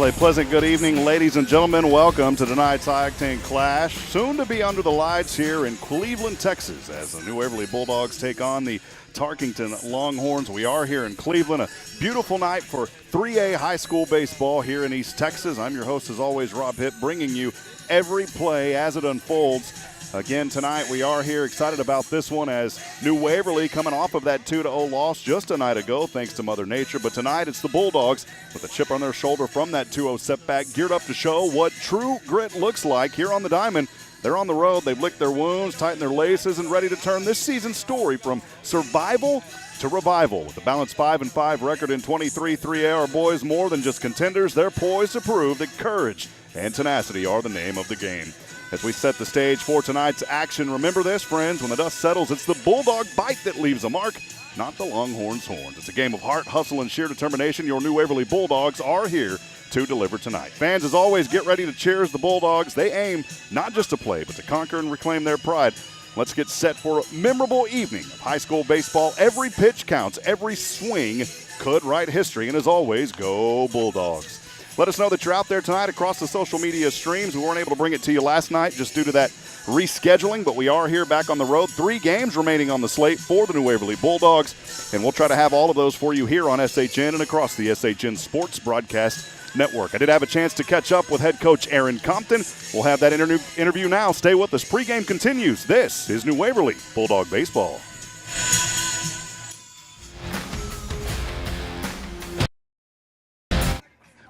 Well, a pleasant good evening, ladies and gentlemen. Welcome to tonight's Octane Clash. Soon to be under the lights here in Cleveland, Texas, as the New Waverly Bulldogs take on the Tarkington Longhorns. We are here in Cleveland. A beautiful night for 3A high school baseball here in East Texas. I'm your host, as always, Rob Hipp, bringing you every play as it unfolds. Again, tonight we are here excited about this one as New Waverly coming off of that 2-0 loss just a night ago, thanks to Mother Nature. But tonight it's the Bulldogs with a chip on their shoulder from that 2-0 setback, geared up to show what true grit looks like here on the diamond. They're on the road. They've licked their wounds, tightened their laces, and ready to turn this season's story from survival to revival. With a balanced 5-5 record in 23 3A, our boys more than just contenders. They're poised to prove that courage and tenacity are the name of the game. As we set the stage for tonight's action, remember this, friends, when the dust settles, it's the Bulldog bite that leaves a mark, not the Longhorns' horns. It's a game of heart, hustle, and sheer determination. Your New Waverly Bulldogs are here to deliver tonight. Fans, as always, get ready to cheer as the Bulldogs. They aim not just to play, but to conquer and reclaim their pride. Let's get set for a memorable evening of high school baseball. Every pitch counts. Every swing could write history. And as always, go Bulldogs. Let us know that you're out there tonight across the social media streams. We weren't able to bring it to you last night just due to that rescheduling, but we are here back on the road. 3 games remaining on the slate for the New Waverly Bulldogs, and we'll try to have all of those for you here on SHN and across the SHN Sports broadcast network. I did have a chance to catch up with head coach Aaron Compton. We'll have that interview now. Stay with us. Pre-game continues. This is New Waverly Bulldog Baseball.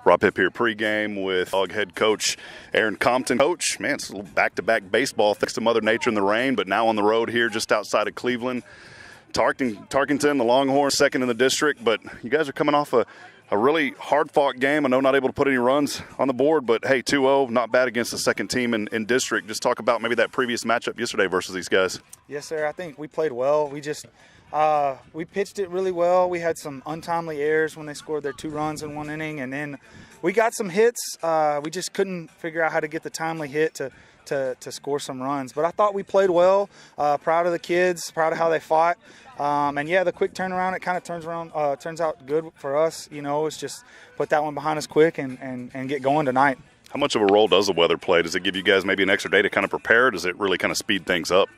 Rob Hipp here pregame with Dog head coach Aaron Compton. Coach, man, it's a little back-to-back baseball thanks to Mother Nature and the rain, but now on the road here just outside of Cleveland. Tarkington, the Longhorns, second in the district, but you guys are coming off a really hard-fought game. I know not able to put any runs on the board, but, hey, 2-0, not bad against the second team in district. Just talk about maybe that previous matchup yesterday versus these guys. Yes, sir. I think we played well. We pitched it really well. We had some untimely errors when they scored their 2 runs in 1 inning, and then we got some hits. We just couldn't figure out how to get the timely hit to score some runs. But I thought we played well. Proud of the kids, proud of how they fought. And, yeah, the quick turnaround, it kind of turns out good for us. You know, it's just put that one behind us quick and get going tonight. How much of a role does the weather play? Does it give you guys maybe an extra day to kind of prepare? Does it really kind of speed things up?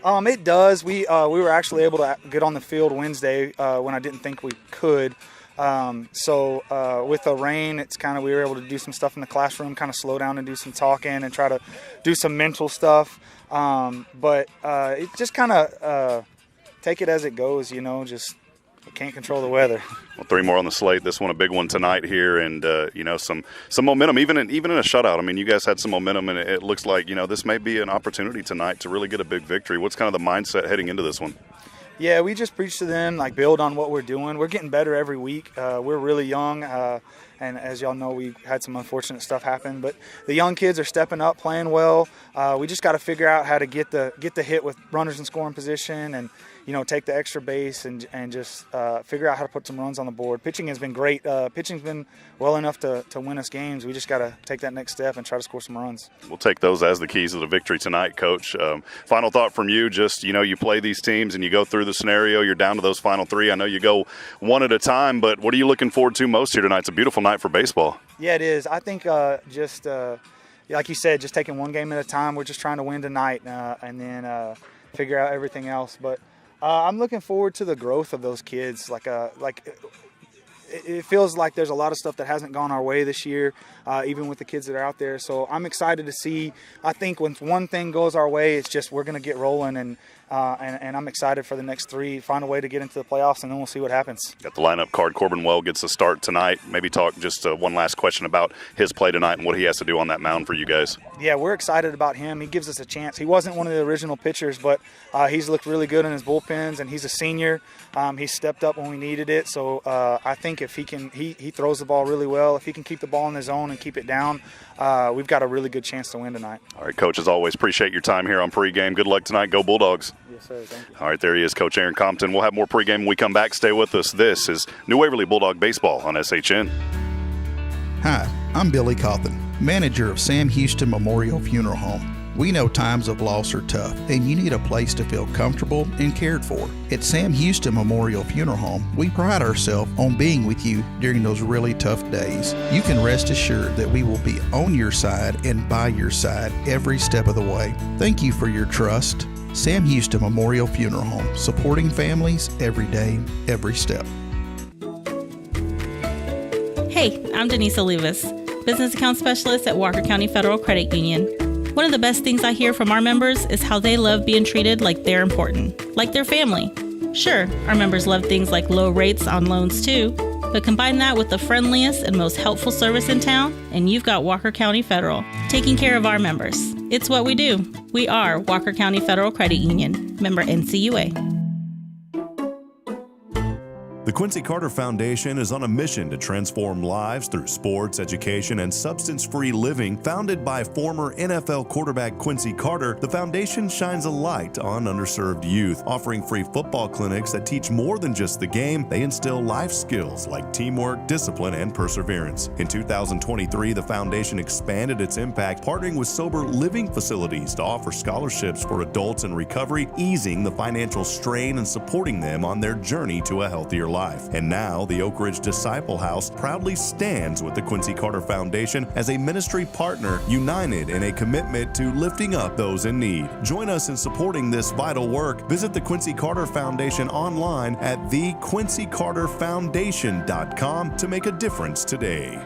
It does. We were actually able to get on the field Wednesday when I didn't think we could. So with the rain, it's kind of we were able to do some stuff in the classroom, kind of slow down and do some talking and try to do some mental stuff. But it just kind of take it as it goes, you know, just can't control the weather. Well, 3 more on the slate. This one a big one tonight here, and you know, some momentum even in a shutout. I mean, you guys had some momentum, and it looks like, you know, this may be an opportunity tonight to really get a big victory. What's kind of the mindset heading into this one? Yeah, we just preach to them, like, build on what we're doing. We're getting better every week. We're really young, and as y'all know, we had some unfortunate stuff happen. But the young kids are stepping up, playing well. We just got to figure out how to get the hit with runners in scoring position, and you know, take the extra base and just figure out how to put some runs on the board. Pitching has been great. Pitching's been well enough to win us games. We just got to take that next step and try to score some runs. We'll take those as the keys to the victory tonight, Coach. Final thought from you, just, you know, you play these teams and you go through the scenario, you're down to those final 3. I know you go one at a time, but what are you looking forward to most here tonight? It's a beautiful night for baseball. Yeah, it is. I think just like you said, just taking one game at a time. We're just trying to win tonight and then figure out everything else. But I'm looking forward to the growth of those kids. It feels like there's a lot of stuff that hasn't gone our way this year, even with the kids that are out there. So I'm excited to see. I think when one thing goes our way, it's just we're going to get rolling, and I'm excited for the next 3, find a way to get into the playoffs, and then we'll see what happens. Got the lineup card. Corbin Well gets a start tonight. Maybe talk just one last question about his play tonight and what he has to do on that mound for you guys. Yeah, we're excited about him. He gives us a chance. He wasn't one of the original pitchers, but he's looked really good in his bullpens, and he's a senior. He stepped up when we needed it. So I think if he can, he throws the ball really well. If he can keep the ball in the zone and keep it down, we've got a really good chance to win tonight. All right, Coach, as always, appreciate your time here on pregame. Good luck tonight. Go Bulldogs. Yes, sir. Thank you. All right, there he is, Coach Aaron Compton. We'll have more pregame when we come back. Stay with us. This is New Waverly Bulldog Baseball on SHN. Hi, I'm Billy Cawthon, manager of Sam Houston Memorial Funeral Home. We know times of loss are tough, and you need a place to feel comfortable and cared for. At Sam Houston Memorial Funeral Home, we pride ourselves on being with you during those really tough days. You can rest assured that we will be on your side and by your side every step of the way. Thank you for your trust. Sam Houston Memorial Funeral Home, supporting families every day, every step. Hey, I'm Denise Olivas, Business Account Specialist at Walker County Federal Credit Union. One of the best things I hear from our members is how they love being treated like they're important, like their family. Sure, our members love things like low rates on loans too, but combine that with the friendliest and most helpful service in town, and you've got Walker County Federal, taking care of our members. It's what we do. We are Walker County Federal Credit Union, member NCUA. The Quincy Carter Foundation is on a mission to transform lives through sports, education, and substance-free living. Founded by former NFL quarterback Quincy Carter, the foundation shines a light on underserved youth, offering free football clinics that teach more than just the game. They instill life skills like teamwork, discipline, and perseverance. In 2023, the foundation expanded its impact, partnering with sober living facilities to offer scholarships for adults in recovery, easing the financial strain and supporting them on their journey to a healthier life. And now, the Oak Ridge Disciple House proudly stands with the Quincy Carter Foundation as a ministry partner, united in a commitment to lifting up those in need. Join us in supporting this vital work. Visit the Quincy Carter Foundation online at thequincycarterfoundation.com to make a difference today.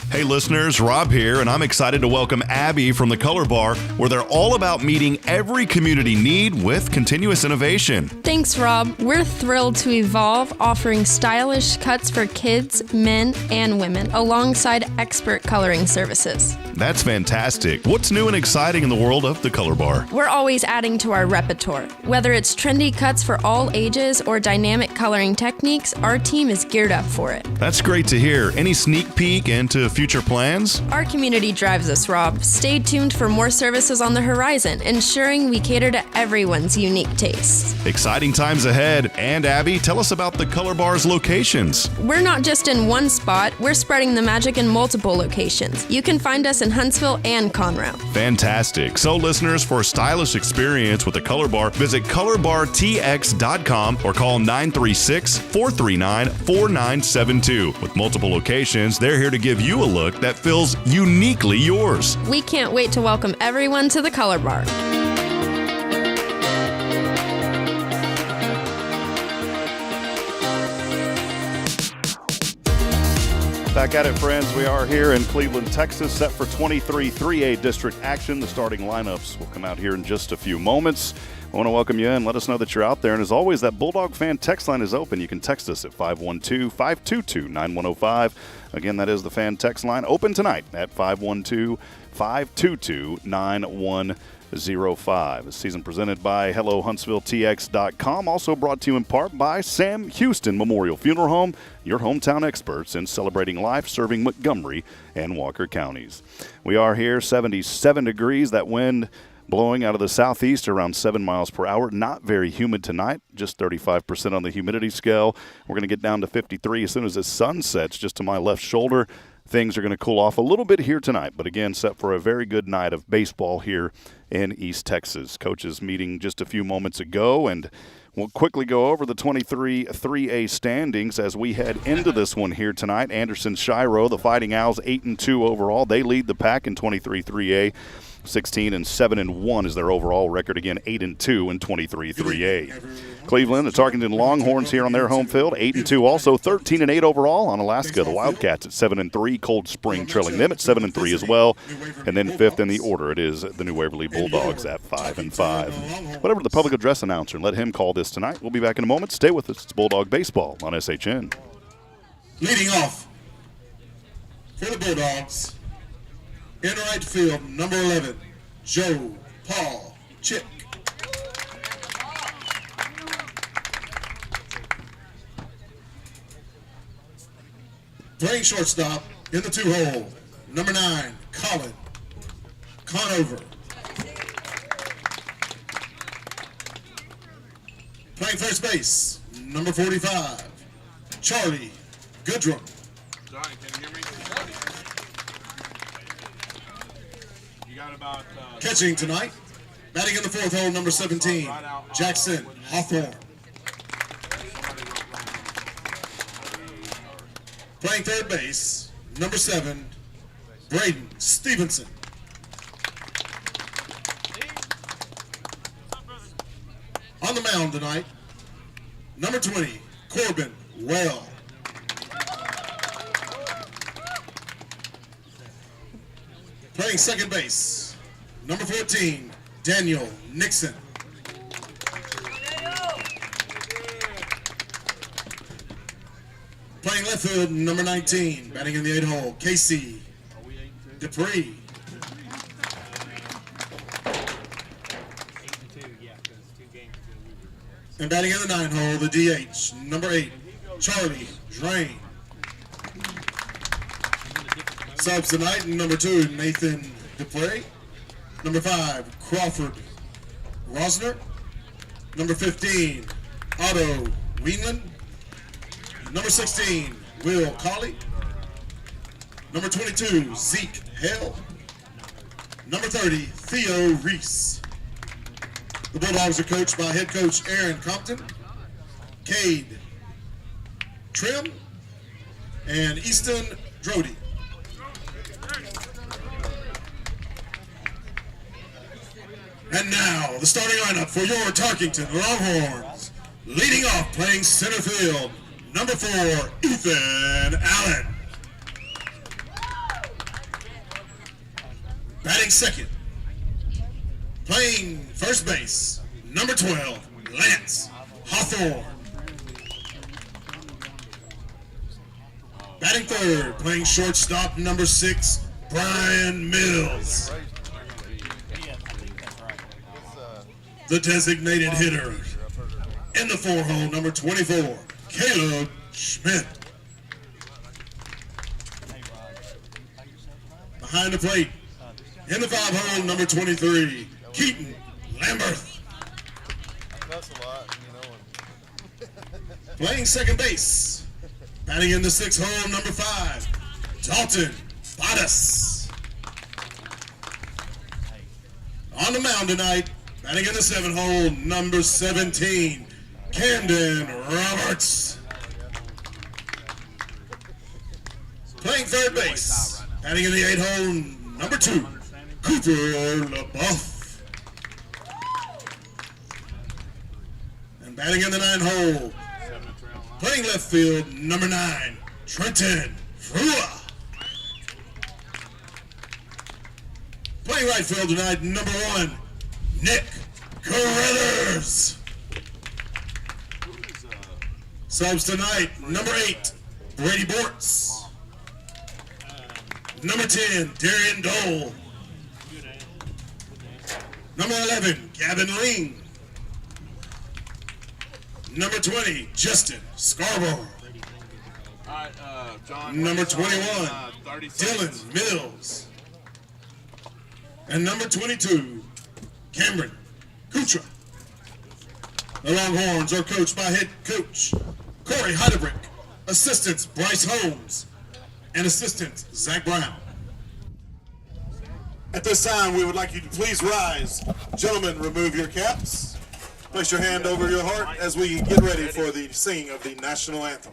Hey listeners, Rob here, and I'm excited to welcome Abby from the Color Bar, where they're all about meeting every community need with continuous innovation. Thanks, Rob. We're thrilled to evolve, offering stylish cuts for kids, men, and women, alongside expert coloring services. That's fantastic. What's new and exciting in the world of the Color Bar? We're always adding to our repertoire. Whether it's trendy cuts for all ages or dynamic coloring techniques, our team is geared up for it. That's great to hear. Any sneak peek into future plans? Our community drives us, Rob. Stay tuned for more services on the horizon, ensuring we cater to everyone's unique tastes. Exciting times ahead. And Abby, tell us about the Color Bar's locations. We're not just in one spot, we're spreading the magic in multiple locations. You can find us in Huntsville and Conroe. Fantastic. So listeners, for a stylish experience with the Color Bar, visit colorbartx.com or call 936-439-4972. With multiple locations, they're here to give you a look that feels uniquely yours. We can't wait to welcome everyone to the Color Bar. Back at it, friends. We are here in Cleveland, Texas, set for 23 3A district action. The starting lineups will come out here in just a few moments. I want to welcome you in. Let us know that you're out there. And as always, that Bulldog fan text line is open. You can text us at 512-522-9105. Again, that is the fan text line, open tonight at 512-522-9105. A season presented by HelloHuntsvilleTX.com. Also brought to you in part by Sam Houston Memorial Funeral Home, your hometown experts in celebrating life, serving Montgomery and Walker counties. We are here, 77 degrees. That wind blowing out of the southeast around 7 miles per hour. Not very humid tonight, just 35% on the humidity scale. We're going to get down to 53 as soon as the sun sets just to my left shoulder. Things are going to cool off a little bit here tonight, but again, set for a very good night of baseball here in East Texas. Coaches meeting just a few moments ago, and we'll quickly go over the 23 3A standings as we head into this one here tonight. Anderson Shiro, the Fighting Owls, 8-2 overall. They lead the pack in 23 3A. 16-7-1 is their overall record. Again, 8-2 in 23 3A. Cleveland, the Tarkington Longhorns here on their home field, 8-2 also, 13-8 overall. On Alaska, the Wildcats at 7-3. Cold Spring trailing them at 7-3 as well. And then fifth in the order, it is the New Waverly Bulldogs at 5-5. Whatever the public address announcer, let him call this tonight. We'll be back in a moment. Stay with us. It's Bulldog Baseball on SHN. Leading off for the Bulldogs, in right field, number 11, Joe Paul Chick. Playing shortstop in the 2-hole, number 9, Colin Conover. Playing first base, number 45, Charlie Goodrum. Catching tonight, batting in the fourth hole, number 17, Jackson Hawthorne. Playing third base, number 7, Braden Stevenson. On the mound tonight, number 20, Corbin Well. Playing second base, number 14, Daniel Nixon. Playing left field, number 19, batting in the 8 hole, Casey Dupree. And batting in the 9 hole, the DH, number 8, Charlie Drain. Subs tonight, number 2, Nathan Dupree. Number 5, Crawford Rosner. Number 15, Otto Wienland. Number 16, Will Colley. Number 22, Zeke Hale. Number 30, Theo Reese. The Bulldogs are coached by head coach Aaron Compton, Cade Trim, and Easton Drody. And now, the starting lineup for your Tarkington Longhorns. Leading off, playing center field, number 4, Ethan Allen. Batting second, playing first base, number 12, Lance Hawthorne. Batting third, playing shortstop, number 6, Brian Mills. The designated hitter in the 4 hole, number 24, Caleb Schmidt. Behind the plate, in the 5 hole, number 23, Keaton Lamberth. That's a lot, Playing second base, batting in the 6 hole, number 5, Dalton Bottas. On the mound tonight, batting in the 7 hole, number 17, Camden Roberts. Playing third base, batting in the 8 hole, number 2, Cooper LaBeouf. And batting in the 9 hole, playing left field, number 9, Trenton Frua. Playing right field tonight, number 1, Nick Carruthers. Subs tonight, number 8, Brady Bortz. Number 10, Darian Dole. Number 11, Gavin Ling. Number 20, Justin Scarborough. Number 21, Dylan Mills. And number 22, Cameron Kutra. The Longhorns are coached by head coach Corey Heidebrick, assistants Bryce Holmes, and assistant Zach Brown. At this time, we would like you to please rise. Gentlemen, remove your caps. Place your hand over your heart as we get ready for the singing of the national anthem.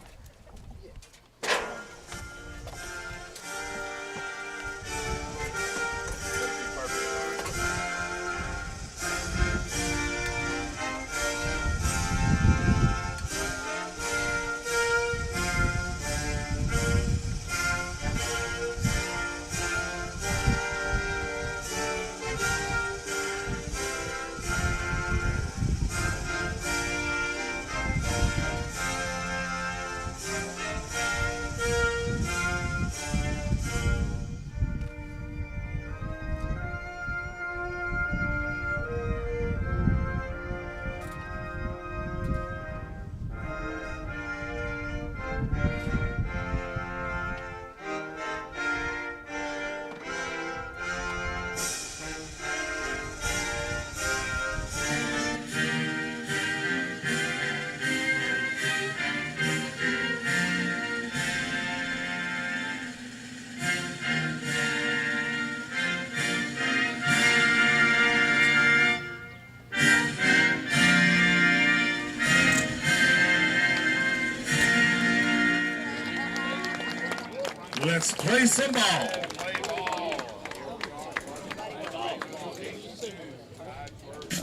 Let's play some ball.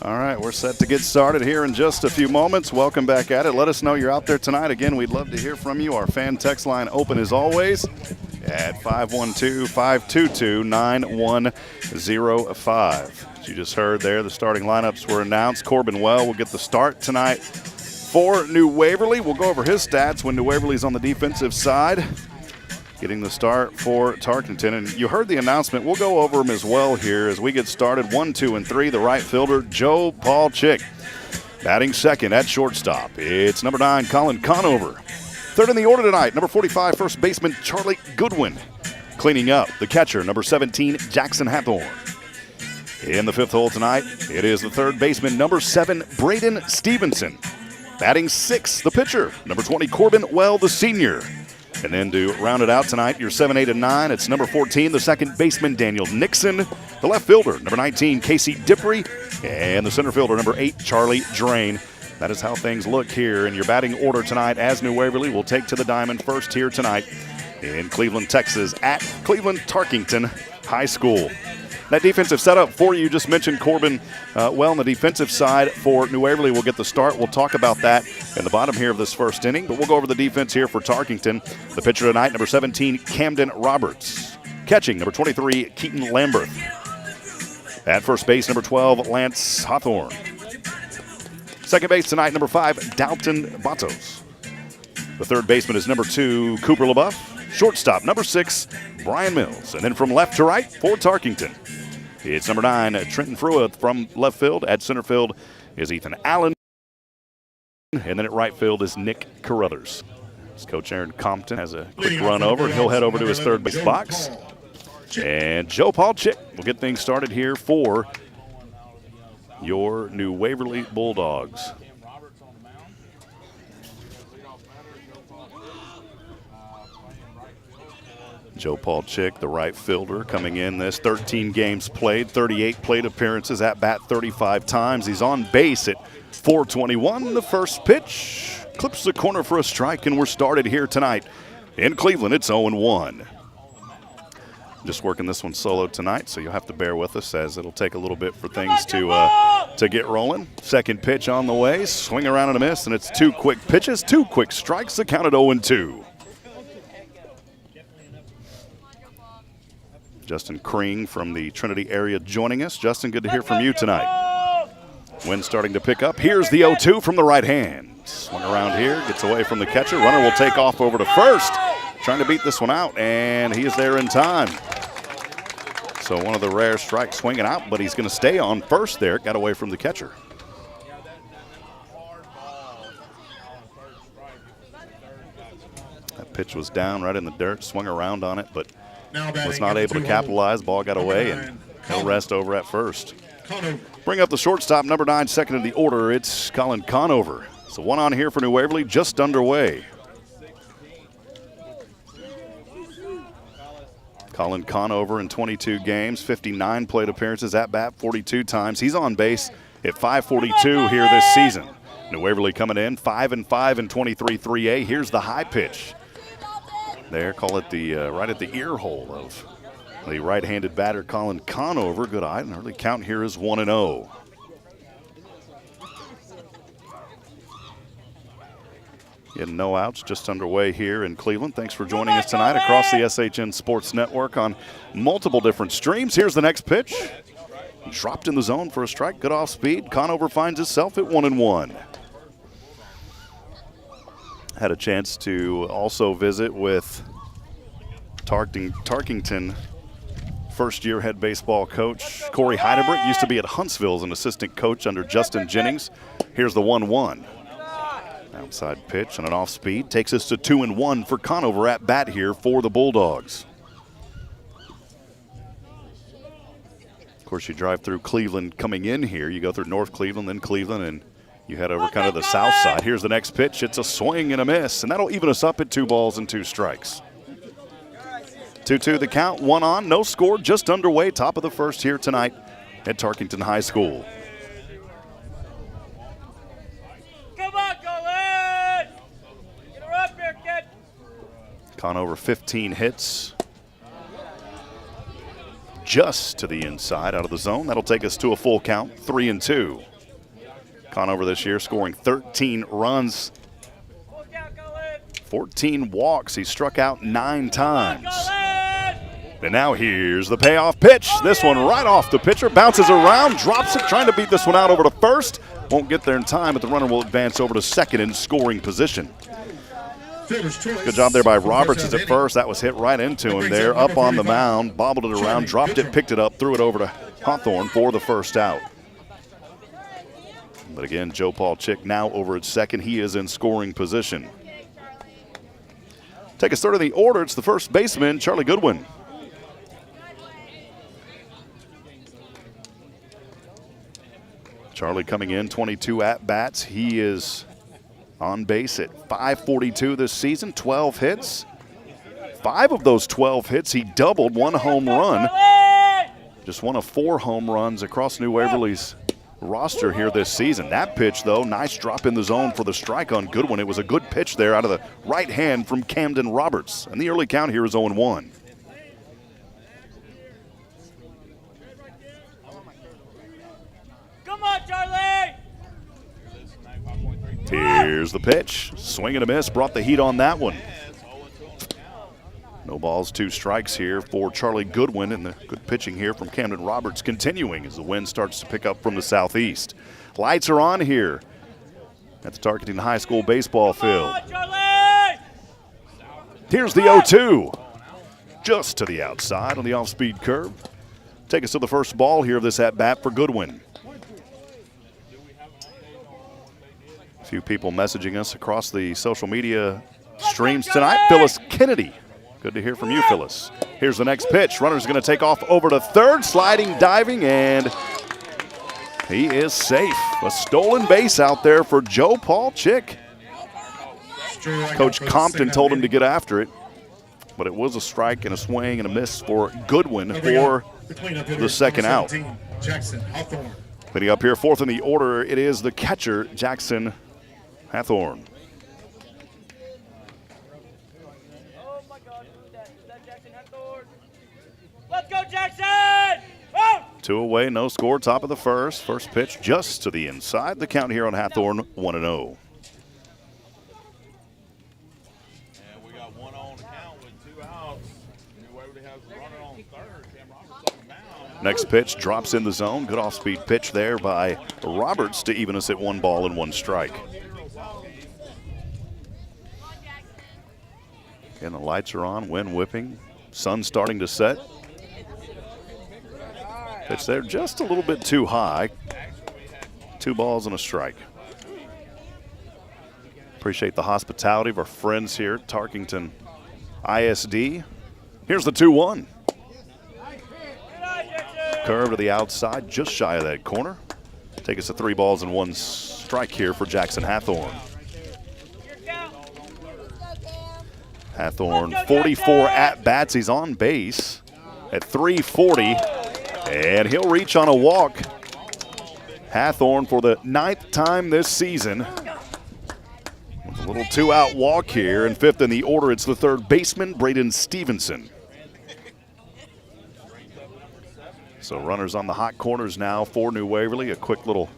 All right, we're set to get started here in just a few moments. Welcome back at it. Let us know you're out there tonight. Again, we'd love to hear from you. Our fan text line open as always at 512-522-9105. As you just heard there, the starting lineups were announced. Corbin Well will get the start tonight for New Waverly. We'll go over his stats when New Waverly's on the defensive side, getting the start for Tarkington. And you heard the announcement. We'll go over them as well here as we get started. 1, 2, and 3, the right fielder, Joe Paulchick. Batting second at shortstop, it's number 9, Colin Conover. Third in the order tonight, number 45, first baseman, Charlie Goodwin. Cleaning up, the catcher, number 17, Jackson Hathorn. In the fifth hole tonight, it is the third baseman, number 7, Braden Stevenson. Batting sixth, the pitcher, number 20, Corbin Well, the senior. And then to round it out tonight, your 7, 8, and 9, it's number 14, the second baseman, Daniel Nixon. The left fielder, number 19, Casey Dippery. And the center fielder, number 8, Charlie Drain. That is how things look here in your batting order tonight as New Waverly will take to the diamond first here tonight in Cleveland, Texas at Cleveland Tarkington High School. That defensive setup for you, just mentioned Corbin Well on the defensive side for New Waverly will get the start. We'll talk about that in the bottom here of this first inning, but we'll go over the defense here for Tarkington. The pitcher tonight, number 17, Camden Roberts. Catching, number 23, Keaton Lamberth. At first base, number 12, Lance Hawthorne. Second base tonight, number 5, Dalton Batos. The third baseman is number 2, Cooper LaBeouf. Shortstop, number 6, Brian Mills. And then from left to right for Tarkington, it's number 9, Trenton Fruitt from left field. At center field is Ethan Allen. And then at right field is Nick Carruthers. As Coach Aaron Compton has a quick run over, and he'll head over to his third base box. And Joe Paulchick will get things started here for your New Waverly Bulldogs. Joe Paulchick, the right fielder, coming in this 13 games played, 38 plate appearances, at bat 35 times. He's on base at 421. The first pitch clips the corner for a strike, and we're started here tonight in Cleveland. It's 0-1. Just working this one solo tonight, so you'll have to bear with us as it'll take a little bit for things to get rolling. Second pitch on the way, swing around and a miss, and it's 2 quick pitches, 2 quick strikes. The count at 0-2. Justin Kring from the Trinity area joining us. Justin, good to hear from you tonight. Wind starting to pick up. Here's the 0-2 from the right hand. Swung around here, gets away from the catcher. Runner will take off over to first. Trying to beat this one out, and he is there in time. So one of the rare strikes swinging out, but he's going to stay on first there. Got away from the catcher. That pitch was down right in the dirt, swung around on it, but was not able to capitalize. Ball got away, and he'll rest over at first. Bring up the shortstop, number 9, second in the order. It's Colin Conover. So one on here for New Waverly, just underway. Colin Conover in 22 games, 59 plate appearances, at bat 42 times. He's on base at 542 here this season. New Waverly coming in 5-5 in 23 3A. Here's the high pitch. There, call it the right at the ear hole of the right-handed batter, Colin Conover. Good eye, and early count here is 1-0. Getting no outs, just underway here in Cleveland. Thanks for joining us tonight across the SHN Sports Network on multiple different streams. Here's the next pitch. Dropped in the zone for a strike. Good off speed. Conover finds himself at 1-1. Had a chance to also visit with Tarkington first-year head baseball coach Corey Heidelberg. Used to be at Huntsville as an assistant coach under Justin Jennings. Here's the 1-1. Outside pitch on an off speed takes us to 2-1 for Conover at bat here for the Bulldogs. Of course, you drive through Cleveland coming in here. You go through North Cleveland, then Cleveland, and you head over kind of the south side. Here's the next pitch. It's a swing and a miss, and that'll even us up at 2 balls and 2 strikes. 2-2 the count, 1 on, no score, just underway. Top of the first here tonight at Tarkington High School. Come on, Colin! Get her up here, kid! Conover 15 hits, just to the inside out of the zone. That'll take us to a full count, 3-2. Conover this year scoring 13 runs, 14 walks. He struck out 9 times. And now here's the payoff pitch. This one right off the pitcher, bounces around, drops it, trying to beat this one out over to first. Won't get there in time, but the runner will advance over to second in scoring position. Good job there by Roberts as at first. That was hit right into him there, up on the mound, bobbled it around, dropped it, picked it up, threw it over to Hawthorne for the first out. But again, Joe Paul Chick now over at second. He is in scoring position. Take us third in the order. It's the first baseman, Charlie Goodwin. Charlie coming in, 22 at-bats. He is on base at .542 this season, 12 hits. 5 of those 12 hits, he doubled, 1 home run. Just one of 4 home runs across New Waverly's roster here this season. That pitch, though, nice drop in the zone for the strike on Goodwin. It was a good pitch there out of the right hand from Camden Roberts. And the early count here is 0-1. Come on, Charlie! Here's the pitch. Swing and a miss, brought the heat on that one. No balls, 2 strikes here for Charlie Goodwin, and the good pitching here from Camden Roberts continuing as the wind starts to pick up from the southeast. Lights are on here at the Tarkington High School baseball field. Here's the 0-2. Just to the outside on the off-speed curve. Take us to the first ball here of this at-bat for Goodwin. A few people messaging us across the social media streams tonight. Phyllis Kennedy. Good to hear from you, Phyllis. Here's the next pitch. Runner's going to take off over to third, sliding, diving, and he is safe. A stolen base out there for Joe Paul Chick. Coach Compton told him to get after it, but it was a strike and a swing and a miss for Goodwin for the second out. Hitting up here, fourth in the order, it is the catcher, Jackson Hathorn. Let's go, Jackson! Oh! 2 away, no score, top of the first. First pitch just to the inside. The count here on Hathorn, 1-0. And we got 1 on the count with 2 outs. New Waverly has a runner on third. Cam Roberts on the mound. Next pitch drops in the zone. Good off-speed pitch there by Roberts to even us at 1 ball and 1 strike. And the lights are on, wind whipping, sun starting to set. Pitch there just a little bit too high. 2 balls and a strike. Appreciate the hospitality of our friends here at Tarkington ISD. Here's the 2-1. Curve to the outside, just shy of that corner. Take us to 3 balls and 1 strike here for Jackson Hathorn. Hathorn, 44 at-bats. He's on base at 340, and he'll reach on a walk. Hathorn for the 9th time this season. With a little 2-out walk here, and 5th in the order, it's the third baseman, Braden Stevenson. So runners on the hot corners now for New Waverly. A quick little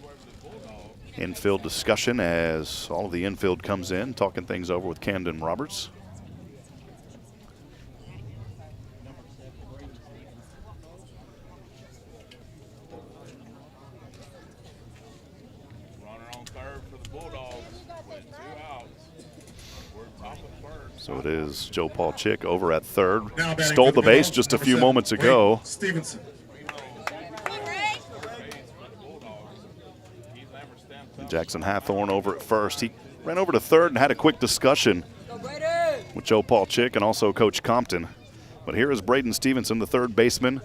infield discussion as all of the infield comes in, talking things over with Camden Roberts. Runner on third for the Bulldogs with 2 outs. We're top of first. So it is Joe Paul Chick over at third. Stole the base just a few moments ago. Stevenson. Jackson Hathorn over at first. He ran over to third and had a quick discussion with Joe Paul Chick and also Coach Compton. But here is Braden Stevenson, the third baseman,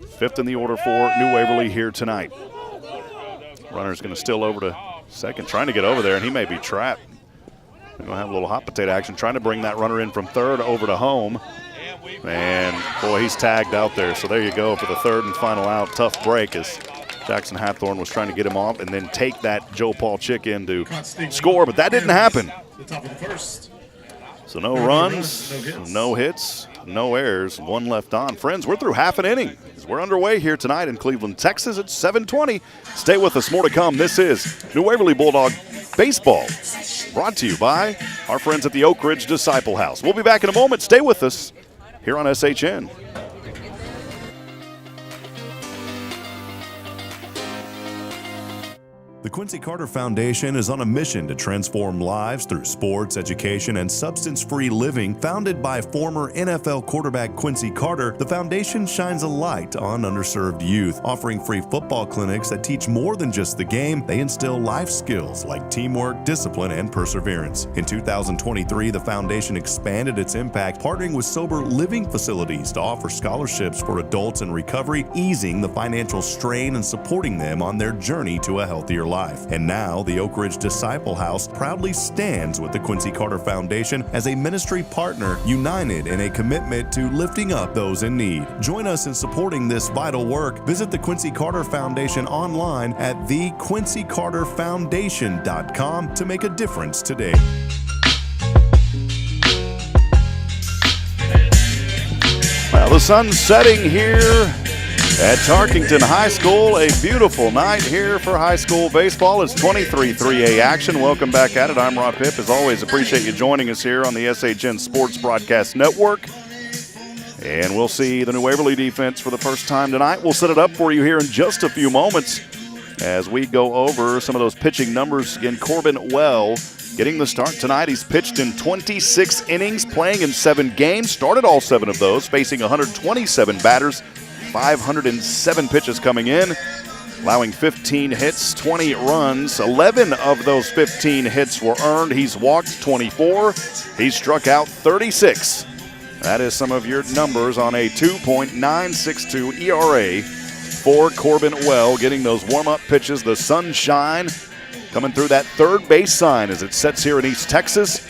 5th in the order for New Waverly here tonight. Runner's going to still over to second, trying to get over there, and he may be trapped. They're going to have a little hot potato action, trying to bring that runner in from third over to home. And, boy, he's tagged out there. So there you go for the third and final out. Tough break as Jackson Hathorn was trying to get him off and then take that Joe Paul Chick in to score, but that didn't happen. The top of the first. So no runs, no hits, no errors, one left on. Friends, we're through half an inning. We're underway here tonight in Cleveland, Texas at 7:20. Stay with us, more to come. This is New Waverly Bulldog Baseball, brought to you by our friends at the Oak Ridge Disciple House. We'll be back in a moment. Stay with us here on SHN. The Quincy Carter Foundation is on a mission to transform lives through sports, education, and substance-free living. Founded by former NFL quarterback Quincy Carter, the foundation shines a light on underserved youth, offering free football clinics that teach more than just the game. They instill life skills like teamwork, discipline, and perseverance. In 2023, the foundation expanded its impact, partnering with sober living facilities to offer scholarships for adults in recovery, easing the financial strain and supporting them on their journey to a healthier life. And now, the Oak Ridge Disciple House proudly stands with the Quincy Carter Foundation as a ministry partner, united in a commitment to lifting up those in need. Join us in supporting this vital work. Visit the Quincy Carter Foundation online at thequincycarterfoundation.com to make a difference today. Well, the sun's setting here at Tarkington High School. A beautiful night here for high school baseball. It's 23-3A action. Welcome back at it. I'm Rob Hipp. As always, appreciate you joining us here on the SHN Sports Broadcast Network. And we'll see the New Waverly defense for the first time tonight. We'll set it up for you here in just a few moments as we go over some of those pitching numbers. Again, Corbin Well getting the start tonight. He's pitched in 26 innings, playing in 7 games, started all 7 of those, facing 127 batters. 507 pitches coming in, allowing 15 hits, 20 runs. 11 of those 15 hits were earned. He's walked 24. He's struck out 36. That is some of your numbers on a 2.962 ERA for Corbin Well, getting those warm-up pitches, the sunshine coming through that third base sign as it sets here in East Texas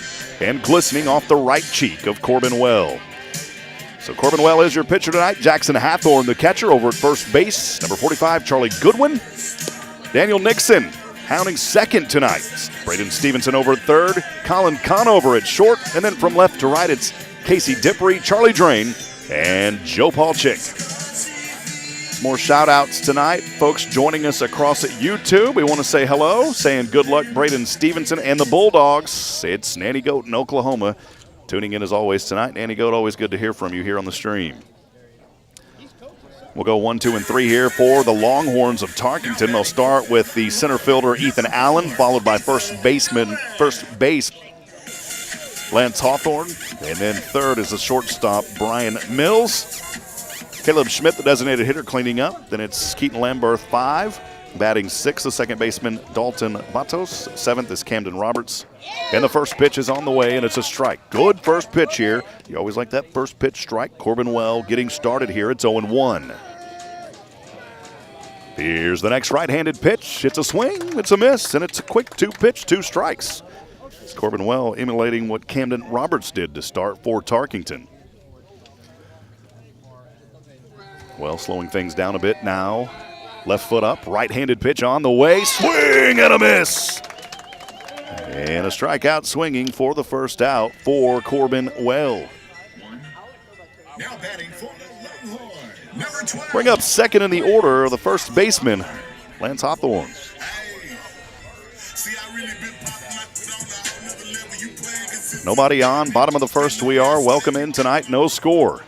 and glistening off the right cheek of Corbin Well. So Corbin Well is your pitcher tonight. Jackson Hathorn, the catcher, over at first base. Number 45, Charlie Goodwin. Daniel Nixon hounding second tonight. Braden Stevenson over at third. Colin Conover at short. And then from left to right, it's Casey Dippery, Charlie Drain, and Joe Paulchick. More shout-outs tonight. Folks joining us across at YouTube. We want to say hello, saying good luck, Braden Stevenson and the Bulldogs. It's Nanny Goat in Oklahoma. Tuning in as always tonight. Nanny Goat, always good to hear from you here on the stream. We'll go 1, 2, and 3 here for the Longhorns of Tarkington. They'll start with the center fielder Ethan Allen, followed by first base Lance Hawthorne, and then third is the shortstop Brian Mills. Caleb Schmidt, the designated hitter, cleaning up. Then it's Keaton Lamberth, 5. Batting 6th, the second baseman Dalton Matos. 7th is Camden Roberts. And the first pitch is on the way, and it's a strike. Good first pitch here. You always like that first pitch strike. Corbin Well getting started here. It's 0-1. Here's the next right-handed pitch. It's a swing, it's a miss, and it's a quick 2-pitch, 2 strikes. It's Corbin Well emulating what Camden Roberts did to start for Tarkington. Well, slowing things down a bit now. Left foot up, right-handed pitch on the way. Swing and a miss. And a strikeout swinging for the first out for Corbin Well. Now batting for the Longhorns, number 12. Bring up second in the order, the first baseman, Lance Hawthorne. Nobody on, bottom of the first we are. Welcome in tonight, no score.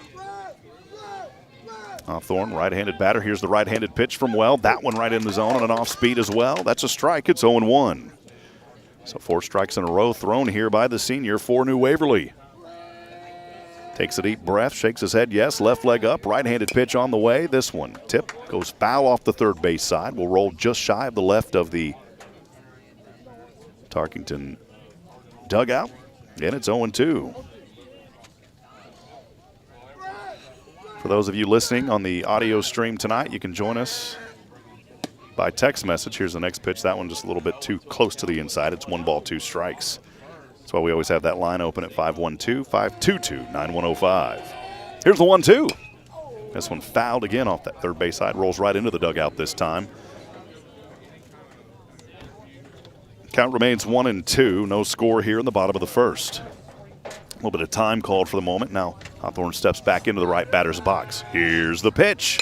Hawthorne, right-handed batter. Here's the right-handed pitch from Well. That one right in the zone on an off-speed as well. That's a strike. It's 0-1. So 4 strikes in a row thrown here by the senior for New Waverly. Takes a deep breath, shakes his head, yes. Left leg up, right-handed pitch on the way. This one, tip, goes foul off the third base side. Will roll just shy of the left of the Tarkington dugout. And it's 0-2. For those of you listening on the audio stream tonight, you can join us by text message. Here's the next pitch. That one just a little bit too close to the inside. It's 1 ball, 2 strikes. That's why we always have that line open at 512-522-9105. Here's the 1-2. This one fouled again off that third base side. Rolls right into the dugout this time. Count remains 1-2. No score here in the bottom of the first. little bit of time called for the moment. Now Hawthorne steps back into the right batter's box. Here's the pitch.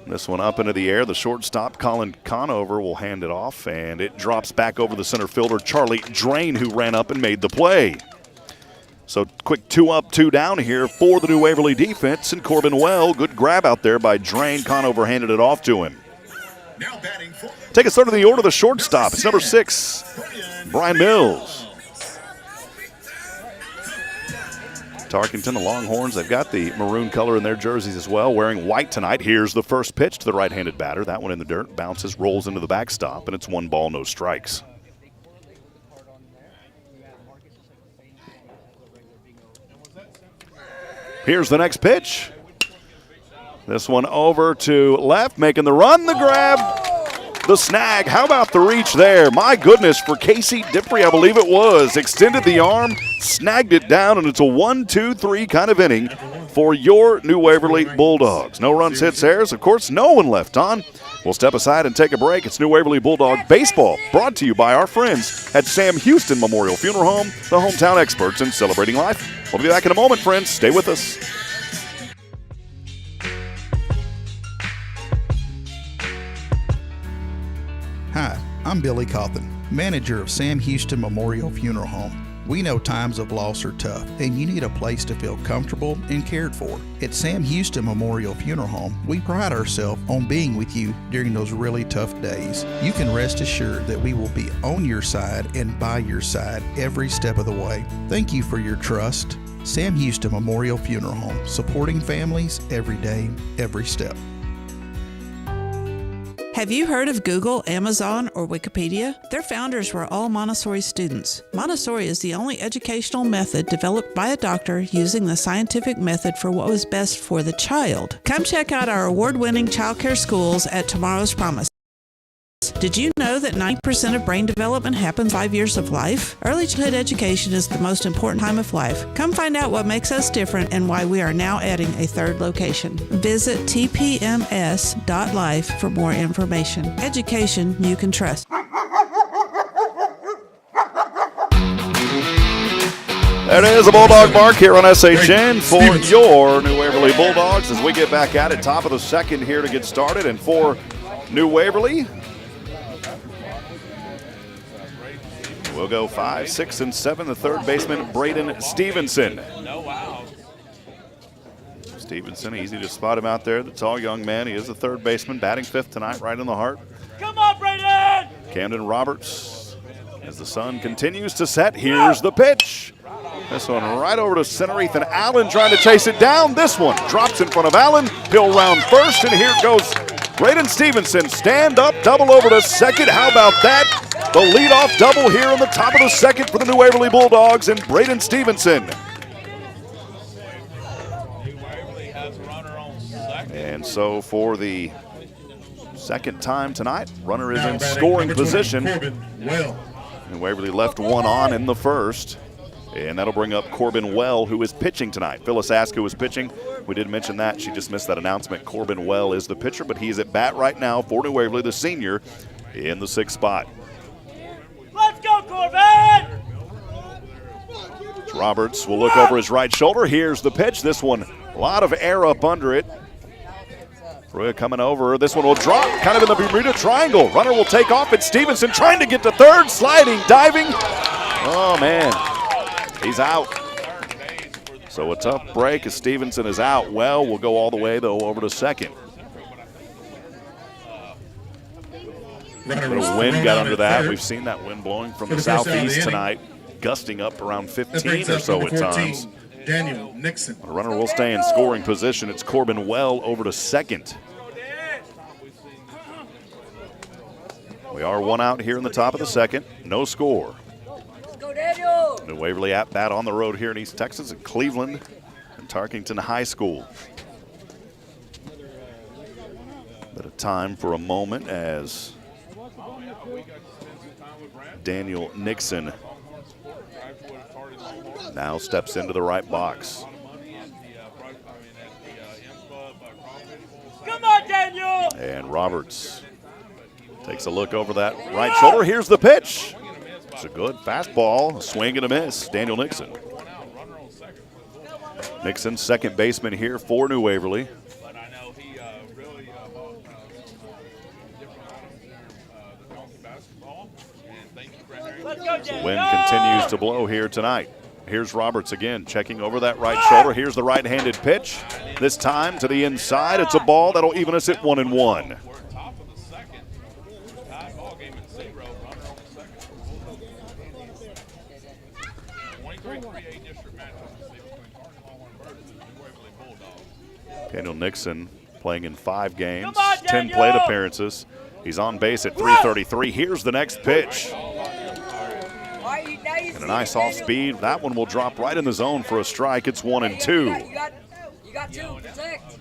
This one up into the air. The shortstop, Colin Conover, will hand it off, and it drops back over the center fielder, Charlie Drain, who ran up and made the play. So quick 2 up, 2 down here for the New Waverly defense, and Corbin Well, good grab out there by Drain. Conover handed it off to him. Take us to the order of the shortstop. It's number 6, Brian Mills. Tarkington, the Longhorns, they've got the maroon color in their jerseys as well, wearing white tonight. Here's the first pitch to the right-handed batter. That one in the dirt, bounces, rolls into the backstop, and it's 1 ball, no strikes. Here's the next pitch. This one over to left, making the run, the grab, the snag. How about the reach there? My goodness, for Casey Dipry, I believe it was. Extended the arm, snagged it down, and it's a 1-2-3 kind of inning for your New Waverly Bulldogs. No runs, hits, errors. Of course, no one left on. We'll step aside and take a break. It's New Waverly Bulldog Baseball, brought to you by our friends at Sam Houston Memorial Funeral Home, the hometown experts in celebrating life. We'll be back in a moment, friends. Stay with us. Hi, I'm Billy Cawthon, manager of Sam Houston Memorial Funeral Home. We know times of loss are tough, and you need a place to feel comfortable and cared for. At Sam Houston Memorial Funeral Home, we pride ourselves on being with you during those really tough days. You can rest assured that we will be on your side and by your side every step of the way. Thank you for your trust. Sam Houston Memorial Funeral Home, supporting families every day, every step. Have you heard of Google, Amazon, or Wikipedia? Their founders were all Montessori students. Montessori is the only educational method developed by a doctor using the scientific method for what was best for the child. Come check out our award-winning childcare schools at Tomorrow's Promise. Did you know that 90% of brain development happens 5 years of life? Early childhood education is the most important time of life. Come find out what makes us different and why we are now adding a 3rd location. Visit tpms.life for more information. Education you can trust. That is a Bulldog Bark here on SHN for your New Waverly Bulldogs as we get back at it. Top of the 2nd here to get started, and for New Waverly, we'll go 5, 6, and 7. The 3rd baseman, Braden Stevenson. Stevenson, easy to spot him out there. The tall young man. He is the 3rd baseman, batting 5th tonight, right in the heart. Come on, Braden! Camden Roberts, as the sun continues to set. Here's the pitch. This one right over to center. Ethan Allen trying to chase it down. This one drops in front of Allen. He'll round first, and here goes Braden Stevenson. Stand up, double over to second. How about that? The leadoff double here in the top of the 2nd for the New Waverly Bulldogs and Braden Stevenson. And so for the 2nd time tonight, runner is in scoring position. New Waverly left 1 on in the 1st. And that'll bring up Corbin Well, who is pitching tonight. Phyllis Ask, who is pitching. We did mention that. She just missed that announcement. Corbin Well is the pitcher, but he's at bat right now for New Waverly, the senior, in the 6th spot. Let's go, Corbin! Roberts will look over his right shoulder. Here's the pitch. This one, a lot of air up under it. Roya coming over. This one will drop, kind of in the Bermuda Triangle. Runner will take off. It's Stevenson trying to get to 3rd, sliding, diving. Oh, man. He's out. So a tough break as Stevenson is out. Well, we'll go all the way, though, over to 2nd. The wind got under that. We've seen that wind blowing from the southeast tonight, gusting up around 15 or so at times. Daniel Nixon. The runner will stay in scoring position. It's Corbin Well over to 2nd. We are 1 out here in the top of the 2nd. No score. New Waverly at bat on the road here in East Texas at Cleveland and Tarkington High School. Bit of time for a moment as Daniel Nixon now steps into the right box. Come on, Daniel! And Roberts takes a look over that right shoulder. Here's the pitch. It's a good fastball, a swing and a miss. Daniel Nixon. Nixon, second baseman here for New Waverly. But I know he really bought some different items in the donkey basketball. And thank you, Brent. Let's go, Daniel. Wind continues to blow here tonight. Here's Roberts again, checking over that right shoulder. Here's the right-handed pitch. This time to the inside. It's a ball that'll even us at 1-1. We're top of the second. Tie ball game at 0. Runner on the second. 23-3A district matchup between Tarkington Longhorns versus New Waverly Bulldogs. Daniel Nixon playing in 5 games, Come on, 10 Daniel! plate appearances. He's on base at 333. Here's the next pitch. And a nice off speed. That one will drop right in the zone for a strike. It's 1-2. You got 2. Protect.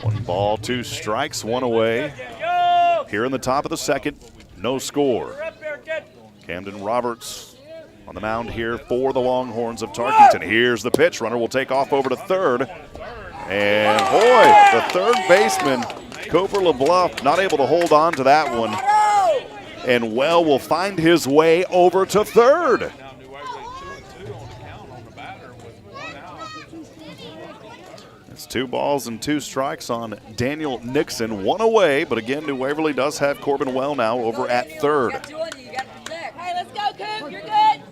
1 ball, 2 strikes, 1 away. Here in the top of the second, no score. Camden Roberts on the mound here for the Longhorns of Tarkington. Here's the pitch. Runner will take off over to third. And boy, the third baseman, Cooper LeBluff, not able to hold on to that one. And Well will find his way over to third. Now New Waverly 2-2 on the count on the batter with 1 out. It's 2 balls and 2 strikes on Daniel Nixon, 1 away. But again, New Waverly does have Corbin Well now over at third. You got 2 on you. You got to protect. Hey, let's go, Coop. You're good.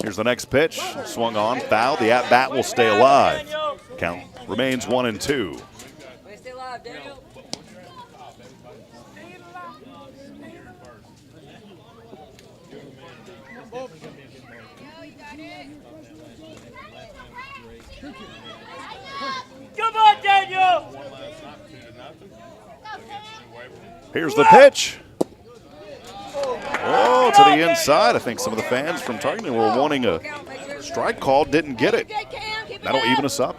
Here's the next pitch. Swung on, foul. The at-bat will stay alive. Count remains 1-2. Way to stay alive, Daniel. Come on, Daniel. Here's the pitch. Oh, to the inside. I think some of the fans from Tarkington were wanting a strike call, didn't get it. That'll even us up.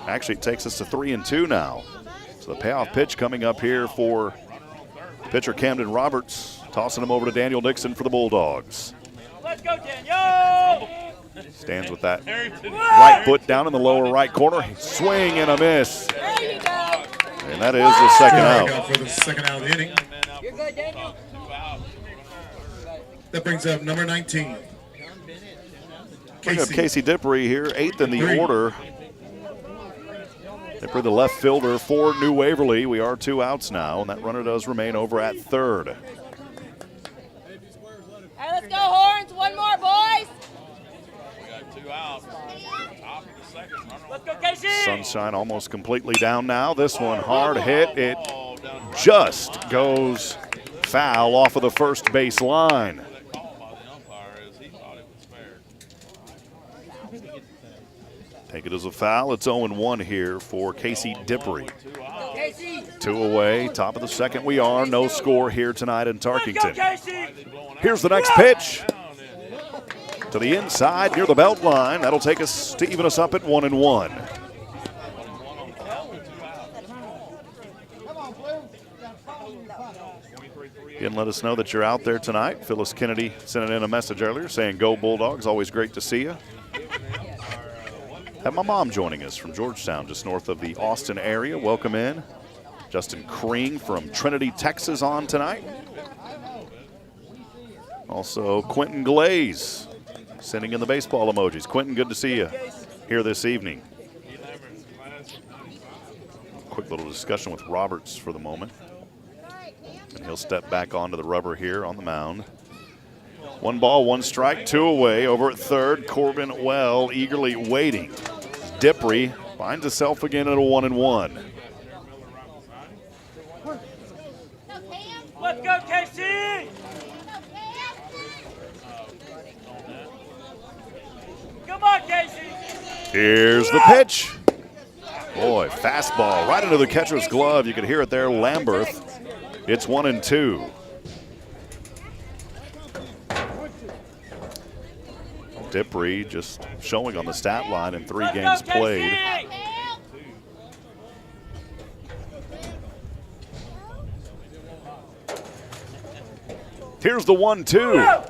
Actually, it takes us to 3-2 now. So the payoff pitch coming up here for pitcher Camden Roberts, tossing him over to Daniel Nixon for the Bulldogs. Let's go, Daniel. Stands with that right foot down in the lower right corner. Swing and a miss. There you go. And that is the second out. For the second out of the inning. You're good, Daniel. That brings up number 19. Bring up Casey Dippery here, 8th in the order. Dippery, the left fielder for New Waverly. We are 2 outs now, and that runner does remain over at third. Hey, let's go, Horns. 1 more, boys. We got 2 outs. Top of the second. Runner on Let's go, Casey. Sunshine almost completely down now. This one hard hit. It just goes foul off of the first base line. Take it as a foul. It's 0-1 here for Casey Dippery. 2 away, top of the second we are. No score here tonight in Tarkington. Here's the next pitch. To the inside near the belt line. That'll take us to even us up at 1-1. Again, let us know that you're out there tonight. Phyllis Kennedy sent in a message earlier saying, "Go Bulldogs, always great to see you." Have my mom joining us from Georgetown, just north of the Austin area. Welcome in. Justin Kring from Trinity, Texas on tonight. Also, Quentin Glaze sending in the baseball emojis. Quentin, good to see you here this evening. Quick little discussion with Roberts for the moment. And he'll step back onto the rubber here on the mound. 1 ball, 1 strike, 2 away. Over at third, Corbin Well eagerly waiting. Dippery finds himself again at a 1-1. Let's go, Casey. Come on, Casey. Here's the pitch. Boy, fastball right into the catcher's glove. You could hear it there, Lamberth. It's 1-2. Dippery just showing on the stat line in 3 games played. Here's the 1-2.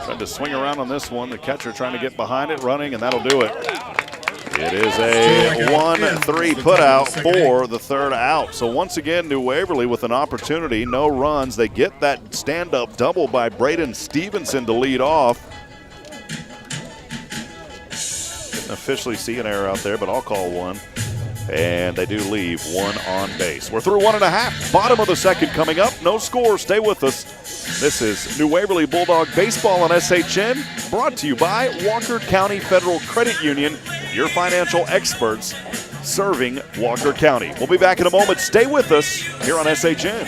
Tried to swing around on this one. The catcher trying to get behind it, running, and that'll do it. It is a 1-3 putout for the third out. So once again, New Waverly with an opportunity, no runs. They get that stand-up double by Braden Stevenson to lead off. Didn't officially see an error out there, but I'll call one. And they do leave one on base. We're through 1.5. Bottom of the second coming up. No score. Stay with us. This is New Waverly Bulldog Baseball on SHN, brought to you by Walker County Federal Credit Union, your financial experts serving Walker County. We'll be back in a moment. Stay with us here on SHN.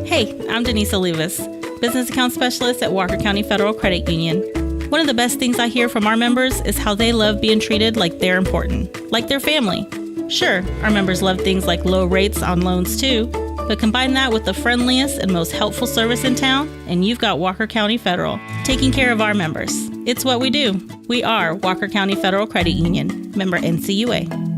Hey, I'm Denise Olivas, Business Account Specialist at Walker County Federal Credit Union. One of the best things I hear from our members is how they love being treated like they're important, like their family. Sure, our members love things like low rates on loans too, but combine that with the friendliest and most helpful service in town, and you've got Walker County Federal, taking care of our members. It's what we do. We are Walker County Federal Credit Union, member NCUA.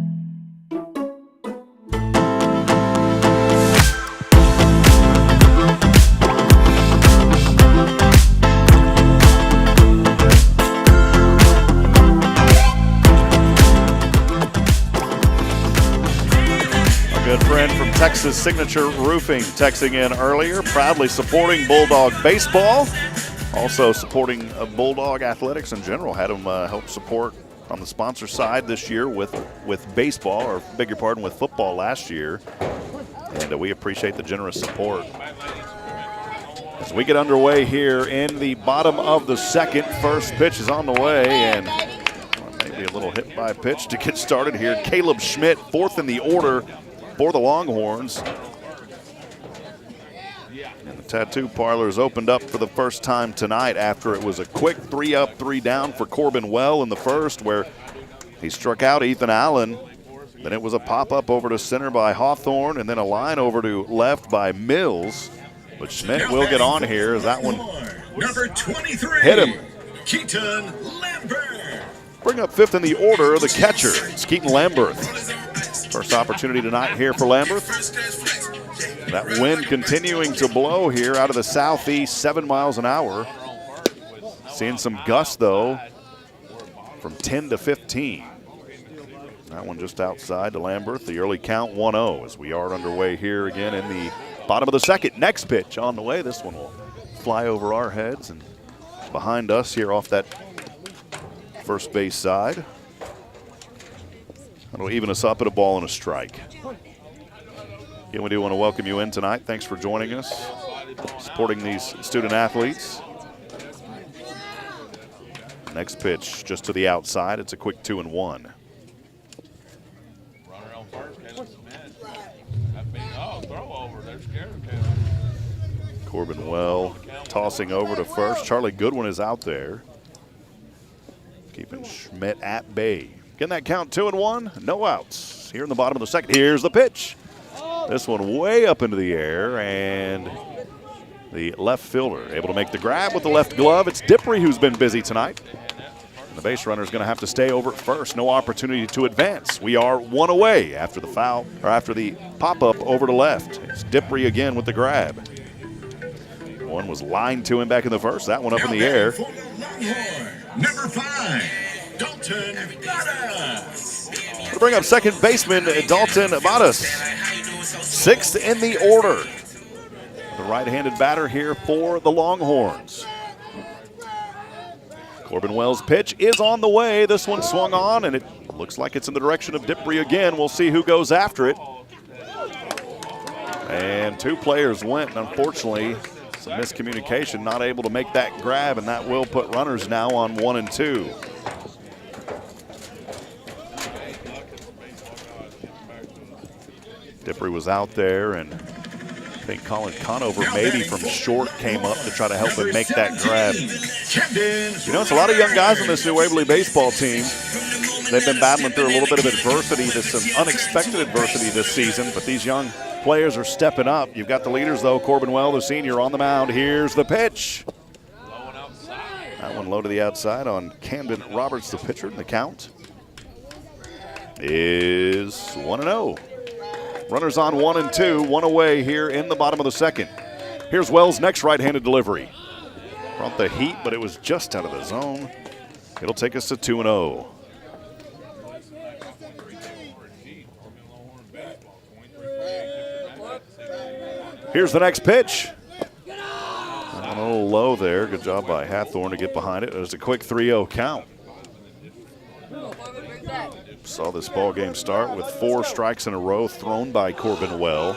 From Texas Signature Roofing, texting in earlier, proudly supporting Bulldog baseball, also supporting Bulldog athletics in general. Had them help support on the sponsor side this year with baseball, or beg your pardon, with football last year. And we appreciate the generous support. As we get underway here in the bottom of the second, first pitch is on the way, and maybe a little hit by pitch to get started here. Caleb Schmidt, fourth in the order for the Longhorns. And the tattoo parlor is opened up for the first time tonight after it was a quick 3 up, 3 down for Corbin Well in the first, where he struck out Ethan Allen. Then it was a pop-up over to center by Hawthorne, and then a line over to left by Mills. But Schmidt will get on here as that one Number 23, hit him. Keaton Lambert. Bring up fifth in the order, the catcher. It's Keaton Lambert. First opportunity tonight here for Lambert. That wind continuing to blow here out of the southeast, 7 miles an hour. Seeing some gusts, though, from 10 to 15. That one just outside to Lambert. The early count 1-0 as we are underway here again in the bottom of the second. Next pitch on the way. This one will fly over our heads and behind us here off that first base side. That'll even us up at a ball and a strike. Again, we do want to welcome you in tonight. Thanks for joining us, supporting these student athletes. Next pitch just to the outside. It's a quick 2-1. Corbin Well tossing over to first. Charlie Goodwin is out there, keeping Schmidt at bay. Getting that count 2-1, no outs. Here in the bottom of the second, here's the pitch. This one way up into the air, and the left fielder able to make the grab with the left glove. It's Dippre who's been busy tonight. And the base runner is going to have to stay over at first. No opportunity to advance. We are one away after the foul, or after the pop-up over to left. It's Dippre again with the grab. One was lined to him back in the first. That one up in the air. Number 5. Dalton Badas. We'll bring up second baseman Dalton Badas. Sixth in the order. The right-handed batter here for the Longhorns. Corbin Wells' pitch is on the way. This one swung on, and it looks like it's in the direction of Dippre again. We'll see who goes after it. And two players went, and unfortunately, some miscommunication, not able to make that grab, and that will put runners now on 1 and 2. Dippre was out there, and I think Colin Conover maybe from short came up to try to help him make that grab. You know, it's a lot of young guys on this New Waverly baseball team. They've been battling through a little bit of adversity, some unexpected adversity this season, but these young players are stepping up. You've got the leaders, though. Corbin Well, the senior, on the mound. Here's the pitch. That one low to the outside on Camden Roberts, the pitcher, and the count is 1-0. Runners on 1 and 2, one away here in the bottom of the second. Here's Wells' next right-handed delivery. Brought the heat, but it was just out of the zone. It'll take us to 2-0. Here's the next pitch. A little low there. Good job by Hathorn to get behind it. It was a quick 3-0 count. Saw this ball game start with 4 strikes in a row thrown by Corbin Well.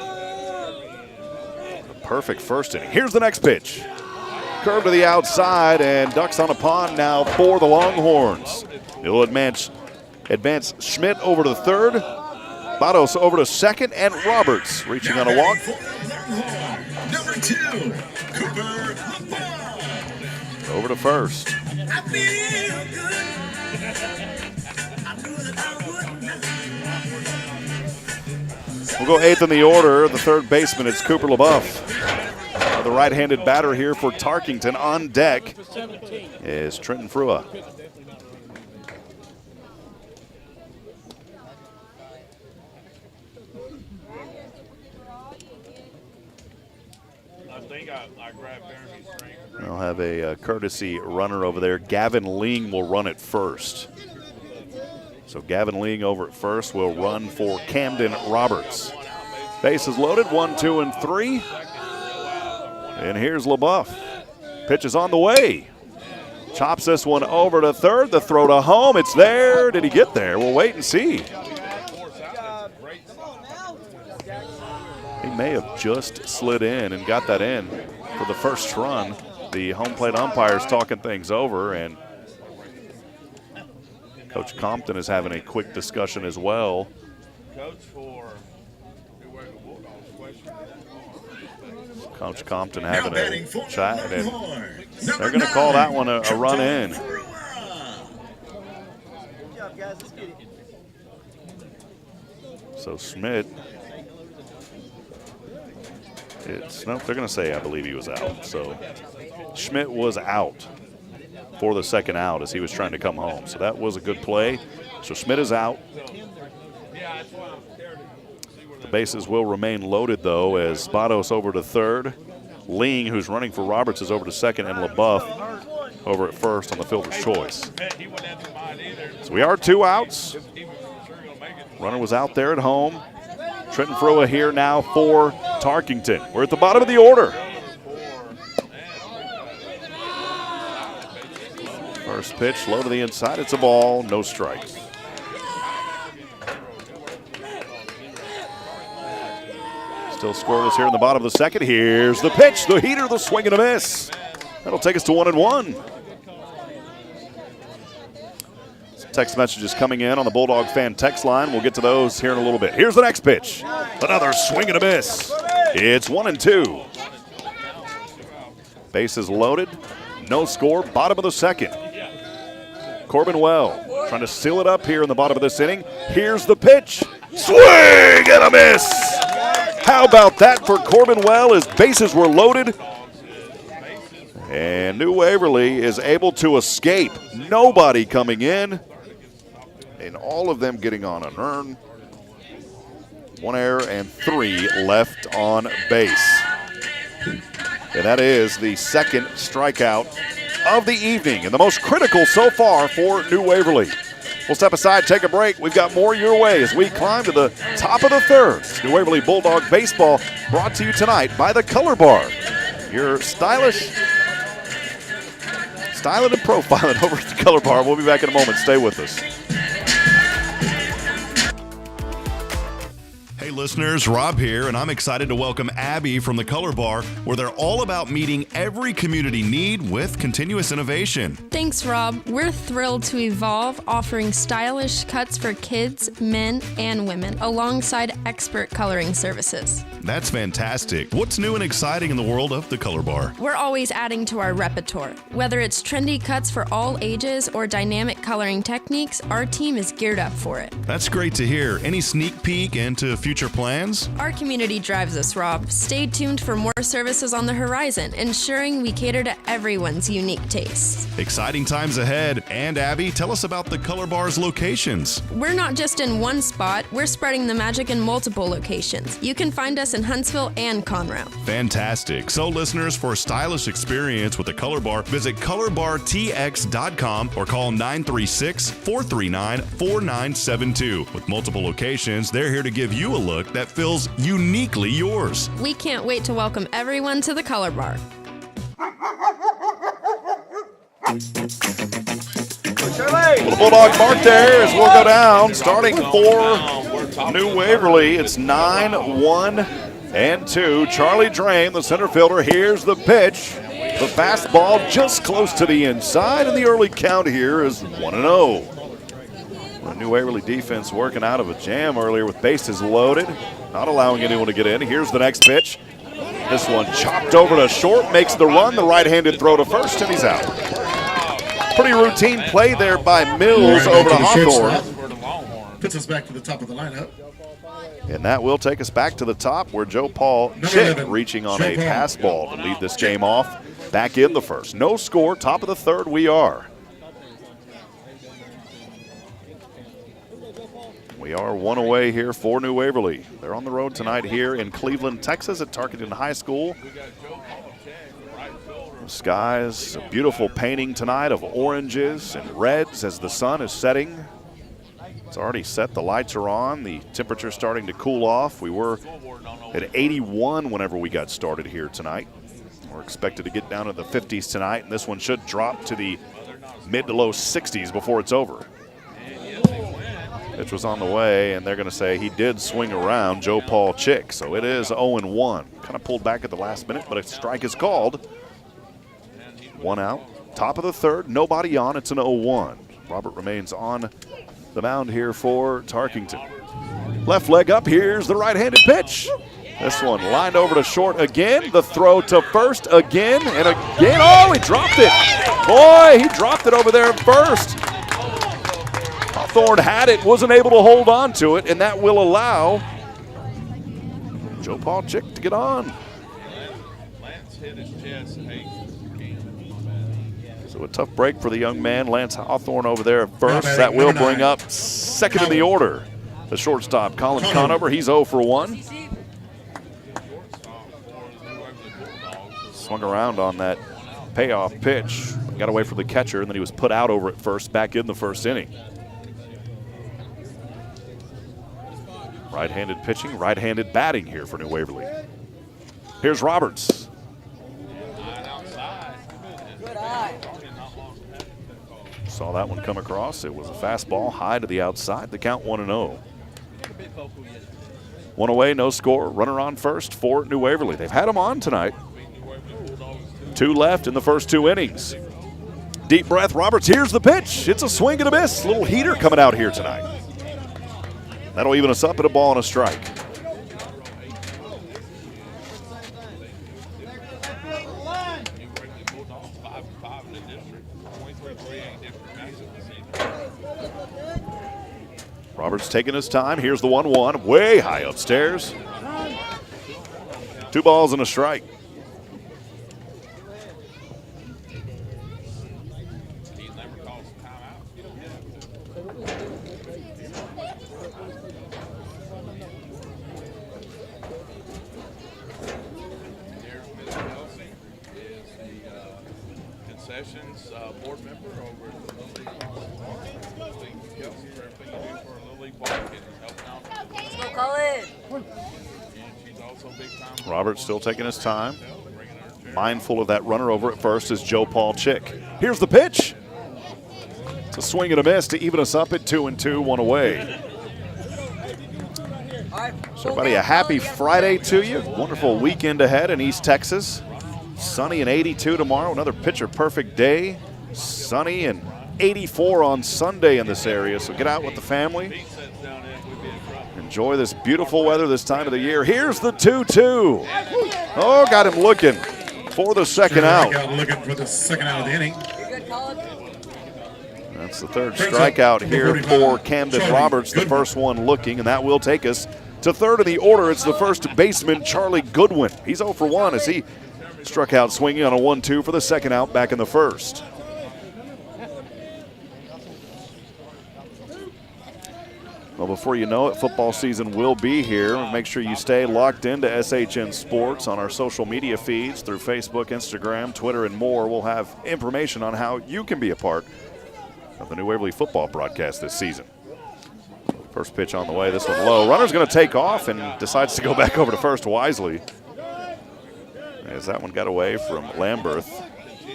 A perfect first inning. Here's the next pitch. Curve to the outside, and ducks on a pond now for the Longhorns. It'll advance Schmidt over to third, Batos over to second, and Roberts reaching on a walk. Number 2, Cooper Over to first. We'll go 8th in the order. The third baseman is Cooper LaBeouf. The right-handed batter here for Tarkington. On deck is Trenton Frua. We'll have a courtesy runner over there. Gavin Ling will run it first. So Gavin Ling over at first will run for Camden Roberts. Bases loaded, 1, 2, and 3. And here's LaBeouf. Pitch is on the way. Chops this one over to third. The throw to home. It's there. Did he get there? We'll wait and see. He may have just slid in and got that in for the first run. The home plate umpire's talking things over, and Coach Compton is having a quick discussion as well. Coach Compton having a chat, and they're going to call that one a run in. So Schmidt, they're going to say I believe he was out. So Schmidt was out for the second out as he was trying to come home. So that was a good play. So Schmidt is out. The bases will remain loaded, though, as Batos over to third. Ling, who's running for Roberts, is over to second, and LaBeouf over at first on the fielder's choice. So we are 2 outs. Runner was out there at home. Trenton Frua here now for Tarkington. We're at the bottom of the order. First pitch, low to the inside. It's a ball, no strikes. Still scoreless here in the bottom of the second. Here's the pitch, the heater, the swing and a miss. That'll take us to 1-1. Some text messages coming in on the Bulldog fan text line. We'll get to those here in a little bit. Here's the next pitch. Another swing and a miss. It's 1-2. Bases loaded. No score. Bottom of the second. Corbin Well trying to seal it up here in the bottom of this inning. Here's the pitch. Swing and a miss. How about that for Corbin Well as bases were loaded? And New Waverly is able to escape. Nobody coming in. And all of them getting on an earn. 1 error and 3 left on base. And that is the second strikeout of the evening and the most critical so far for New Waverly. We'll step aside, take a break. We've got more your way as we climb to the top of the third. New Waverly Bulldog Baseball brought to you tonight by the Color Bar. Your styling and profiling over at the Color Bar. We'll be back in a moment. Stay with us. Hey listeners, Rob here, and I'm excited to welcome Abby from the Color Bar, where they're all about meeting every community need with continuous innovation. Thanks, Rob. We're thrilled to evolve, offering stylish cuts for kids, men, and women, alongside expert coloring services. That's fantastic. What's new and exciting in the world of the Color Bar? We're always adding to our repertoire. Whether it's trendy cuts for all ages or dynamic coloring techniques, our team is geared up for it. That's great to hear. Any sneak peek into future future plans? Our community drives us, Rob. Stay tuned for more services on the horizon, ensuring we cater to everyone's unique tastes. Exciting times ahead. And Abby, tell us about the Color Bar's locations. We're not just in one spot, we're spreading the magic in multiple locations. You can find us in Huntsville and Conroe. Fantastic. So listeners, for a stylish experience with the Color Bar, visit colorbartx.com or call 936-439-4972. With multiple locations, they're here to give you a look that feels uniquely yours. We can't wait to welcome everyone to the Color Bar. The Bulldog mark there as we'll go down. Starting for New Waverly, it's 9-1-2. Charlie Drain, the center fielder. Here's the pitch. The fastball just close to the inside, and the early count here is 1-0. The New Waverly defense working out of a jam earlier with bases loaded, not allowing anyone to get in. Here's the next pitch. This one chopped over to short, makes the run. The right-handed throw to first, and he's out. Pretty routine play there by Mills over to Hawthorne. Puts us back to the top of the lineup. And that will take us back to the top where Joe Paul Chick reaching on a pass ball to lead this game off. Back in the first. No score, top of the third we are. We are one away here for New Waverly. They're on the road tonight here in Cleveland, Texas at Tarkington High School. The skies, a beautiful painting tonight of oranges and reds as the sun is setting. It's already set, the lights are on, the temperature's starting to cool off. We were at 81 whenever we got started here tonight. We're expected to get down to the 50s tonight, and this one should drop to the mid to low 60s before it's over. Pitch was on the way, and they're going to say he did swing around Joe Paul Chick. So it is 0-1. Kind of pulled back at the last minute, but a strike is called. One out. Top of the third, nobody on. It's an 0-1. Robert remains on the mound here for Tarkington. Left leg up. Here's the right-handed pitch. This one lined over to short again. The throw to first again and again. Oh, he dropped it. Boy, he dropped it over there at first. Hawthorne had it, wasn't able to hold on to it, and that will allow Joe Paul Chick to get on. Lance hit his chest. So a tough break for the young man, Lance Hawthorne over there at first. That will bring up second in the order. The shortstop, Colin Conover, he's 0 for 1. Swung around on that payoff pitch. Got away from the catcher, and then he was put out over at first, back in the first inning. Right-handed pitching, right-handed batting here for New Waverly. Here's Roberts. Saw that one come across. It was a fastball high to the outside. The count 1-0. One away, no score. Runner on first for New Waverly. They've had him on tonight. 2 left in the first 2 innings. Deep breath, Roberts. Here's the pitch. It's a swing and a miss. Little heater coming out here tonight. That'll even us up at a ball and a strike. Roberts taking his time. Here's the 1-1, way high upstairs. 2 balls and a strike. Concessions board member over at the Little League. Kelsey, for everything you do for a Little League ball kid, is helping out. Let's go, Colin. And she's also big time. Roberts still taking his time. Mindful of that runner over at first is Joe Paul Chick. Here's the pitch. It's a swing and a miss to even us up at 2-2, 1 away. So everybody, a happy Friday to you. Wonderful weekend ahead in East Texas. Sunny and 82 tomorrow. Another picture-perfect day. Sunny and 84 on Sunday in this area. So get out with the family. Enjoy this beautiful weather this time of the year. Here's the 2-2. Oh, got him looking for the second out. Looking for the second out of the inning. That's the third strikeout here for Camden Roberts. The first one looking, and that will take us to third in the order, it's the first baseman, Charlie Goodwin. He's 0 for 1 as he struck out swinging on a 1-2 for the second out back in the first. Well, before you know it, football season will be here. Make sure you stay locked into SHN Sports on our social media feeds through Facebook, Instagram, Twitter, and more. We'll have information on how you can be a part of the New Waverly football broadcast this season. First pitch on the way, this one low. Runner's going to take off and decides to go back over to first wisely. As that one got away from Lamberth.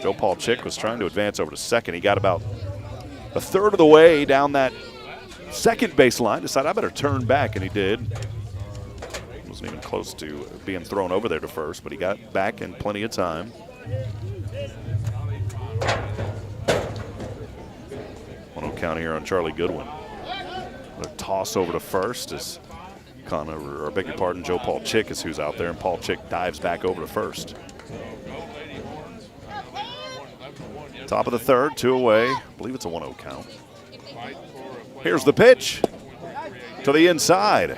Joe Paul Chick was trying to advance over to second. He got about a third of the way down that second baseline, decided I better turn back, and he did. Wasn't even close to being thrown over there to first, but he got back in plenty of time. 1-0 count here on Charlie Goodwin. A toss over to first as Joe Paul Chick is who's out there, and Paul Chick dives back over to first. Top of the third, 2 away. I believe it's a 1-0 count. Here's the pitch to the inside.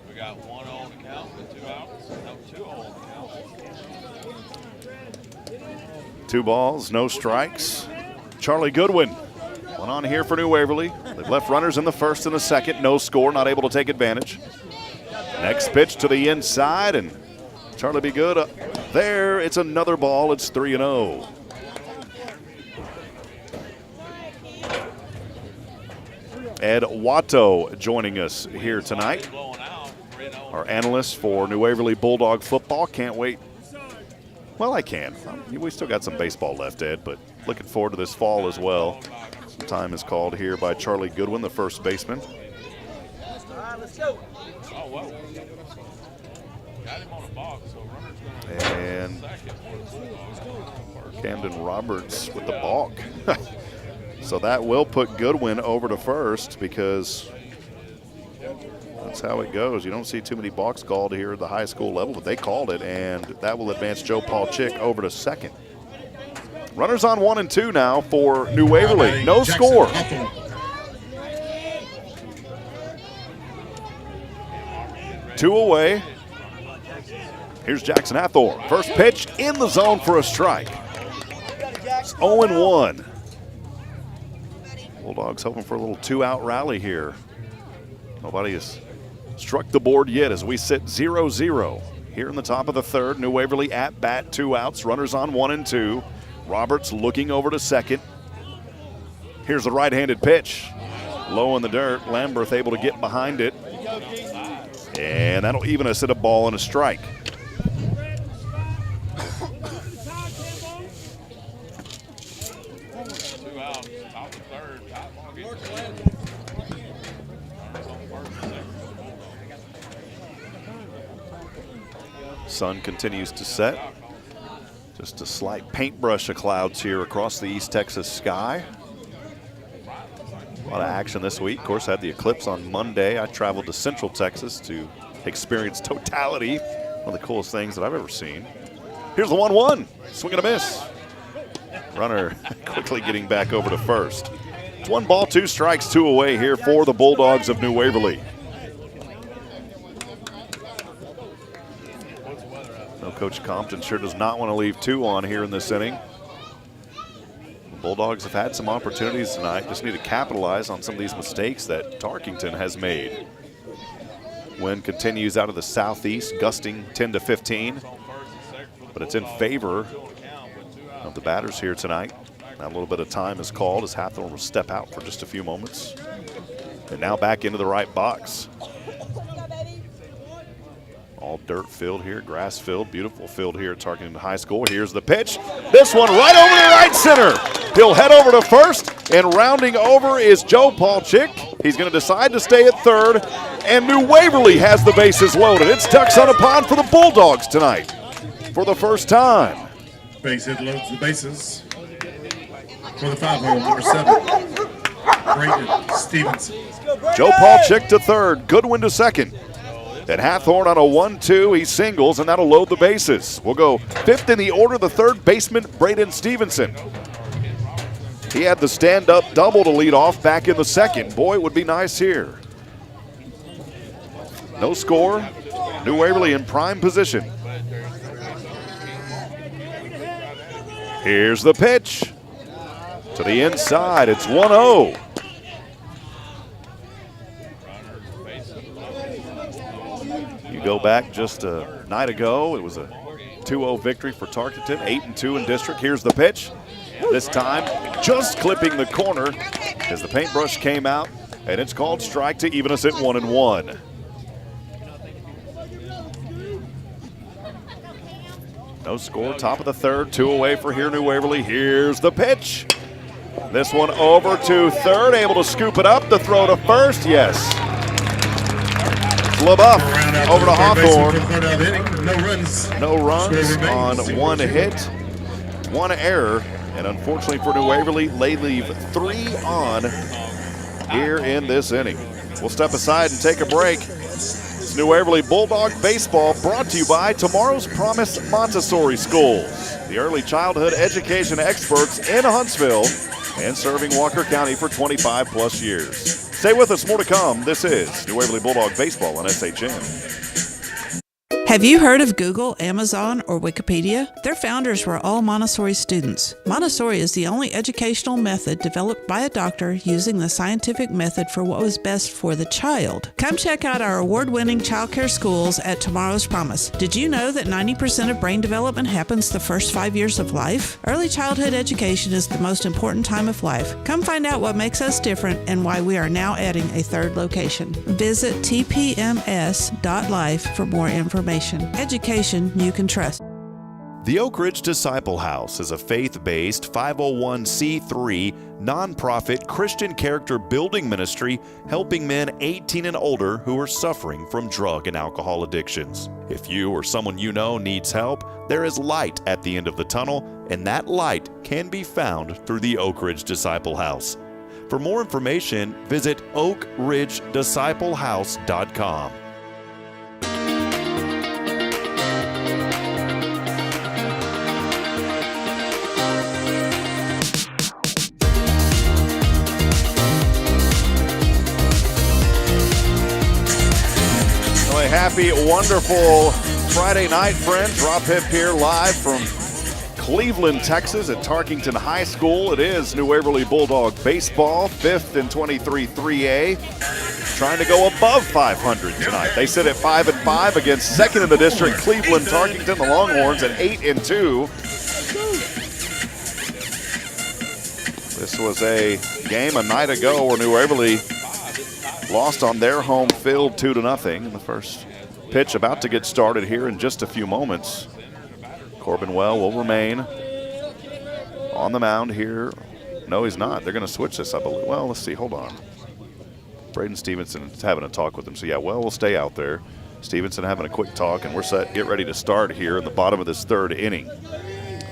We got 1 on the count with 2 outs. No, 2 on the count. 2 balls, no strikes. Charlie Goodwin, one on here for New Waverly. They've left runners in the first and the second. No score, not able to take advantage. Next pitch to the inside, and Charlie be good. There, it's another ball. It's 3-0. Ed Watto joining us here tonight. Our analyst for New Waverly Bulldog football. Can't wait. Well, I can. We still got some baseball left, Ed, but looking forward to this fall as well. Some time is called here by Charlie Goodwin, the first baseman. And Camden Roberts with the balk. So that will put Goodwin over to first because that's how it goes. You don't see too many balks called here at the high school level, but they called it, and that will advance Joe Paul Chick over to second. Runners on 1 and 2 now for New Waverly. No score. Two away. Here's Jackson Hathorne. First pitch in the zone for a strike. It's 0-1. Bulldogs hoping for a little 2-out rally here. Nobody has struck the board yet as we sit 0-0 here in the top of the third. New Waverly at bat, 2 outs, runners on 1 and 2. Roberts looking over to second. Here's the right-handed pitch. Low in the dirt. Lamberth able to get behind it. And that'll even us at a ball and a strike. Sun continues to set. Just a slight paintbrush of clouds here across the East Texas sky. A lot of action this week. Of course, I had the eclipse on Monday. I traveled to Central Texas to experience totality. One of the coolest things that I've ever seen. Here's the 1-1. Swing and a miss. Runner quickly getting back over to first. It's 1 ball, 2 strikes, 2 away here for the Bulldogs of New Waverly. Coach Compton sure does not want to leave 2 on here in this inning. The Bulldogs have had some opportunities tonight. Just need to capitalize on some of these mistakes that Tarkington has made. Wind continues out of the southeast, gusting 10 to 15. But it's in favor of the batters here tonight. Now a little bit of time is called as Hathorne will step out for just a few moments. And now back into the right box. All dirt field here, grass field, beautiful field here at Tarkington High School. Here's the pitch. This one right over to right center. He'll head over to first, and rounding over is Joe Paul Chick. He's going to decide to stay at third, and New Waverly has the bases loaded. It's ducks on a pond for the Bulldogs tonight for the first time. Base hit loads the bases for the 5-hole, number 7, Brayden Stevenson. Joe Paul Chick to third, Goodwin to second. And Hathorne on a 1-2, he singles, and that'll load the bases. We'll go 5th in the order, the third baseman, Brayden Stevenson. He had the stand-up double to lead off back in the second. Boy, it would be nice here. No score. New Waverly in prime position. Here's the pitch. To the inside, it's 1-0. You go back just a night ago, it was a 2-0 victory for Tarkington, 8-2 in district. Here's the pitch. This time, just clipping the corner as the paintbrush came out, and it's called strike to even us at 1-1. No score, top of the third, 2 away for here, New Waverly. Here's the pitch. This one over to third, able to scoop it up. The throw to first, yes. LaBeouf over to Hawthorne. No runs on one hit, one error, and unfortunately for New Waverly, they leave 3 on here in this inning. We'll step aside and take a break. It's New Waverly Bulldog Baseball brought to you by Tomorrow's Promise Montessori Schools, the early childhood education experts in Huntsville and serving Walker County for 25 plus years. Stay with us, more to come. This is New Waverly Bulldog Baseball on SHN. Have you heard of Google, Amazon, or Wikipedia? Their founders were all Montessori students. Montessori is the only educational method developed by a doctor using the scientific method for what was best for the child. Come check out our award-winning childcare schools at Tomorrow's Promise. Did you know that 90% of brain development happens the first 5 years of life? Early childhood education is the most important time of life. Come find out what makes us different and why we are now adding a third location. Visit tpms.life for more information. Education you can trust. The Oak Ridge Disciple House is a faith-based 501c3 nonprofit Christian character building ministry helping men 18 and older who are suffering from drug and alcohol addictions. If you or someone you know needs help, there is light at the end of the tunnel, and that light can be found through the Oak Ridge Disciple House. For more information, visit oakridgedisciplehouse.com. Happy, wonderful Friday night, friends. Rob Hipp here live from Cleveland, Texas at Tarkington High School. It is New Waverly Bulldog Baseball, 5th and 23 3A. Trying to go above 500 tonight. They sit at 5-5 against second in the district, Cleveland Tarkington, the Longhorns at 8-2. This was a game a night ago where New Waverly lost on their home field 2-0. The first pitch about to get started here in just a few moments. Corbin Well will remain on the mound here. No, he's not. They're going to switch this, I believe. Well, let's see. Hold on. Braden Stevenson is having a talk with him. So, yeah, Well will stay out there. Stevenson having a quick talk, and we're set. Get ready to start here in the bottom of this third inning.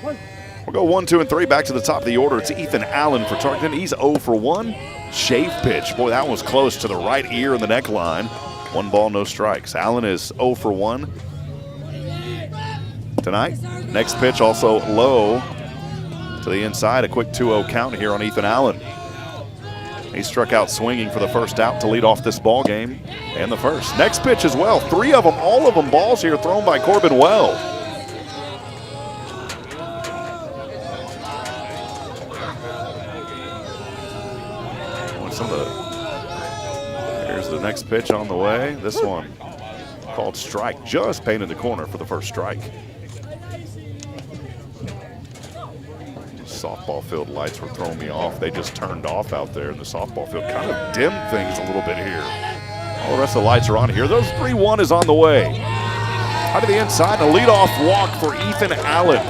We'll go 1, 2, and 3. Back to the top of the order. It's Ethan Allen for Tarkington. He's 0 for 1. Shave pitch. Boy, that one was close to the right ear and the neckline. 1 ball, no strikes. Allen is 0 for 1 tonight. Next pitch also low to the inside. A quick 2-0 count here on Ethan Allen. He struck out swinging for the first out to lead off this ball game and the first. Next pitch as well. 3 of them, all of them balls here thrown by Corbin Well. Here's the next pitch on the way. This one called strike, just painted the corner for the first strike. Softball field lights were throwing me off. They just turned off out there in the softball field. Kind of dimmed things a little bit here. All the rest of the lights are on here. Those 3-1 is on the way. Out to the inside, a leadoff walk for Ethan Allen.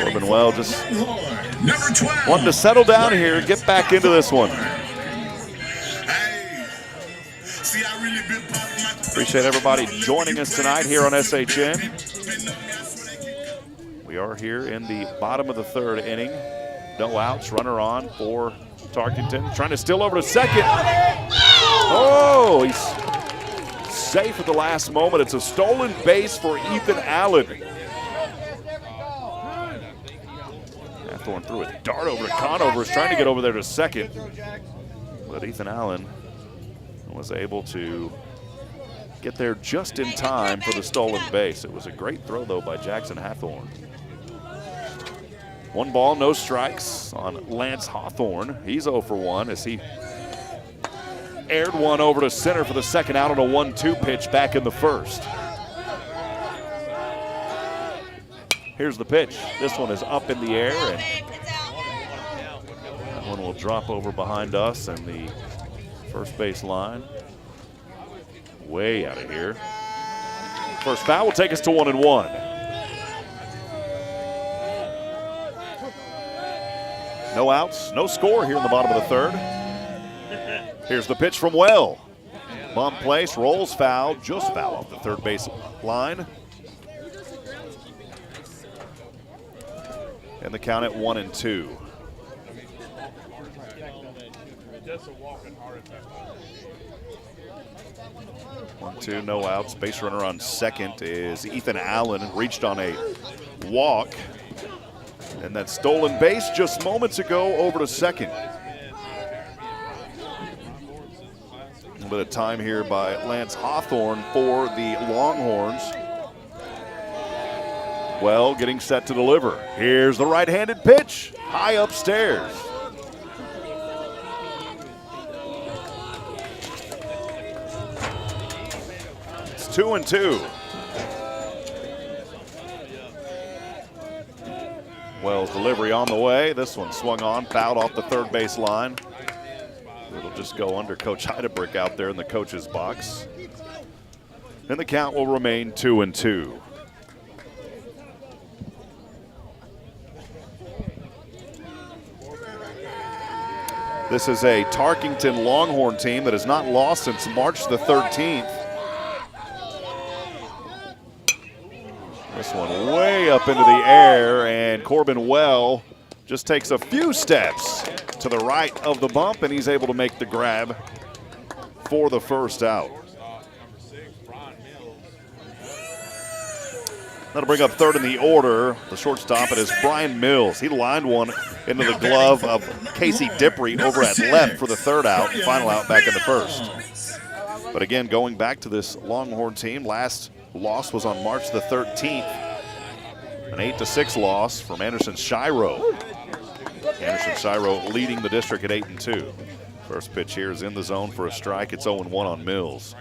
Corbin Well just wanting to settle down here and get back into this one. Appreciate everybody joining us tonight here on SHN. We are here in the bottom of the third inning. No outs, runner on for Tarkington. Trying to steal over to second. Oh, he's safe at the last moment. It's a stolen base for Ethan Allen. Hathorn threw a dart over to Conover, trying to get over there to second. But Ethan Allen was able to get there just in time for the stolen base. It was a great throw, though, by Jackson Hathorn. 1 ball, no strikes on Lance Hawthorne. He's 0 for 1 as he aired one over to center for the second out on a 1-2 pitch back in the first. Here's the pitch. This one is up in the air, and that one will drop over behind us and the first base line. Way out of here. First foul will take us to 1-1. No outs, no score here in the bottom of the third. Here's the pitch from Well. Bump place, rolls foul, just foul off the third base line. And the count at 1-2. 1-2, no outs. Base runner on second is Ethan Allen, reached on a walk. And that stolen base just moments ago over to second. A little bit of time here by Lance Hawthorne for the Longhorns. Well, getting set to deliver. Here's the right-handed pitch, high upstairs. It's 2-2. Wells' delivery on the way. This one swung on, fouled off the third base line. It'll just go under Coach Heidebrick out there in the coach's box. And the count will remain 2-2. This is a Tarkington Longhorn team that has not lost since March the 13th. This one way up into the air, and Corbin Well just takes a few steps to the right of the bump, and he's able to make the grab for the first out. That'll bring up third in the order. The shortstop, it is Brian Mills. He lined one into the glove of Casey Dippery over at left for the third out, final out back in the first. But again, going back to this Longhorn team, last loss was on March the 13th. An 8-6 loss from Anderson Shiro. Anderson Shiro leading the district at 8-2. First pitch here is in the zone for a strike. It's 0-1 on Mills.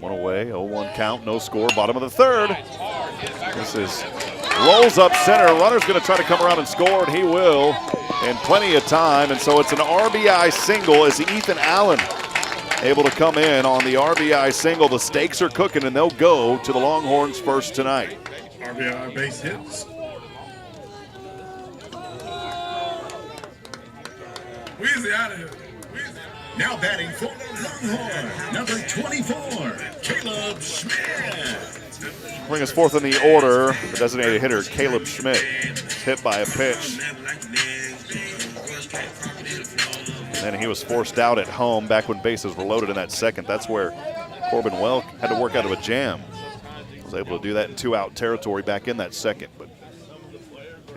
One away, 0-1 count, no score, bottom of the third. This is rolls up center. Runner's going to try to come around and score, and he will, and plenty of time. And so it's an RBI single as Ethan Allen able to come in on the RBI single. The stakes are cooking, and they'll go to the Longhorns first tonight. RBI base hits. Weezy out of here. Now batting for Longhorn, number 24, Caleb Schmidt. Bring us fourth in the order, the designated hitter, Caleb Schmidt. Hit by a pitch. And then he was forced out at home back when bases were loaded in that second. That's where Corbin Well had to work out of a jam. Was able to do that in 2-out territory back in that second. But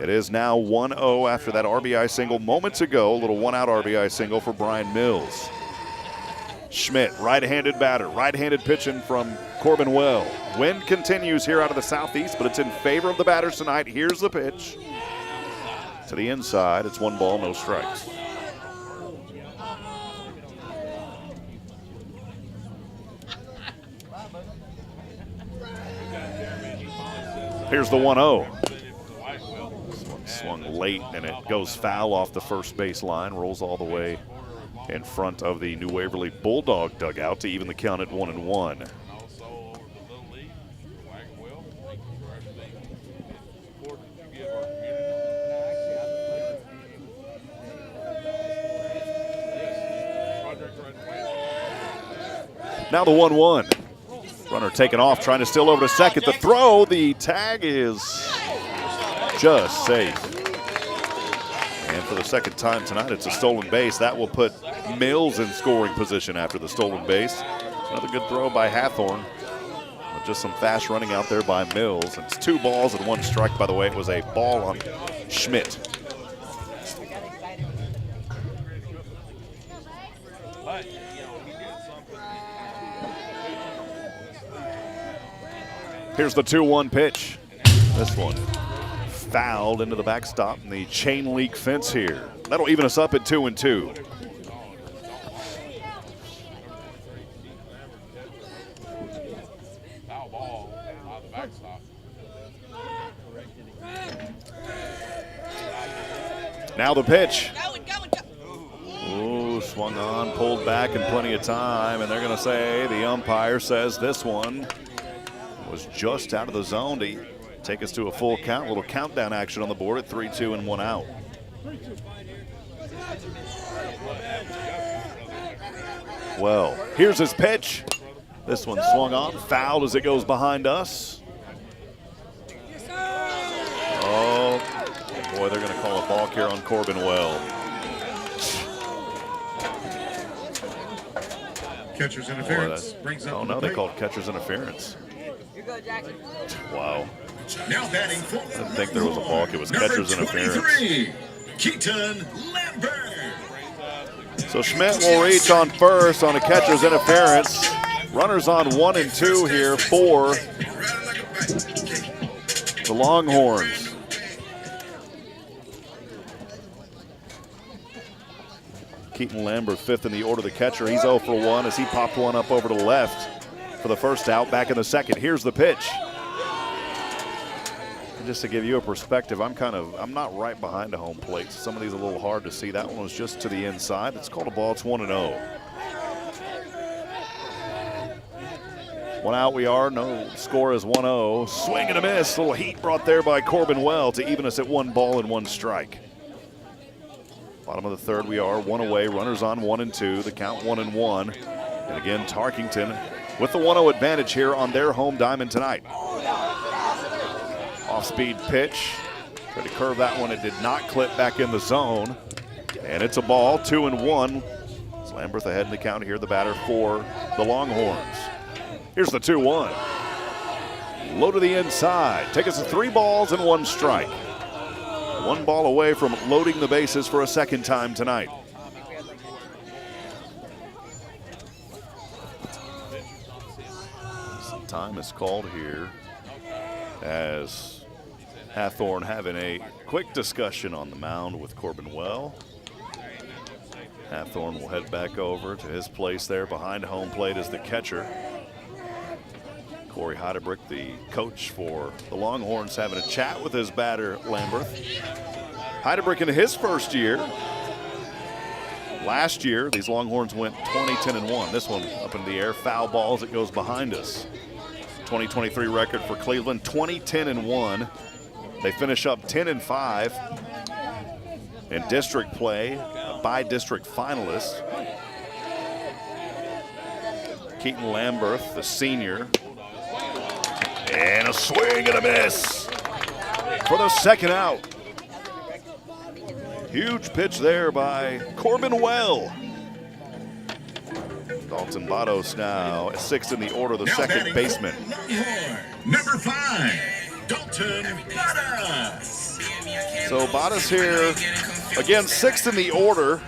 it is now 1-0 after that RBI single moments ago. A little 1-out RBI single for Brian Mills. Schmidt, right-handed batter, right-handed pitching from Corbin Well. Wind continues here out of the southeast, but it's in favor of the batters tonight. Here's the pitch. To the inside, it's 1 ball, no strikes. Here's the 1-0. Swung late, and it goes foul off the first base line, rolls all the way in front of the New Waverly Bulldog dugout to even the count at 1-1. Now the 1-1. Runner taken off, trying to steal over to second. The throw, the tag is just safe. And for the second time tonight, it's a stolen base. That will put Mills in scoring position after the stolen base. Another good throw by Hathorn. just some fast running out there by Mills. It's 2 balls and 1 strike, by the way. It was a ball on Schmidt. Here's the 2-1 pitch. This one fouled into the backstop and the chain link fence here. That'll even us up at 2-2. Foul ball out the backstop. Now the pitch. Ooh, swung on, pulled back in plenty of time, and they're going to say, the umpire says this one was just out of the zone to take us to a full count. A little countdown action on the board at 3-2 and 1 out. Well, here's his pitch. This one swung on, fouled as it goes behind us. Oh, boy, they're going to call a balk here on Corbin Well. Catcher's interference brings up. Oh, no, they called catcher's interference. Wow. Now batting for I didn't think there was a balk. It was catcher's interference. Keaton Lambert. So Schmidt will reach on first on a catcher's interference. Runners on 1 and 2 here for the Longhorns. Keaton Lambert, 5th in the order, the catcher. He's 0 for 1 as he popped one up over to the left for the first out. Back in the second. Here's the pitch. And just to give you a perspective, I'm not right behind a home plate. Some of these are a little hard to see. That one was just to the inside. It's called a ball. It's 1-0. 1 out we are. No score is 1-0. Swing and a miss. A little heat brought there by Corbin Well to even us at 1 ball and 1 strike. Bottom of the third we are. 1 away. Runners on 1 and 2. The count 1-1. And again, Tarkington with the 1-0 advantage here on their home diamond tonight. Off-speed pitch. Tried to curve that one. It did not clip back in the zone. And it's a ball. 2-1. It's Lambert ahead in the count here, the batter for the Longhorns. Here's the 2-1. Low to the inside. Take us to 3 balls and 1 strike. 1 ball away from loading the bases for a second time tonight. Some time is called here as Hathorn having a quick discussion on the mound with Corbin Well. Hathorn will head back over to his place there behind home plate as the catcher. Corey Heidebrick, the coach for the Longhorns, having a chat with his batter, Lambert. Heidebrick in his first year. Last year, these Longhorns went 20-10-1. This one up in the air, foul balls, it goes behind us. 2023 record for Cleveland, 20-10-1. They finish up 10-5 in district play, a by-district finalist. Keaton Lambert, the senior. And a swing and a miss for the second out. Huge pitch there by Corbin Well. Dalton Bados now at 6th in the order, the second baseman. Number 5, Dalton Bados. So Bados here, again, 6th in the order.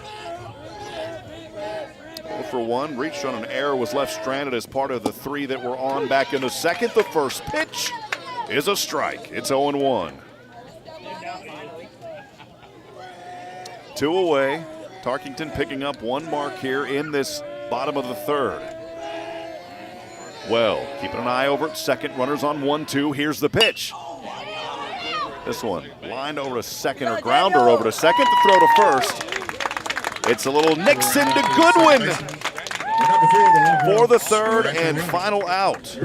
0 for 1, reached on an error, was left stranded as part of the 3 that were on back in the second. The first pitch is a strike. It's 0-1. 2 away. Tarkington picking up 1 mark here in this bottom of the third. Well, keeping an eye over at second. Runners on 1-2. Here's the pitch. This one lined over to second, or grounder over to second to throw to first. It's a little Nixon to Goodwin for the third and final out.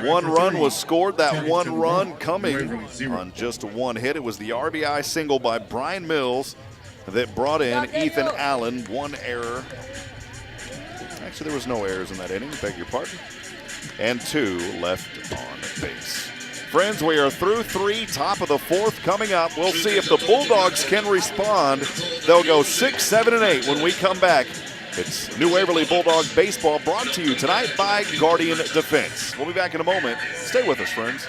1 run was scored. That 1 run coming on just 1 hit. It was the RBI single by Brian Mills that brought in Ethan Allen. 1 error. Actually, there was no errors in that inning, beg your pardon. And 2 left on base. Friends, we are through 3, top of the 4th coming up. We'll see if the Bulldogs can respond. They'll go 6, 7, and 8 when we come back It's New Waverly Bulldog Baseball brought to you tonight by Guardian Defense. We'll be back in a moment. Stay with us, friends.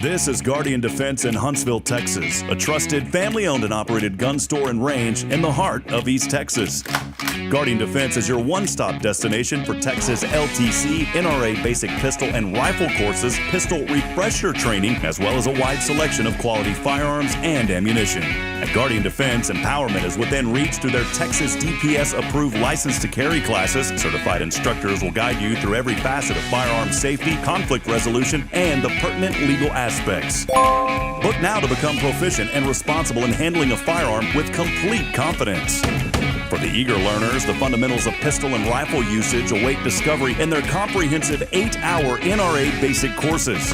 This is Guardian Defense in Huntsville, Texas, a trusted family-owned and operated gun store and range in the heart of East Texas. Guardian Defense is your one-stop destination for Texas LTC, NRA basic pistol and rifle courses, pistol refresher training, as well as a wide selection of quality firearms and ammunition. At Guardian Defense, empowerment is within reach through their Texas DPS-approved license to carry classes. Certified instructors will guide you through every facet of firearm safety, conflict resolution, and the pertinent legal aspects. Book now to become proficient and responsible in handling a firearm with complete confidence. For the eager learners, the fundamentals of pistol and rifle usage await discovery in their comprehensive 8-hour NRA basic courses.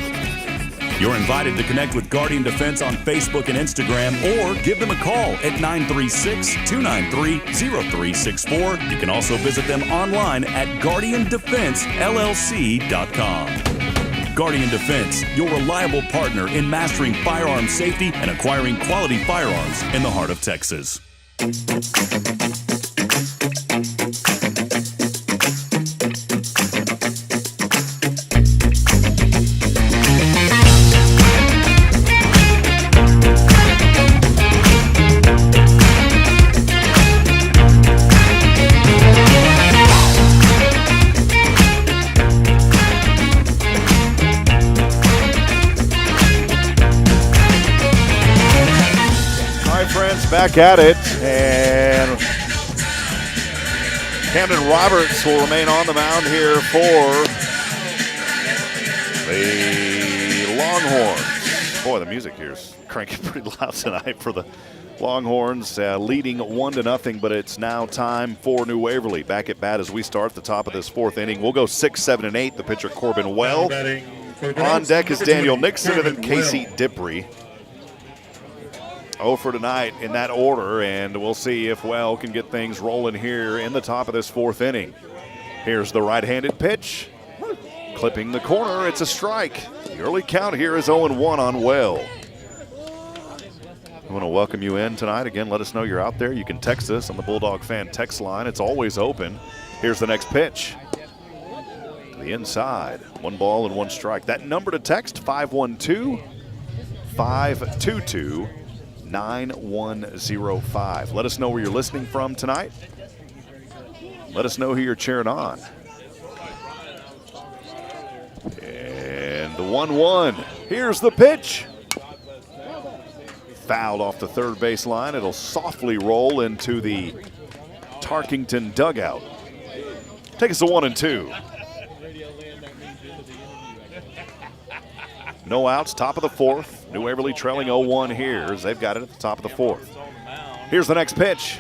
You're invited to connect with Guardian Defense on Facebook and Instagram, or give them a call at 936-293-0364. You can also visit them online at guardiandefensellc.com. Guardian Defense, your reliable partner in mastering firearm safety and acquiring quality firearms in the heart of Texas. Back at it, and Camden Roberts will remain on the mound here for the Longhorns. Boy, the music here is cranking pretty loud tonight for the Longhorns, leading 1-0, but it's now time for New Waverly. Back at bat as we start the top of this fourth inning. We'll go 6, 7, and 8. The pitcher Corbin Well. On deck is Daniel Nixon and then Casey Diprey. 0 for tonight in that order, and we'll see if Well can get things rolling here in the top of this fourth inning. Here's the right-handed pitch. Clipping the corner, it's a strike. The early count here is 0-1 on Well. I want to welcome you in tonight. Again, let us know you're out there. You can text us on the Bulldog Fan text line. It's always open. Here's the next pitch. To the inside. 1 ball and 1 strike. That number to text, 512-522-9105. Let us know where you're listening from tonight. Let us know who you're cheering on. And the 1-1. Here's the pitch. Fouled off the third base line. It'll softly roll into the Tarkington dugout. Take us to 1-2. No outs, top of the fourth. New Waverly trailing 0-1 here as they've got it at the top of the fourth. Here's the next pitch.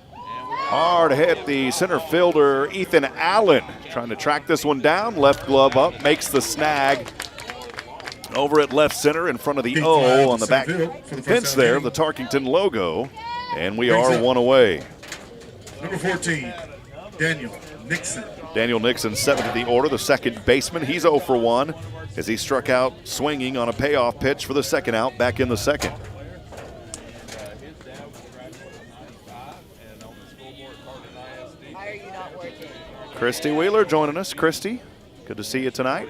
Hard hit the center fielder, Ethan Allen. Trying to track this one down. Left glove up, makes the snag. Over at left center in front of the O on the back fence there of the Tarkington logo. And we are 1 away. Number 14, Daniel Nixon. Daniel Nixon, 7th of the order, the second baseman. He's 0 for 1 as he struck out swinging on a payoff pitch for the second out back in the second. Christy Wheeler joining us. Christy, good to see you tonight.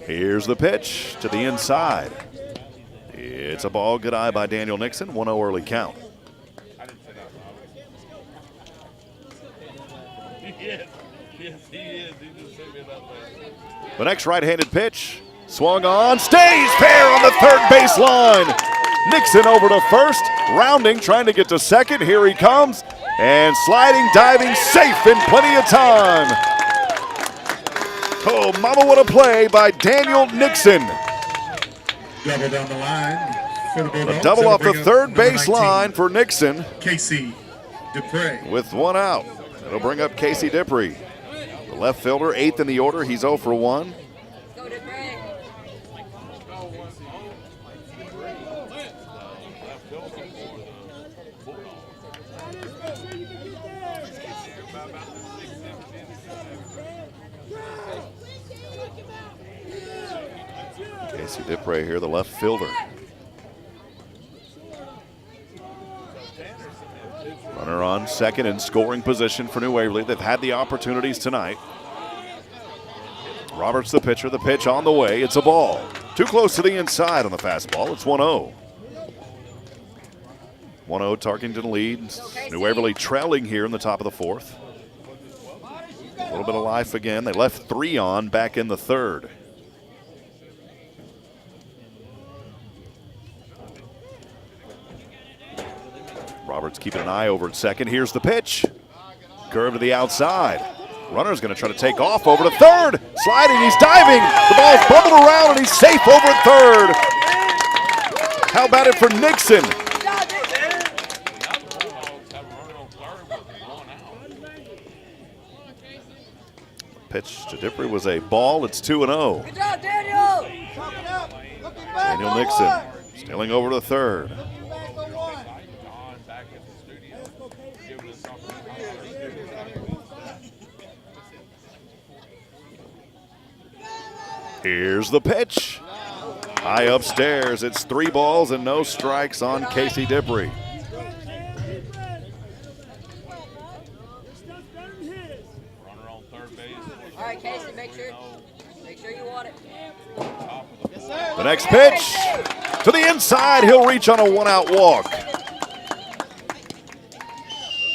Here's the pitch to the inside. It's a ball, good eye by Daniel Nixon, 1-0 early count. The next right-handed pitch, swung on, stays fair on the third base line. Nixon over to first, rounding, trying to get to second. Here he comes, and sliding, diving, safe in plenty of time. Oh, mama, what a play by Daniel Nixon. Double down the line for the Bulldogs. A double off the third base line for Nixon. Casey Diprey. With 1 out. It'll bring up Casey Diprey. The left fielder, 8th in the order. He's 0 for 1. Casey Diprey here, the left fielder. team second in scoring position for New Waverly. They've had the opportunities tonight. Roberts the pitcher, the pitch on the way. It's a ball. Too close to the inside on the fastball. It's 1-0. 1-0 Tarkington leads. New Waverly trailing here in the top of the fourth. A little bit of life again. They left 3 on back in the third. Roberts keeping an eye over at second. Here's the pitch. Curve to the outside. Runner's going to try to take off over to third. Sliding, he's diving. The ball's bubbled around and he's safe over at third. How about it for Nixon? Pitch to Dippery was a ball. It's 2-0. Good job, Daniel! Daniel Nixon stealing over to third. Here's the pitch. High upstairs. It's 3 balls and no strikes on Casey Dippery. All right, Casey, make sure you want it. The next pitch to the inside. He'll reach on a 1-out walk.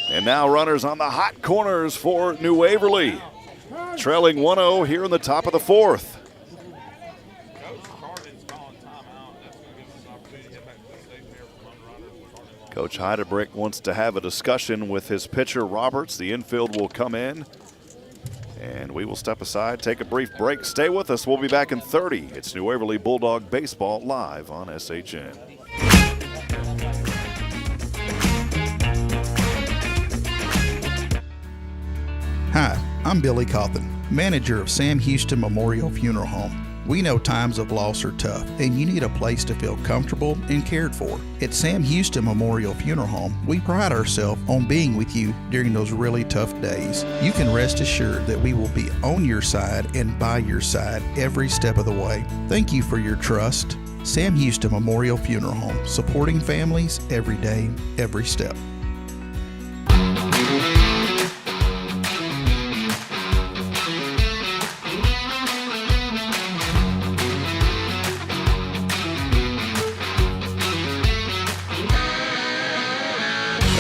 And now runners on the hot corners for New Waverly. Trailing 1-0 here in the top of the fourth. Coach Heidebrick wants to have a discussion with his pitcher, Roberts. The infield will come in, and we will step aside, take a brief break. Stay with us. We'll be back in 30. It's New Waverly Bulldog Baseball live on SHN. Hi, I'm Billy Cawthon, manager of Sam Houston Memorial Funeral Home. We know times of loss are tough, and you need a place to feel comfortable and cared for. At Sam Houston Memorial Funeral Home, we pride ourselves on being with you during those really tough days. You can rest assured that we will be on your side and by your side every step of the way. Thank you for your trust. Sam Houston Memorial Funeral Home, supporting families every day, every step.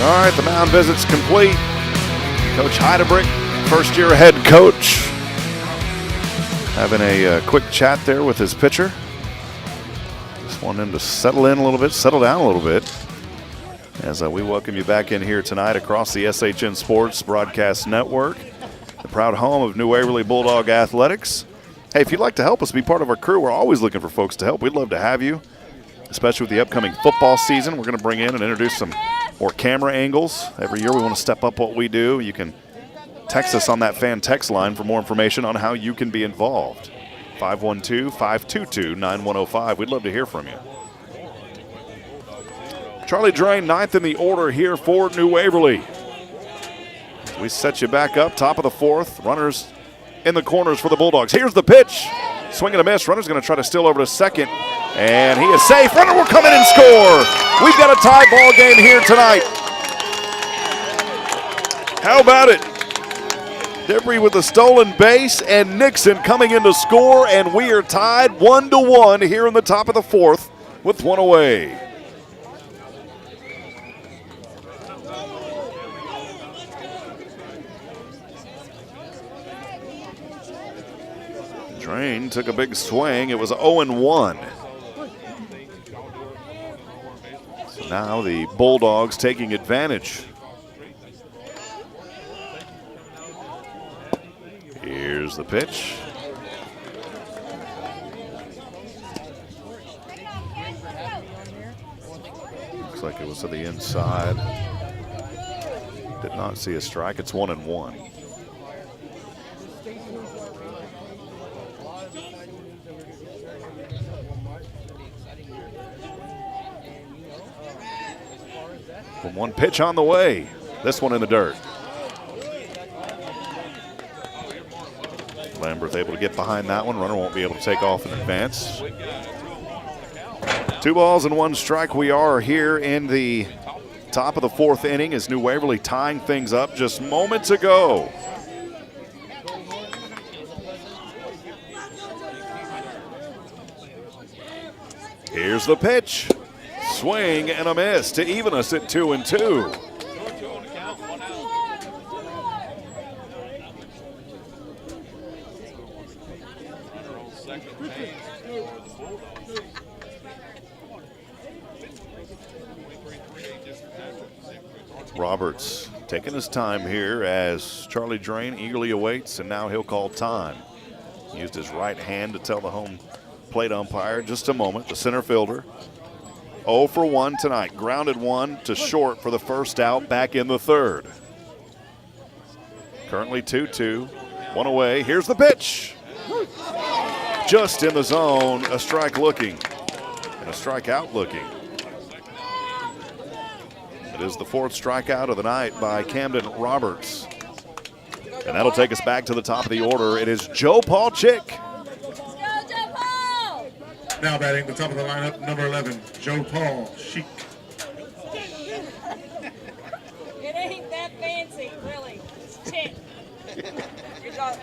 All right, the mound visit's complete. Coach Heidebrick, first-year head coach, having a quick chat there with his pitcher. Just wanting him to settle in a little bit, settle down a little bit, as we welcome you back in here tonight across the SHN Sports Broadcast Network, the proud home of New Waverly Bulldog Athletics. Hey, if you'd like to help us be part of our crew, we're always looking for folks to help. We'd love to have you, especially with the upcoming football season. We're going to bring in and introduce some more camera angles. Every year we want to step up what we do. You can text us on that fan text line for more information on how you can be involved. 512-522-9105. We'd love to hear from you. Charlie Drain, 9th in the order here for New Waverly. We set you back up, top of the fourth. Runners in the corners for the Bulldogs. Here's the pitch. Swing and a miss. Runner's going to try to steal over to second. And he is safe. Runner will come in and score. We've got a tie ball game here tonight. How about it? Debris with the stolen base and Nixon coming in to score, and we are tied 1-1 here in the top of the fourth with 1 away. Drain took a big swing. It was 0-1. So now the Bulldogs taking advantage. Here's the pitch. Looks like it was to the inside. Did not see a strike. It's 1-1. From one pitch on the way. This one in the dirt. Lamberth able to get behind that one. Runner won't be able to take off in advance. 2 balls and 1 strike. We are here in the Top of the fourth inning is New Waverly tying things up just moments ago. Here's the pitch. Swing and a miss to even us at 2-2. Roberts taking his time here as Charlie Drain eagerly awaits, and now he'll call time. He used his right hand to tell the home plate umpire just a moment. The center fielder 0 for 1 tonight. Grounded one to short for the first out back in the third. Currently 2-2. One away. Here's the pitch. Just in the zone. A strike looking and a strikeout looking. It is the fourth strikeout of the night by Camden Roberts. And that'll take us back to the top of the order. It is Joe Paul Chick. Now batting the top of the lineup, number 11, Joe Paul Chick. It ain't that fancy, really. It's Chick. You got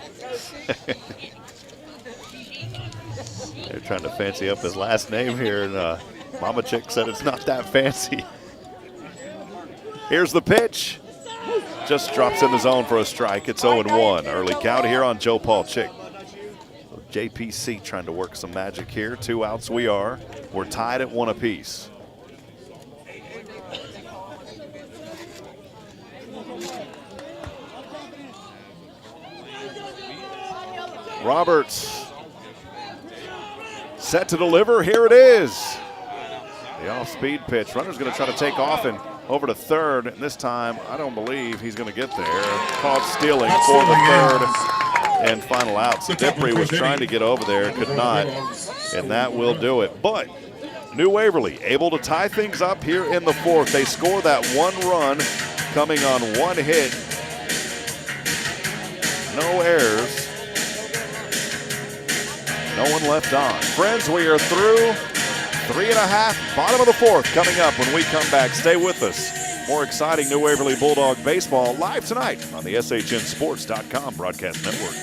They're trying to fancy up his last name here, and Mama Chick said it's not that fancy. Here's the pitch. Just drops in the zone for a strike. It's 0-1. Early count here on Joe Paul Chick. JPC trying to work some magic here. 2 outs we are. We're tied at 1 apiece. Roberts set to deliver. Here it is. The off-speed pitch. Runner's going to try to take off and over to third. And this time, I don't believe he's going to get there. Caught stealing for the third and final out. So Dipri was trying to get over there, could not, and that will do it. But New Waverly able to tie things up here in the fourth. They score that 1 run coming on 1 hit. No errors. No one left on. Friends, we are through 3.5, bottom of the fourth coming up when we come back. Stay with us. More exciting New Waverly Bulldog baseball live tonight on the SHNSports.com broadcast network.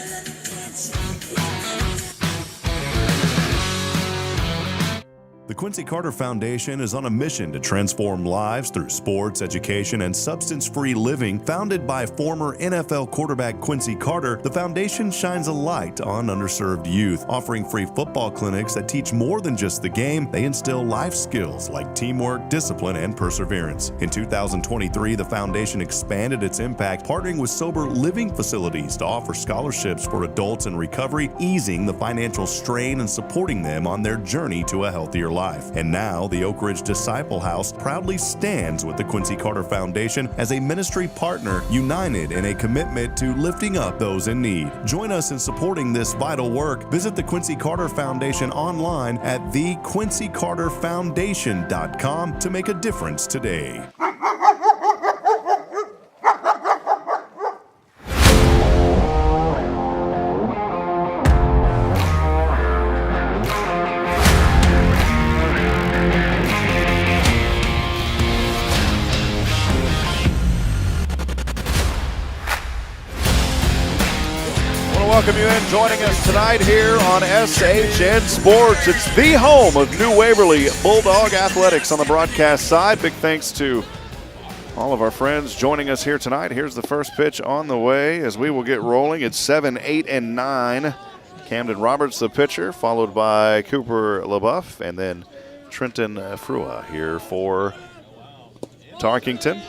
The Quincy Carter Foundation is on a mission to transform lives through sports, education, and substance-free living. Founded by former NFL quarterback Quincy Carter, the foundation shines a light on underserved youth, offering free football clinics that teach more than just the game. They instill life skills like teamwork, discipline, and perseverance. In 2023, the foundation expanded its impact, partnering with sober living facilities to offer scholarships for adults in recovery, easing the financial strain and supporting them on their journey to a healthier life. And now the Oak Ridge Disciple House proudly stands with the Quincy Carter Foundation as a ministry partner, united in a commitment to lifting up those in need. Join us in supporting this vital work. Visit the Quincy Carter Foundation online at thequincycarterfoundation.com to make a difference today. Welcome you in, joining us tonight here on SHN Sports. It's the home of New Waverly Bulldog Athletics on the broadcast side. Big thanks to all of our friends joining us here tonight. Here's the first pitch on the way as we will get rolling. It's 7, 8, and 9. Camden Roberts, the pitcher, followed by Cooper LaBeouf, and then Trenton Frua here for Tarkington.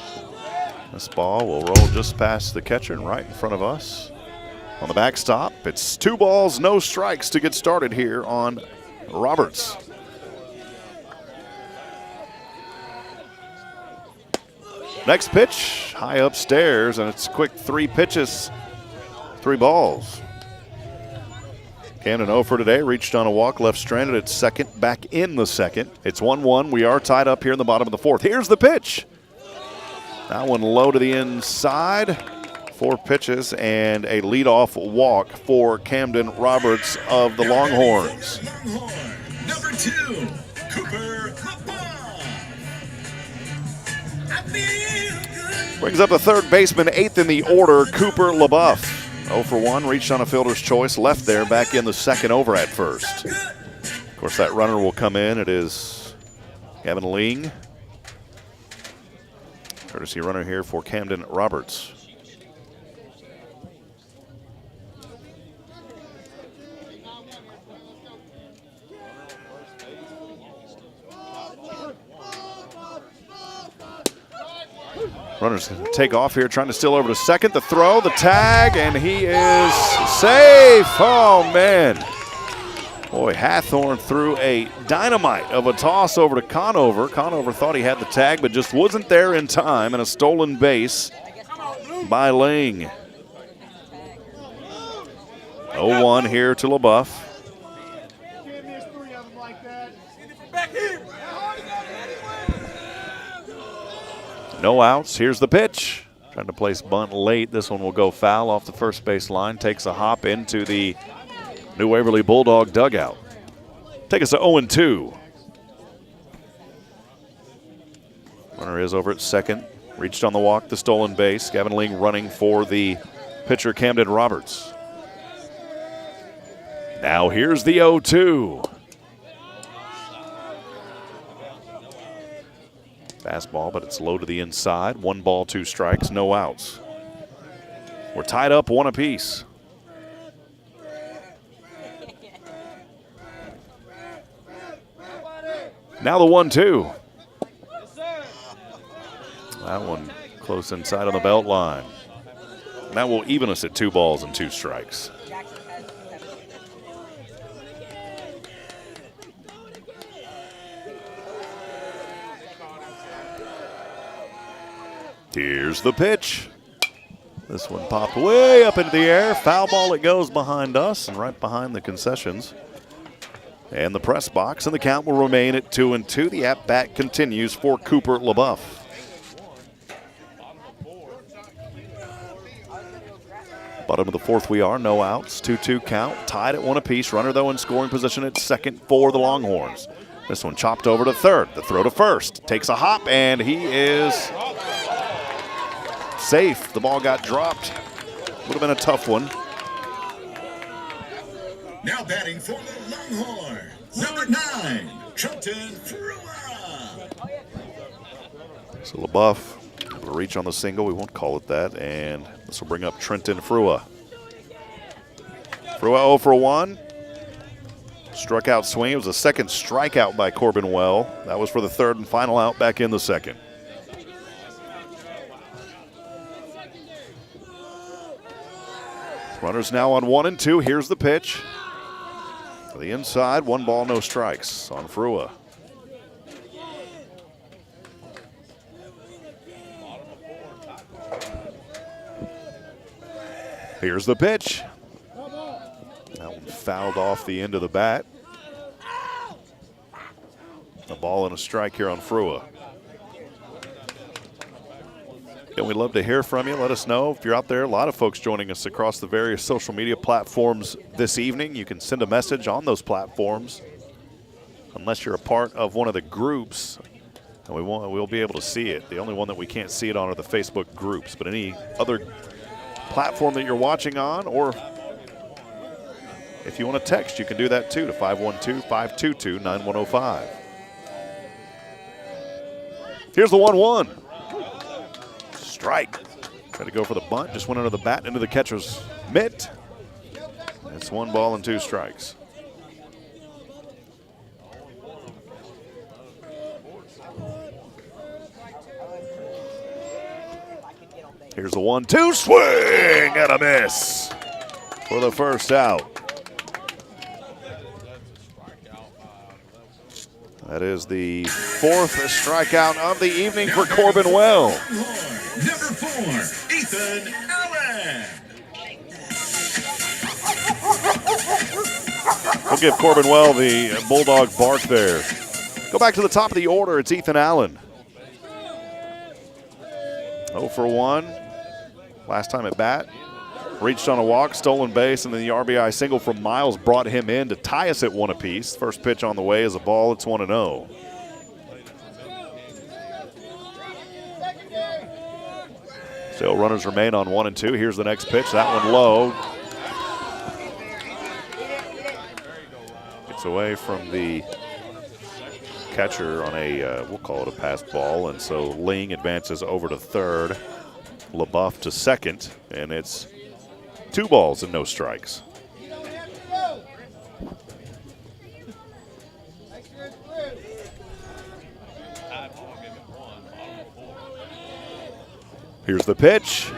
This ball will roll just past the catcher and right in front of us. On the backstop, it's 2 balls, no strikes to get started here on Roberts. Next pitch, high upstairs, and it's a quick 3 pitches, 3 balls. Camden 0 for today, reached on a walk, left stranded at second, back in the second. It's 1-1. We are tied up here in the bottom of the fourth. Here's the pitch. That one low to the inside. 4 pitches and a leadoff walk for Camden Roberts of the Longhorns. Number 2, Cooper LaBeouf. Brings up the third baseman, 8th in the order, Cooper LaBeouf. 0 for 1, reached on a fielder's choice, left there, back in the second over at first. Of course, that runner will come in. It is Gavin Ling. Courtesy runner here for Camden Roberts. Runner's going to take off here, trying to steal over to second. The throw, the tag, and he is safe. Oh, man. Boy, Hathorn threw a dynamite of a toss over to Conover. Conover thought he had the tag, but just wasn't there in time, and a stolen base by Ling. 0-1 here to LaBeouf. No outs. Here's the pitch. Trying to place bunt late. This one will go foul off the first base line. Takes a hop into the New Waverly Bulldog dugout. Take us to 0-2. Runner is over at second. Reached on the walk, the stolen base. Gavin Ling running for the pitcher, Camden Roberts. Now here's the 0-2. Fastball, but it's low to the inside. 1 ball, 2 strikes, no outs. We're tied up 1 apiece. Now the 1-2. That one close inside on the belt line. That will even us at 2 balls and 2 strikes. Here's the pitch. This one popped way up into the air. Foul ball, it goes behind us and right behind the concessions and the press box, and the count will remain at 2-2. The at-bat continues for Cooper LaBeouf. Bottom of the 4th we are, no outs, 2-2 count, tied at 1 apiece. Runner, though, in scoring position at second for the Longhorns. This one chopped over to third. The throw to first. Takes a hop, and he is safe. The ball got dropped. Would have been a tough one. Now batting for the Longhorns, number 9, Trenton Frua. So LaBeouf able to reach on the single. We won't call it that. And this will bring up Trenton Frua. Frua 0 for 1. Struck out swing. It was a second strikeout by Corbin Well. That was for the third and final out back in the second. Runners now on 1-2. Here's the pitch. To the inside, 1 ball, no strikes on Frua. Here's the pitch. That one fouled off the end of the bat. A ball and a strike here on Frua. And we'd love to hear from you. Let us know if you're out there. A lot of folks joining us across the various social media platforms this evening. You can send a message on those platforms. Unless you're a part of one of the groups, and we'll be able to see it. The only one that we can't see it on are the Facebook groups. But any other platform that you're watching on, or if you want to text, you can do that too to 512-522-9105. Here's the 1-1. Strike. Tried to go for the bunt, just went under the bat into the catcher's mitt. It's 1 ball and 2 strikes. Here's the 1-2 swing and a miss for the first out. That is the 4th strikeout of the evening for Corbin Well. Number 4, Ethan Allen. We'll give Corbin Well the Bulldog bark there. Go back to the top of the order. It's Ethan Allen. 0 for 1. Last time at bat. Reached on a walk, stolen base, and then the RBI single from Miles brought him in to tie us at 1 apiece. First pitch on the way is a ball. It's 1-0. Still runners remain on 1 and 2. Here's the next pitch. That one low. Gets away from the catcher on a, we'll call it a passed ball. And so Ling advances over to third. LaBeouf to second. And it's 2 balls and no strikes. Here's the pitch.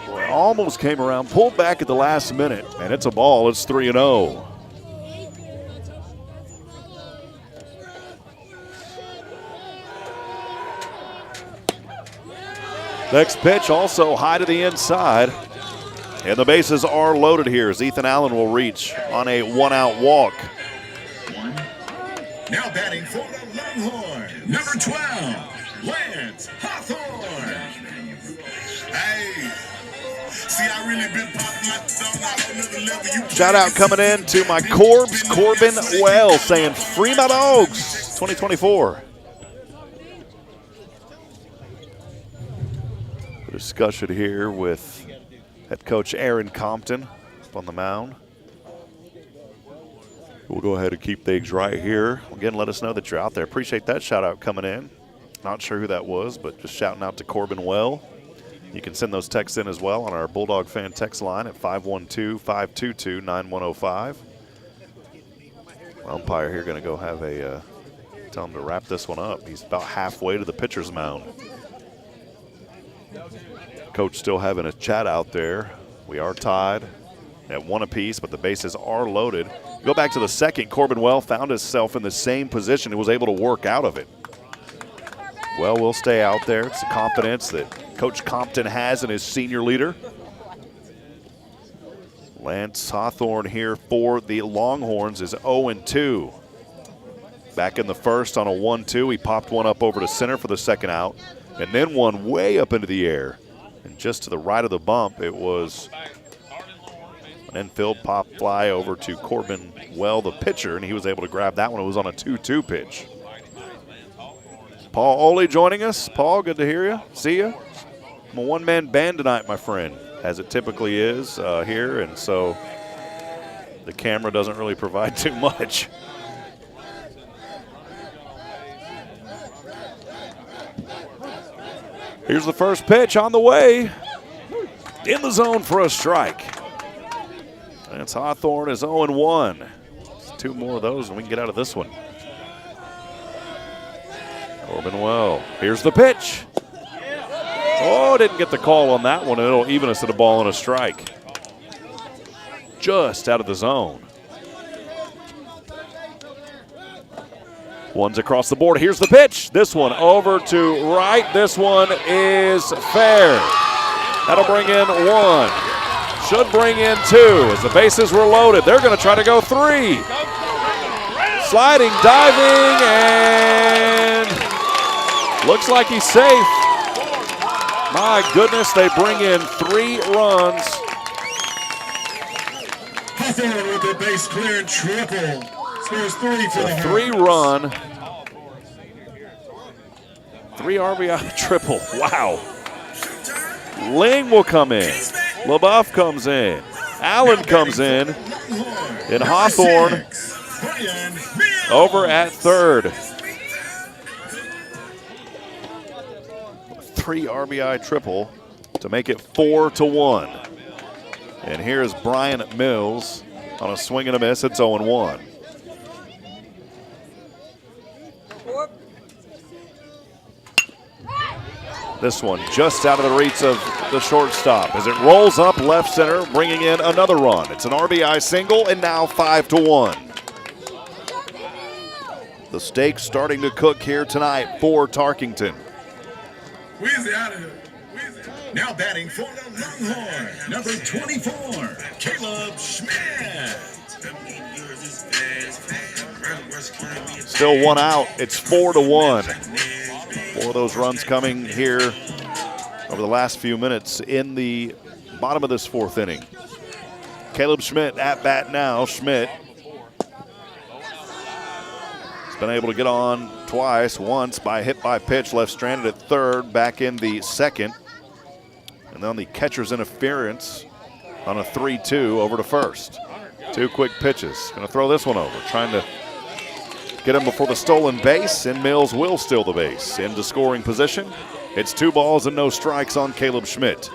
Boy, almost came around, pulled back at the last minute, and it's a ball. It's 3-0. Next pitch also high to the inside, and the bases are loaded here as Ethan Allen will reach on a 1-out walk. Now batting for the Longhorn, number 12, Lance Hawthorne. Hey, see, I really been popping my song out on another level. Shout out coming in to my Corbs, Corbin Wells, saying, "Free my dogs, 2024." A discussion here with head coach Aaron Compton up on the mound. We'll go ahead and keep things right here. Again, let us know that you're out there. Appreciate that shout out coming in. Not sure who that was, but just shouting out to Corbin Well. You can send those texts in as well on our Bulldog fan text line at 512-522-9105. Umpire here going to go have a, tell him to wrap this one up. He's about halfway to the pitcher's mound. Coach still having a chat out there. We are tied at 1 apiece, but the bases are loaded. Go back to the second. Corbin Well found himself in the same position and was able to work out of it. Well, we'll stay out there. It's the confidence that Coach Compton has in his senior leader. Lance Hawthorne here for the Longhorns is 0-2. Back in the first on a 1-2. He popped one up over to center for the second out, and then one way up into the air. And just to the right of the bump, it was an infield pop fly over to Corbin Well, the pitcher, and he was able to grab that one. It was on a 2-2 pitch. Paul Oley joining us. Paul, good to hear you. See you. I'm a one-man band tonight, my friend, as it typically is here, and so the camera doesn't really provide too much. Here's the first pitch on the way. In the zone for a strike. Lance Hawthorne is 0-1. 2 more of those and we can get out of this one. Corbin Well. Here's the pitch. Oh, didn't get the call on that one. It'll even us at a ball and a strike. Just out of the zone. One's across the board. Here's the pitch. This one over to right. This one is fair. That'll bring in 1. Should bring in 2 as the bases were loaded. They're going to try to go 3. Sliding, diving, and looks like he's safe. My goodness, they bring in 3 runs. Hawthorne with the base clearing triple. Scores 3 for the 3-run, 3 RBI triple. Wow. Ling will come in. LaBeouf comes in. Allen comes in. And Hawthorne over at third. 3 RBI triple to make it 4-1. And here's Brian Mills on a swing and a miss. It's 0-1. This one just out of the reach of the shortstop as it rolls up left center, bringing in another run. It's an RBI single and now 5-1. The stakes starting to cook here tonight for Tarkington. Weezy out of here. Now batting for the Longhorn, number 24, Caleb Schmidt. Still 1 out. It's 4-1. 4 of those runs coming here over the last few minutes in the bottom of this 4th inning. Caleb Schmidt at bat now. Schmidt has been able to get on twice. Once by hit by pitch, left stranded at third, back in the second. And then the catcher's interference on a 3-2 over to first. 2 quick pitches. Going to throw this one over, trying to get him before the stolen base, and Mills will steal the base. Into scoring position. It's 2 balls and no strikes on Caleb Schmidt.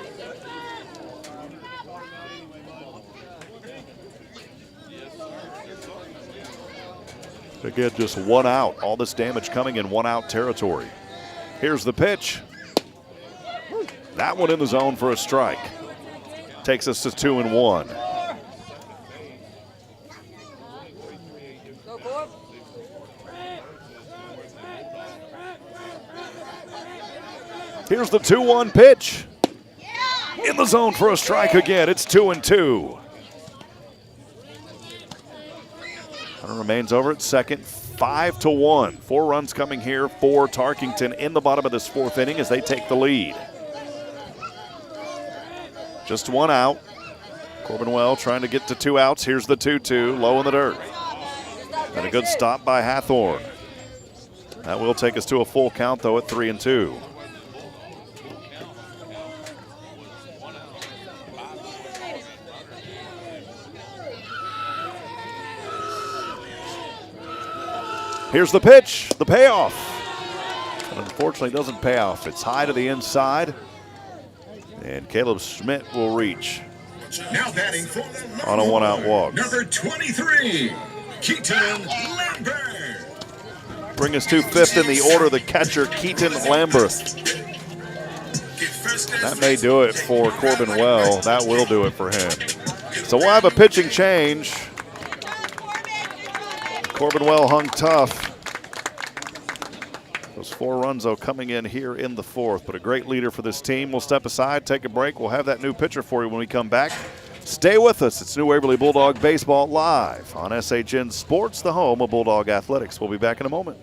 Again, just 1 out. All this damage coming in 1 out territory. Here's the pitch. That one in the zone for a strike. Takes us to 2-1. Here's the 2-1 pitch. In the zone for a strike again. It's 2-2. Hunter remains over at second. 5-1. 4 runs coming here for Tarkington in the bottom of this 4th inning as they take the lead. Just 1 out. Corbin Well trying to get to 2 outs. Here's the 2-2, low in the dirt. And a good stop by Hathorn. That will take us to a full count, though, at 3-2. Here's the pitch, the payoff. And unfortunately, doesn't pay off. It's high to the inside. And Caleb Schmidt will reach Now batting for the on a 1-out walk. Number 23, Keaton Lambert. Bring us to 5th in the order, the catcher, Keaton Lambert. That may do it for Corbin Well. That will do it for him. So we'll have a pitching change. Corbin Well hung tough. Those 4 runs, though, coming in here in the 4th. But a great leader for this team. We'll step aside, take a break. We'll have that new pitcher for you when we come back. Stay with us. It's New Waverly Bulldog Baseball live on SHN Sports, the home of Bulldog Athletics. We'll be back in a moment.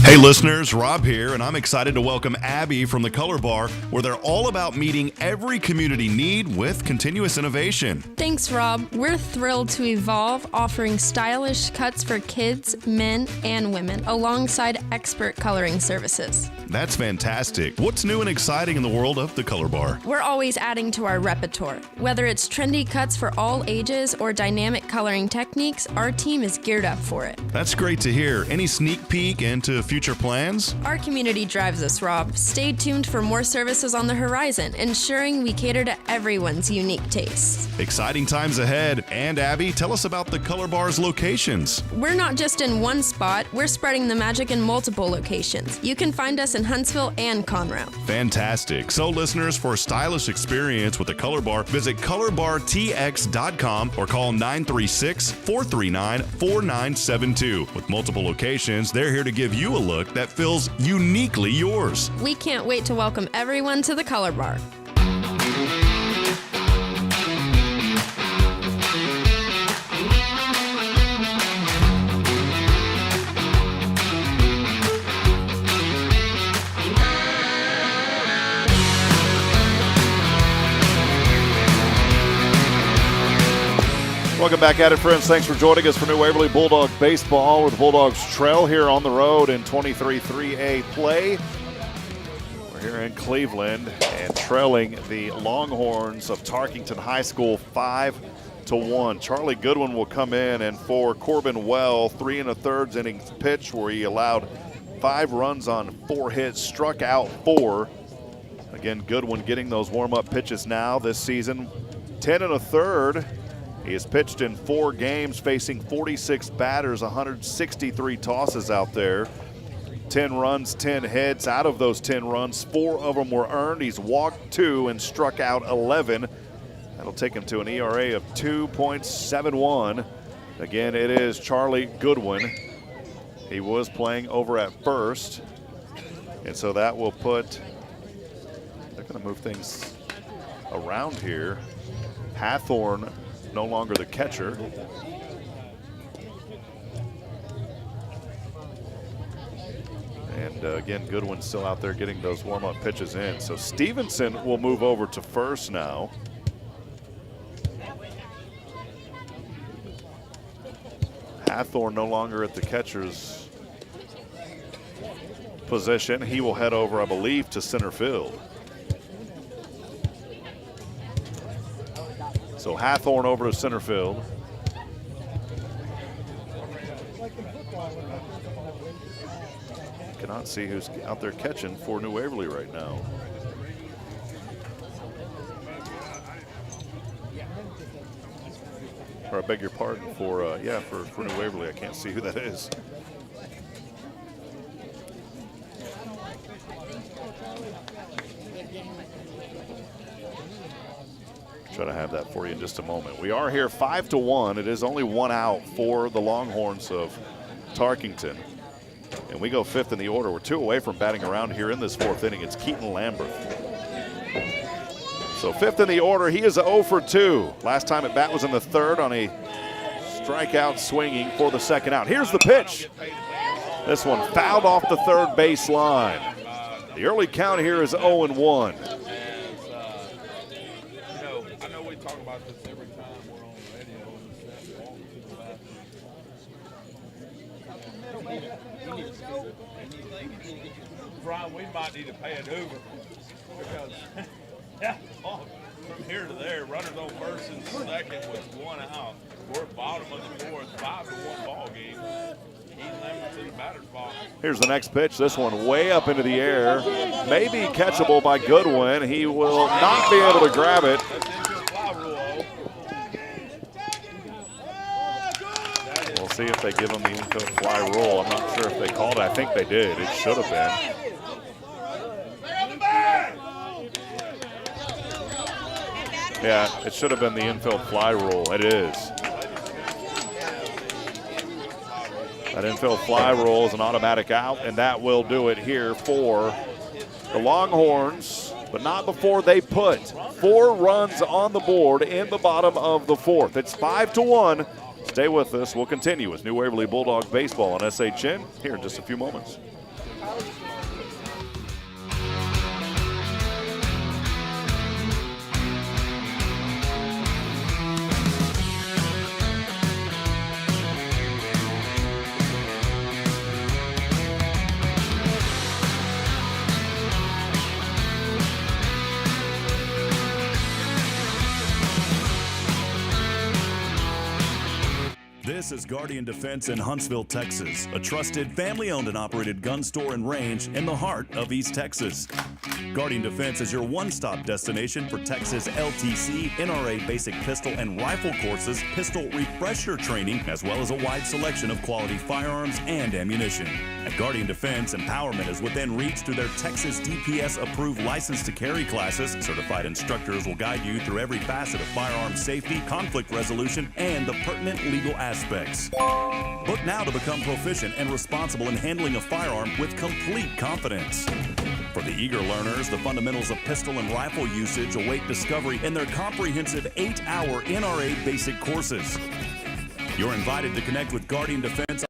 Hey listeners, Rob here, and I'm excited to welcome Abby from the Color Bar, where they're all about meeting every community need with continuous innovation. Thanks, Rob. We're thrilled to evolve, offering stylish cuts for kids, men, and women, alongside expert coloring services. That's fantastic. What's new and exciting in the world of the Color Bar? We're always adding to our repertoire. Whether it's trendy cuts for all ages or dynamic coloring techniques, our team is geared up for it. That's great to hear. Any sneak peek into future plans? Our community drives us, Rob. Stay tuned for more services on the horizon, ensuring we cater to everyone's unique tastes. Exciting times ahead. And Abby, tell us about the Color Bar's locations. We're not just in one spot, we're spreading the magic in multiple locations. You can find us in Huntsville and Conroe. Fantastic. So listeners, for a stylish experience with the Color Bar, visit colorbartx.com or call 936-439-4972. With multiple locations, they're here to give you a look that feels uniquely yours. We can't wait to welcome everyone to the Color Bar. Welcome back at it, friends. Thanks for joining us for New Waverly Bulldog Baseball, where the Bulldogs trail here on the road in 23-3A play. We're here in Cleveland and trailing the Longhorns of Tarkington High School 5-1. Charlie Goodwin will come in, and for Corbin Well, 3 1/3 innings pitch where he allowed 5 runs on 4 hits, struck out 4. Again, Goodwin getting those warm-up pitches now this season. 10 1/3. He has pitched in 4 games, facing 46 batters, 163 tosses out there. 10 runs, 10 hits. Out of those 10 runs, 4 of them were earned. He's walked 2 and struck out 11. That'll take him to an ERA of 2.71. Again, it is Charlie Goodwin. He was playing over at first. And so that will put, they're going to move things around here. Hathorn no longer the catcher. And again, Goodwin's still out there getting those warm-up pitches in. So Stevenson will move over to first now. Hathorn no longer at the catcher's position. He will head over, I believe, to center field. So Hathorn over to center field. Cannot see who's out there catching for New Waverly right now. Or I beg your pardon, for New Waverly. I can't see who that is. Try to have that for you in just a moment. We are here 5-1. It is only one out for the Longhorns of Tarkington. And we go fifth in the order. We're 2 away from batting around here in this 4th inning. It's Keaton Lambert. So fifth in the order. He is 0 for 2. Last time at bat was in the 3rd on a strikeout swinging for the 2nd out. Here's the pitch. This one fouled off the 3rd base line. The early count here is 0-1. I know we talk about this every time we're on the radio and walking to the bathroom. Brian, we might need to pay an Uber because from here to there, runners on first and second with 1 out. We're at bottom of the 4th, 5-1 ball game. Keaton Lambert's in the batter's box. Here's the next pitch. This one way up into the air. Maybe catchable by Goodwin. He will not be able to grab it. We'll see if they give him the infield fly rule. I'm not sure if they called it. I think they did. It should have been. Yeah, it should have been the infield fly rule. It is. That infield fly rule is an automatic out, and that will do it here for the Longhorns, but not before they put 4 runs on the board in the bottom of the 4th. It's 5-1. Stay with us. We'll continue with New Waverly Bulldogs baseball on SHN here in just a few moments. This is Guardian Defense in Huntsville, Texas, a trusted family-owned and operated gun store and range in the heart of East Texas. Guardian Defense is your one-stop destination for Texas LTC, NRA basic pistol and rifle courses, pistol refresher training, as well as a wide selection of quality firearms and ammunition. At Guardian Defense, empowerment is within reach through their Texas DPS-approved license to carry classes. Certified instructors will guide you through every facet of firearm safety, conflict resolution, and the pertinent legal aspects. Book now to become proficient and responsible in handling a firearm with complete confidence. For the eager learners, the fundamentals of pistol and rifle usage await discovery in their comprehensive 8-hour NRA basic courses. You're invited to connect with Guardian Defense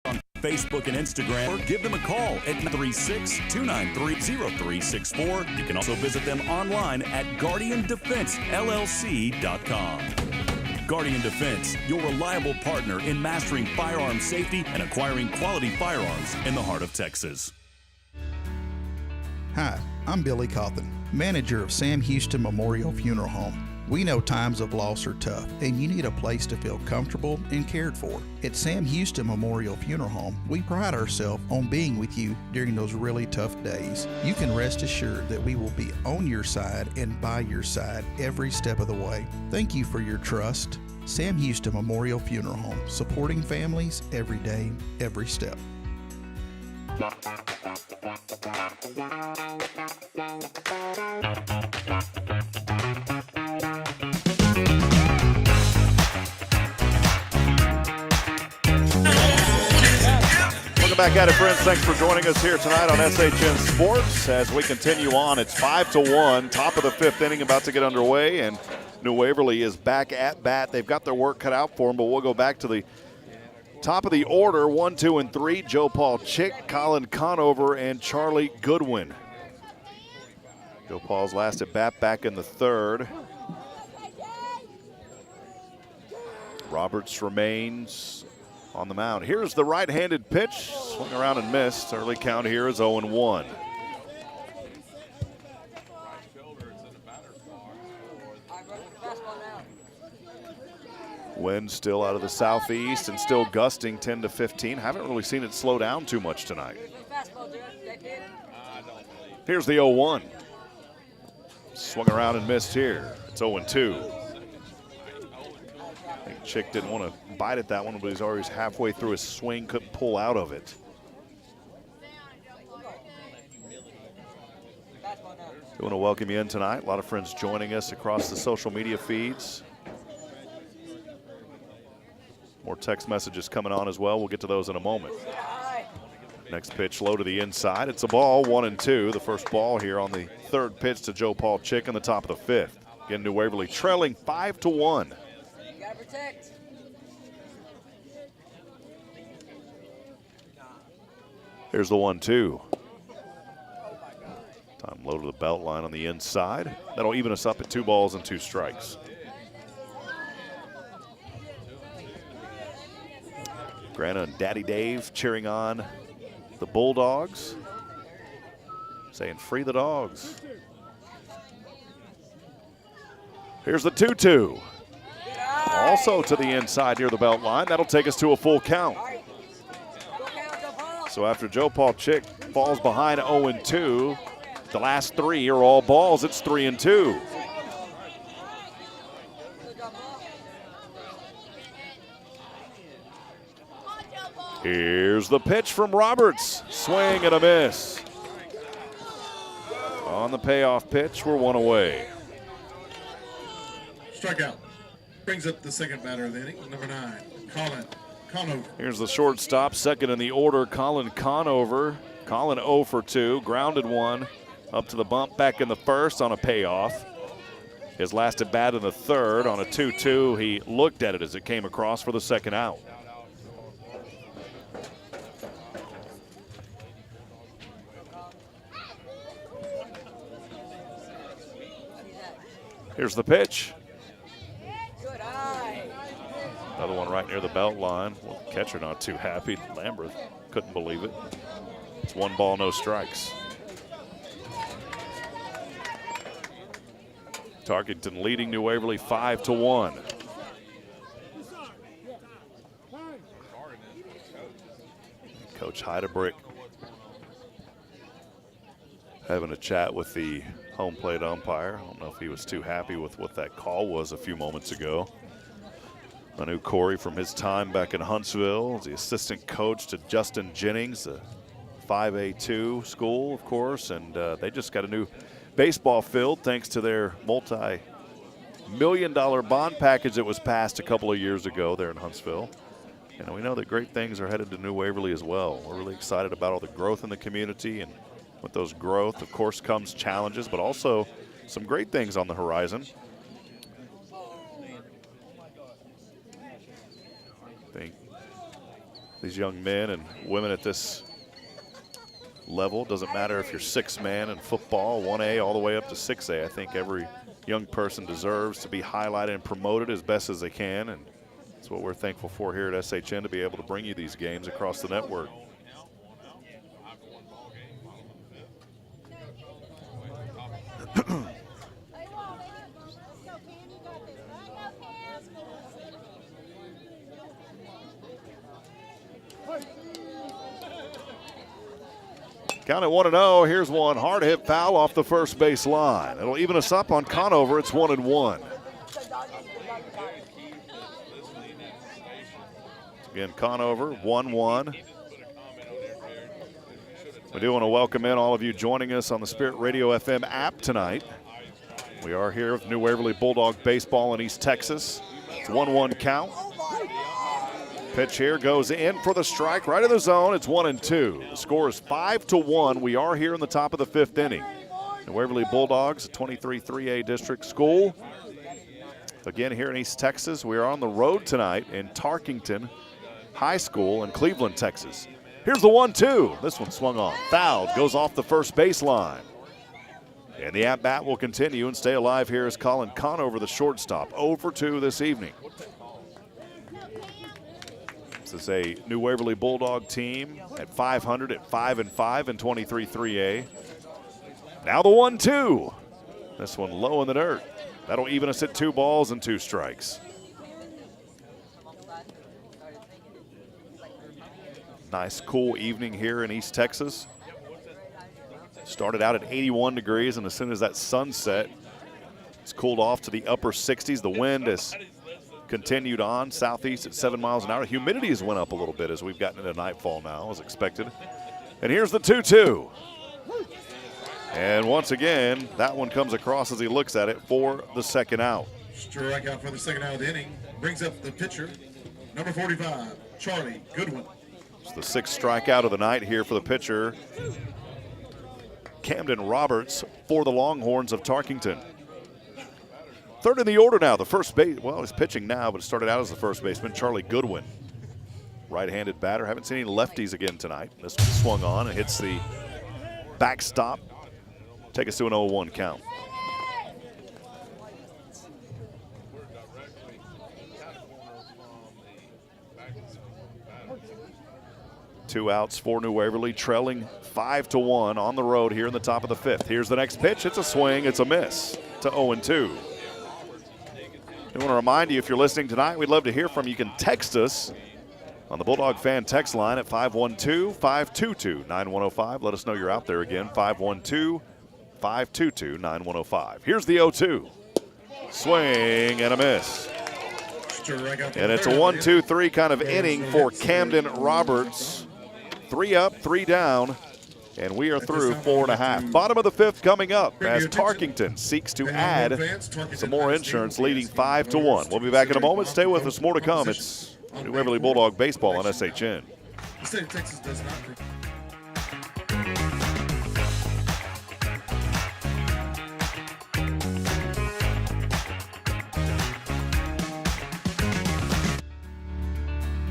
on Facebook and Instagram, or give them a call at 936-293-0364. You can also visit them online at guardiandefensellc.com. Guardian Defense, your reliable partner in mastering firearm safety and acquiring quality firearms in the heart of Texas. Hi, I'm Billy Cawthon, manager of Sam Houston Memorial Funeral Home. We know times of loss are tough, and you need a place to feel comfortable and cared for. At Sam Houston Memorial Funeral Home, we pride ourselves on being with you during those really tough days. You can rest assured that we will be on your side and by your side every step of the way. Thank you for your trust. Sam Houston Memorial Funeral Home, supporting families every day, every step. Back at it, friends. Thanks for joining us here tonight on SHN Sports. As we continue on, it's 5-1, top of the 5th inning, about to get underway, and New Waverly is back at bat. They've got their work cut out for them, but we'll go back to the top of the order, 1, 2, and 3. Joe Paul Chick, Colin Conover, and Charlie Goodwin. Joe Paul's last at bat back in the 3rd. Roberts remains on the mound. Here's the right-handed pitch. Swung around and missed. Early count here is 0-1. Wind still out of the southeast and still gusting 10 to 15. Haven't really seen it slow down too much tonight. Here's the 0-1. Swung around and missed here. It's 0-2. I think Chick didn't want to bite at that one, but he's already halfway through his swing, couldn't pull out of it. We want to welcome you in tonight. A lot of friends joining us across the social media feeds. More text messages coming on as well. We'll get to those in a moment. Next pitch low to the inside. It's a ball, 1-2. The first ball here on the third pitch to Joe Paul Chick in the top of the fifth. Again, New Waverly trailing 5-1. You gotta protect. Here's the 1-2. Time low to the belt line on the inside. That'll even us up at 2 balls and 2 strikes. Grana and Daddy Dave cheering on the Bulldogs, saying free the dogs. Here's the 2-2. Also to the inside near the belt line. That'll take us to a full count. So after Joe Paul Chick falls behind 0-2, the last 3 are all balls. It's 3-2. Here's the pitch from Roberts. Swing and a miss. On the payoff pitch, we're 1 away. Strikeout. Brings up the second batter of the inning, number 9, Colin Conover. Here's the shortstop, second in the order, Colin Conover. Colin 0 for 2, grounded one up to the bump back in the first on a payoff. His last at bat in the third on a 2-2. He looked at it as it came across for the second out. Here's the pitch. Another one right near the belt line. Well, catcher not too happy. Lambert couldn't believe it. It's 1 ball, no strikes. Tarkington leading New Waverly 5-1. Coach Heidebrick having a chat with the home plate umpire. I don't know if he was too happy with what that call was a few moments ago. I knew Corey from his time back in Huntsville, the assistant coach to Justin Jennings, the 5A2 school, of course, and they just got a new baseball field thanks to their multi-million-dollar bond package that was passed a couple of years ago there in Huntsville. And we know that great things are headed to New Waverly as well. We're really excited about all the growth in the community, and with those growth, of course, comes challenges, but also some great things on the horizon. I think these young men and women at this level, doesn't matter if you're 6-man in football, 1A all the way up to 6A. I think every young person deserves to be highlighted and promoted as best as they can, and that's what we're thankful for here at SHN, to be able to bring you these games across the network. Count at 1-0. Here's one hard hit foul off the first base line. It'll even us up on Conover. It's 1-1. Again, Conover 1-1. We do want to welcome in all of you joining us on the Spirit Radio FM app tonight. We are here with New Waverly Bulldog baseball in East Texas. It's 1-1 count. Pitch here goes in for the strike, right in the zone. It's 1-2. The score is 5-1. We are here in the top of the 5th inning. The Waverly Bulldogs, a 23 3A district school. Again, here in East Texas, we are on the road tonight in Tarkington High School in Cleveland, Texas. Here's the 1-2. This one swung on. Fouled, goes off the first baseline. And the at-bat will continue and stay alive here as Colin Conover, the shortstop, 0 for 2 this evening. This is a new Waverly Bulldog team at 500 at 5-5 and 23-3A. Now the 1-2. This one low in the dirt. That'll even us at 2 balls and 2 strikes. Nice cool evening here in East Texas. Started out at 81 degrees, and as soon as that sun set, it's cooled off to the upper 60s. The wind has continued on southeast at 7 miles an hour. Humidity has went up a little bit as we've gotten into nightfall now, as expected. And here's the 2-2. And once again, that one comes across as he looks at it for the second out. Strikeout for the second out of the inning. Brings up the pitcher, number 45, Charlie Goodwin. It's the 6th strikeout of the night here for the pitcher, Camden Roberts, for the Longhorns of Tarkington. Third in the order now, the first base. Well, he's pitching now, but it started out as the first baseman, Charlie Goodwin. Right-handed batter. Haven't seen any lefties again tonight. This one swung on and hits the backstop. Take us to an 0-1 count. Two outs for New Waverly, trailing 5-1 on the road here in the top of the 5th. Here's the next pitch. It's a swing. It's a miss to 0-2. I want to remind you, if you're listening tonight, we'd love to hear from you. You can text us on the Bulldog fan text line at 512-522-9105. Let us know you're out there again, 512-522-9105. Here's the 0-2. Swing and a miss. And it's a 1-2-3 kind of inning for Camden Roberts. 3 up, 3 down, and we are through 4.5. Bottom of the 5th coming up as Tarkington seeks to add some more insurance, leading 5-1. We'll be back in a moment. Stay with us. More to come. It's New Waverly Bulldog baseball on SHN. The state of Texas does not.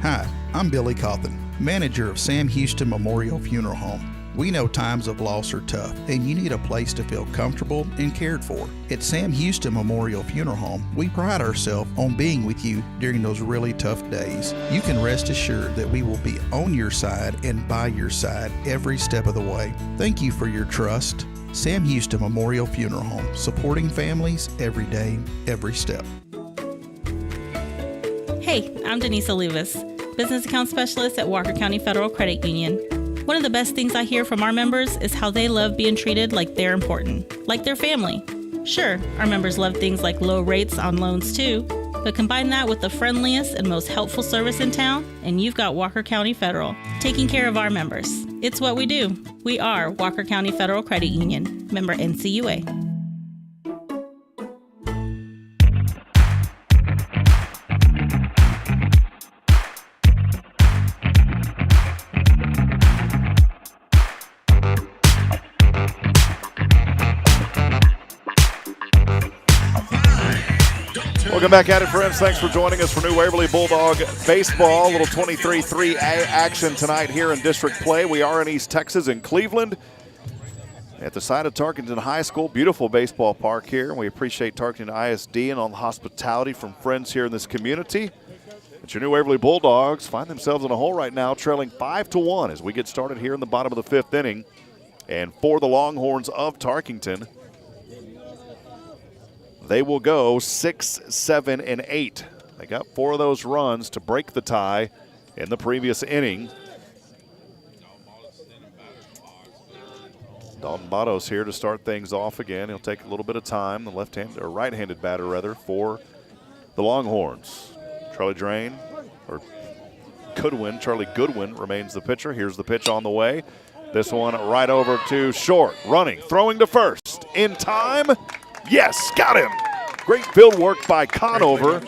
Hi, I'm Billy Cawthon, manager of Sam Houston Memorial Funeral Home. We know times of loss are tough, and you need a place to feel comfortable and cared for. At Sam Houston Memorial Funeral Home, we pride ourselves on being with you during those really tough days. You can rest assured that we will be on your side and by your side every step of the way. Thank you for your trust. Sam Houston Memorial Funeral Home, supporting families every day, every step. Hey, I'm Denise Olivas, Business Account Specialist at Walker County Federal Credit Union. One of the best things I hear from our members is how they love being treated like they're important, like their family. Sure, our members love things like low rates on loans too, but combine that with the friendliest and most helpful service in town, and you've got Walker County Federal, taking care of our members. It's what we do. We are Walker County Federal Credit Union, member NCUA. Welcome back at it, friends. Thanks for joining us for New Waverly Bulldog baseball. A little 23-3A action tonight here in district play. We are in East Texas in Cleveland at the site of Tarkington High School. Beautiful baseball park here. We appreciate Tarkington ISD and all the hospitality from friends here in this community. But your New Waverly Bulldogs find themselves in a hole right now, trailing 5-1 as we get started here in the bottom of the 5th inning. And for the Longhorns of Tarkington, they will go 6, 7, and 8. They got 4 of those runs to break the tie in the previous inning. Dalton Batos here to start things off again. He'll take a little bit of time. The left-handed or right-handed batter rather for the Longhorns. Charlie Goodwin remains the pitcher. Here's the pitch on the way. This one right over to short, running, throwing to first. In time. Yes, got him. Great field work by Conover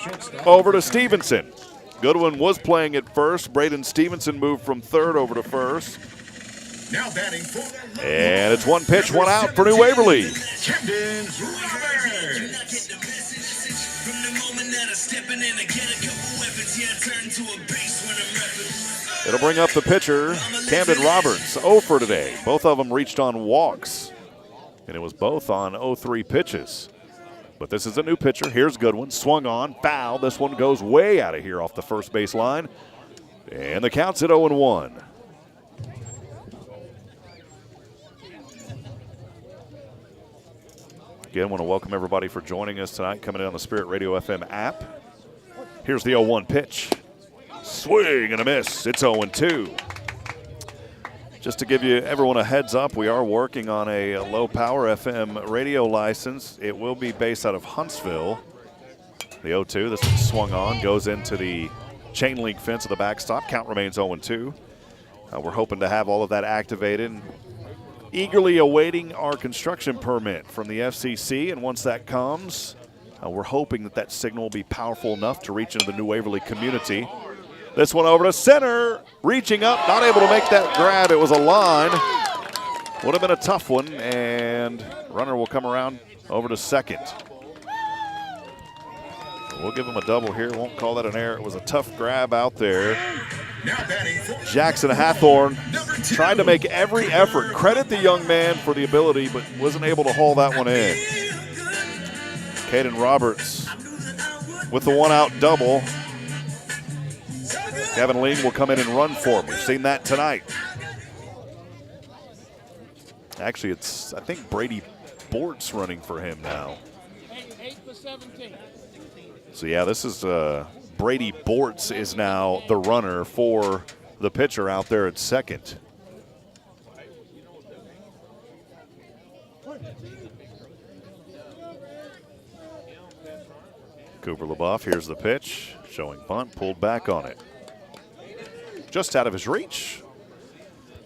over to Stevenson. Goodwin was playing at first. Braden Stevenson moved from third over to first. Now batting for the And it's 1 pitch, 1 out for New Waverly. Camden It'll bring up the pitcher, Camden Roberts, 0 for today. Both of them reached on walks, and it was both on 0-3 pitches. But this is a new pitcher. Here's Goodwin, swung on, foul. This one goes way out of here off the first base line. And the count's at 0-1. Again, I want to welcome everybody for joining us tonight, coming in on the Spirit Radio FM app. Here's the 0-1 pitch. Swing and a miss. It's 0-2. Just to give everyone a heads up, we are working on a low-power FM radio license. It will be based out of Huntsville. The 0-2, this one swung on, goes into the chain link fence of the backstop. Count remains 0-2. We're hoping to have all of that activated. Eagerly awaiting our construction permit from the FCC, and once that comes, we're hoping that signal will be powerful enough to reach into the New Waverly community. This one over to center, reaching up, not able to make that grab. It was a line. Would have been a tough one, and runner will come around over to second. We'll give him a double here. Won't call that an error. It was a tough grab out there. Jackson Hathorn tried to make every effort. Credit the young man for the ability, but wasn't able to haul that one in. Caden Roberts with the one-out double. Gavin Ling will come in and run for him. We've seen that tonight. Actually, it's, I think, Brady Bortz running for him now. 8 for 17. So, yeah, this is Brady Bortz is now the runner for the pitcher out there at second. Cooper LaBeouf, here's the pitch. Showing bunt, pulled back on it. Just out of his reach.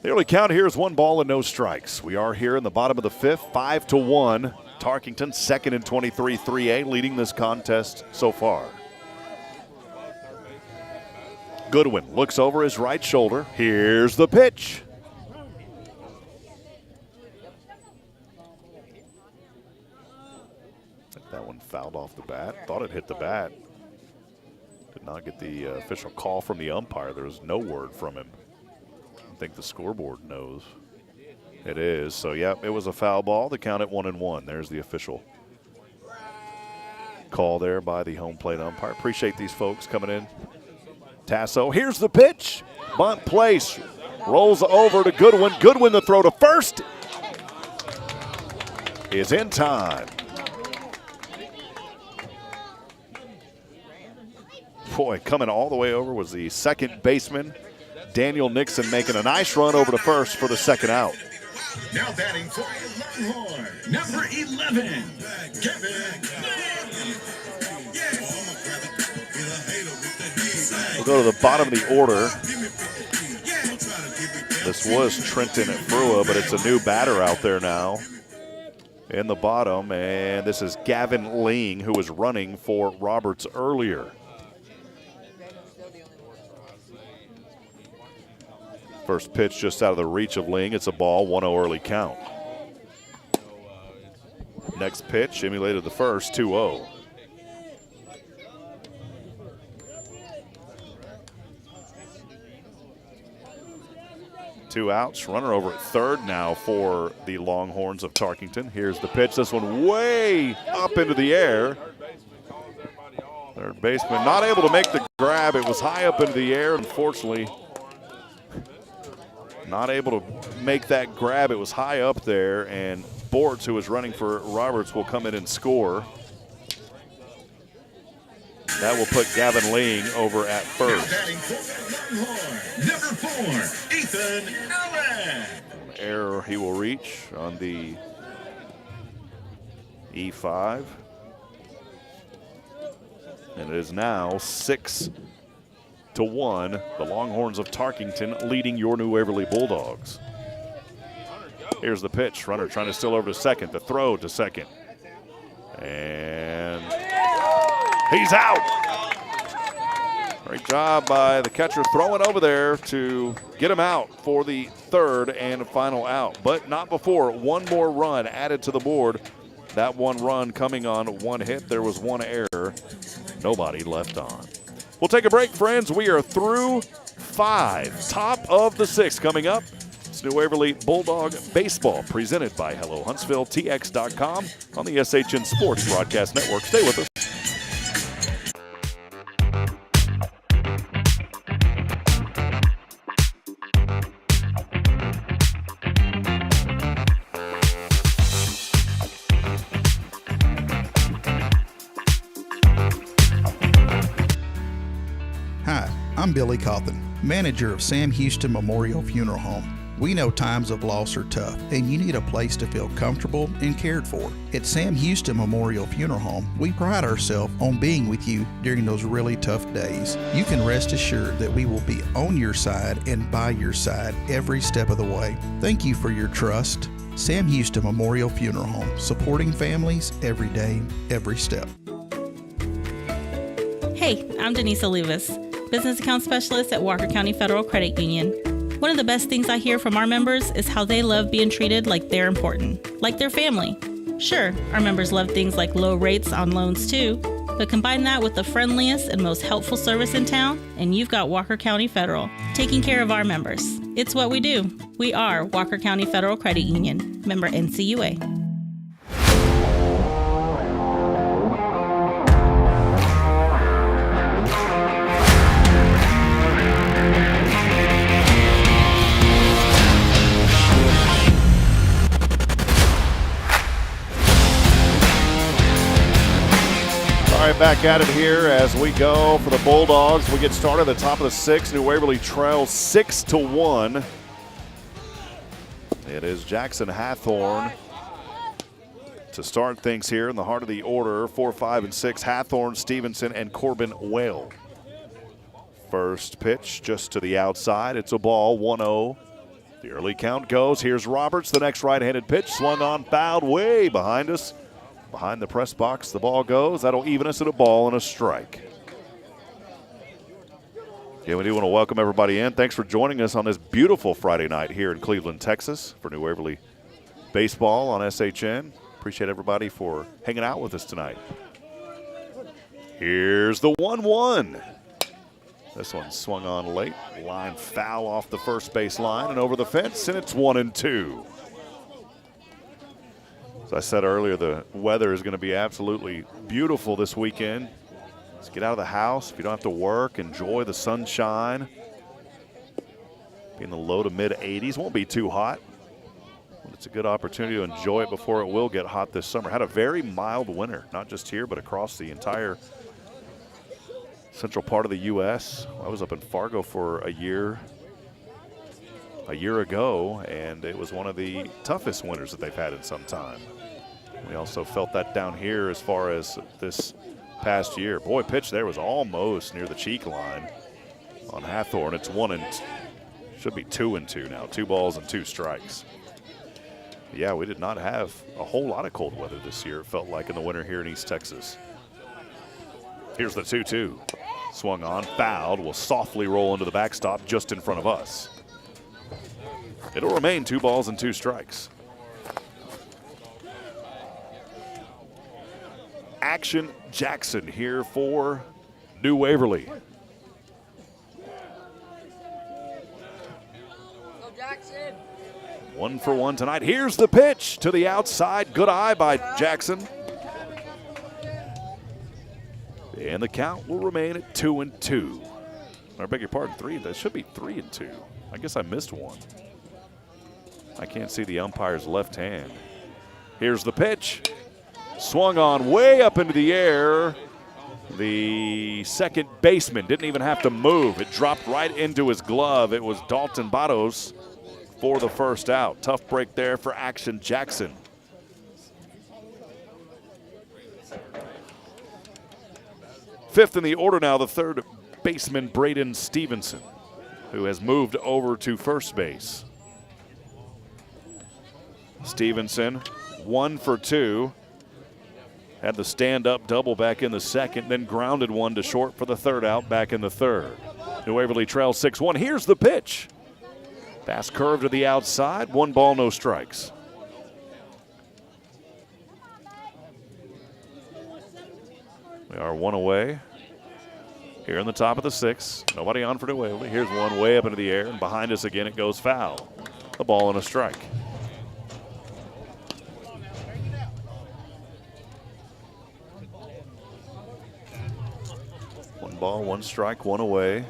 The early count here is 1 ball and no strikes. We are here in the bottom of the 5th, 5-1. Tarkington second in 23-3A, leading this contest so far. Goodwin looks over his right shoulder. Here's the pitch. I think that one fouled off the bat. Thought it hit the bat. Did not get the official call from the umpire. There was no word from him. I think the scoreboard knows. It is. So, yeah, it was a foul ball. The count at 1-1. There's the official call there by the home plate umpire. Appreciate these folks coming in. Tasso, here's the pitch. Bunt place. Rolls over to Goodwin. Goodwin the throw to first is in time. Boy, coming all the way over was the second baseman, Daniel Nixon, making a nice run over to first for the second out. Now batting for Longhorn, number 11, Kevin. We'll go to the bottom of the order. This was Trenton at Frua, but it's a new batter out there now in the bottom, and this is Gavin Ling, who was running for Roberts earlier. First pitch just out of the reach of Ling. It's a ball, 1-0 early count. Next pitch, emulated the first, 2-0. Two outs, runner over at third now for the Longhorns of Tarkington. Here's the pitch, this one way up into the air. Third baseman not able to make the grab. It was high up into the air, unfortunately. Not able to make that grab. It was high up there, and Bortz, who was running for Roberts, will come in and score. That will put Gavin Ling over at first. Number 4, Ethan Allen. Error he will reach on the E5. And it is now 6-1. The Longhorns of Tarkington leading your New Waverly Bulldogs. Here's the pitch. Runner trying to steal over to second. The throw to second. And he's out. Great job by the catcher throwing over there to get him out for the third and final out. But not before one more run added to the board. That one run coming on one hit. There was one error. Nobody left on. We'll take a break, friends. We are through 5. Top of the 6th coming up. It's New Waverly Bulldog Baseball presented by HelloHuntsvilleTX.com on the SHN Sports Broadcast Network. Stay with us. I'm Billy Cawthon, manager of Sam Houston Memorial Funeral Home. We know times of loss are tough, and you need a place to feel comfortable and cared for. At Sam Houston Memorial Funeral Home, we pride ourselves on being with you during those really tough days. You can rest assured that we will be on your side and by your side every step of the way. Thank you for your trust. Sam Houston Memorial Funeral Home, supporting families every day, every step. Hey, I'm Denise Olivas, Business Account Specialist at Walker County Federal Credit Union. One of the best things I hear from our members is how they love being treated like they're important, like their family. Sure, our members love things like low rates on loans too, but combine that with the friendliest and most helpful service in town, and you've got Walker County Federal, taking care of our members. It's what we do. We are Walker County Federal Credit Union, member NCUA. All right, back at it here as we go for the Bulldogs. We get started at the top of the sixth. New Waverly trails 6-1. It is Jackson Hathorn to start things here in the heart of the order. 4, 5, and 6. Hathorn, Stevenson, and Corbin Whale. First pitch just to the outside. It's a ball, 1-0. The early count goes. Here's Roberts. The next right-handed pitch swung on, fouled way behind us. Behind the press box, the ball goes. That'll even us at a ball and a strike. Yeah, we do want to welcome everybody in. Thanks for joining us on this beautiful Friday night here in Cleveland, Texas for New Waverly Baseball on SHN. Appreciate everybody for hanging out with us tonight. Here's the 1-1. This one swung on late. Line foul off the first base line and over the fence, and it's 1-2. As I said earlier, the weather is going to be absolutely beautiful this weekend. Let's get out of the house. If you don't have to work, enjoy the sunshine. Be in the low to mid 80s. Won't be too hot. But it's a good opportunity to enjoy it before it will get hot this summer. Had a very mild winter, not just here, but across the entire central part of the U.S. I was up in Fargo for a year ago, and it was one of the toughest winters that they've had in some time. We also felt that down here as far as this past year. Boy, pitch there was almost near the cheek line on Hathorn. It's 1-2. Should be 2-2 now. 2 balls and 2 strikes. Yeah, we did not have a whole lot of cold weather this year, it felt like, in the winter here in East Texas. Here's the 2-2. Swung on, fouled, will softly roll into the backstop just in front of us. It'll remain 2 balls and 2 strikes. Action Jackson here for New Waverly. Go Jackson. 1 for 1 tonight. Here's the pitch to the outside. Good eye by Jackson. And the count will remain at 2-2. I beg your pardon, 3. That should be 3-2. I guess I missed one. I can't see the umpire's left hand. Here's the pitch. Swung on way up into the air. The second baseman didn't even have to move. It dropped right into his glove. It was Dalton Batos for the first out. Tough break there for Action Jackson. Fifth in the order now, the third baseman, Braden Stevenson, who has moved over to first base. Stevenson, 1 for 2. Had the stand-up double back in the second, then grounded one to short for the third out back in the third. New Waverly trails 6-1. Here's the pitch. Pass curve to the outside. 1 ball, no strikes. We are 1 away. Here in the top of the 6th. Nobody on for New Waverly. Here's one way up into the air, and behind us again it goes foul. A ball and a strike. Ball, 1 strike, 1 away.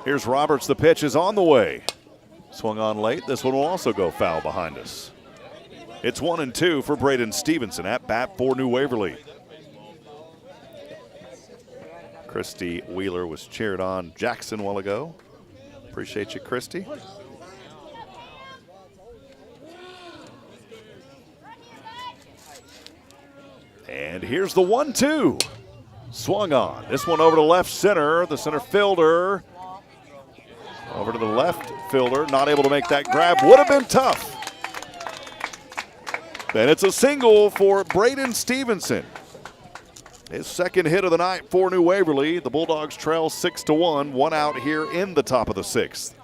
Here's Roberts. The pitch is on the way. Swung on late. This one will also go foul behind us. It's 1-2 for Braden Stevenson at bat for New Waverly. Christy Wheeler was cheered on Jackson a while ago. Appreciate you, Christy. And here's the 1-2. Swung on. This one over to left center. The center fielder over to the left fielder. Not able to make that grab. Would have been tough. And it's a single for Braden Stevenson. His second hit of the night for New Waverly. The Bulldogs trail 6-1. One out here in the top of the sixth.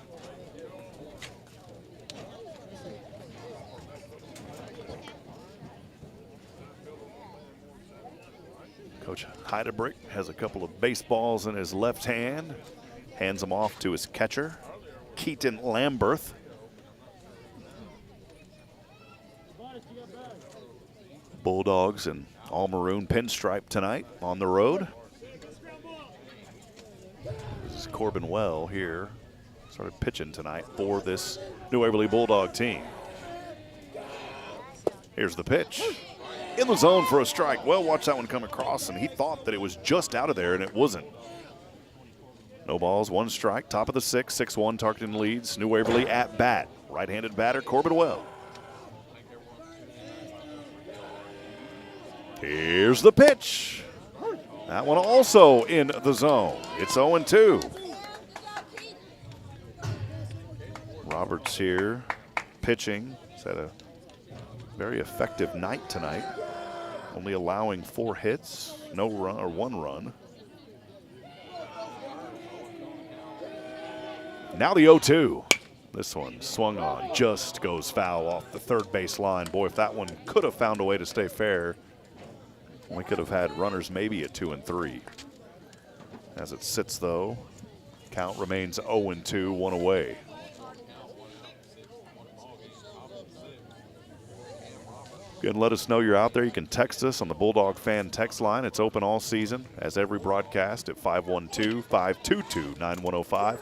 Coach Heidebrick has a couple of baseballs in his left hand. Hands them off to his catcher, Keaton Lamberth. Bulldogs in all maroon pinstripe tonight on the road. This is Corbin Well here. Started pitching tonight for this New Waverly Bulldog team. Here's the pitch. In the zone for a strike. Well, watch that one come across, and he thought that it was just out of there, and it wasn't. No balls, one strike. Top of the sixth, 6-1. Tarkington leads. New Waverly at bat. Right-handed batter, Corbin Well. Here's the pitch. That one also in the zone. It's 0-2. Roberts here pitching. He's had a very effective night tonight. Only allowing 4 hits, no run or 1 run. Now the 0-2. This one swung on, just goes foul off the third base line. Boy, if that one could have found a way to stay fair, we could have had runners maybe at 2 and 3. As it sits, though, count remains 0-2, 1 away. Good, let us know you're out there. You can text us on the Bulldog Fan text line. It's open all season, as every broadcast, at 512-522-9105.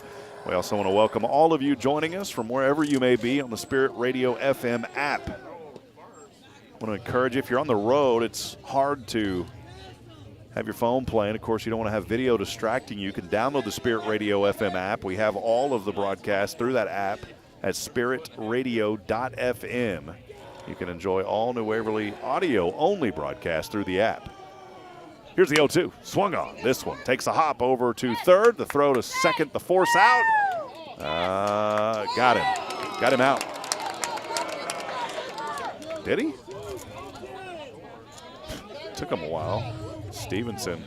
We also want to welcome all of you joining us from wherever you may be on the Spirit Radio FM app. I want to encourage you, if you're on the road, it's hard to have your phone playing. Of course, you don't want to have video distracting you. You can download the Spirit Radio FM app. We have all of the broadcasts through that app at spiritradio.fm. You can enjoy all New Waverly audio-only broadcasts through the app. Here's the 0-2. Swung on. This one takes a hop over to third. The throw to second. The force out. Got him. Got him out. Did he? Took him a while. Stevenson.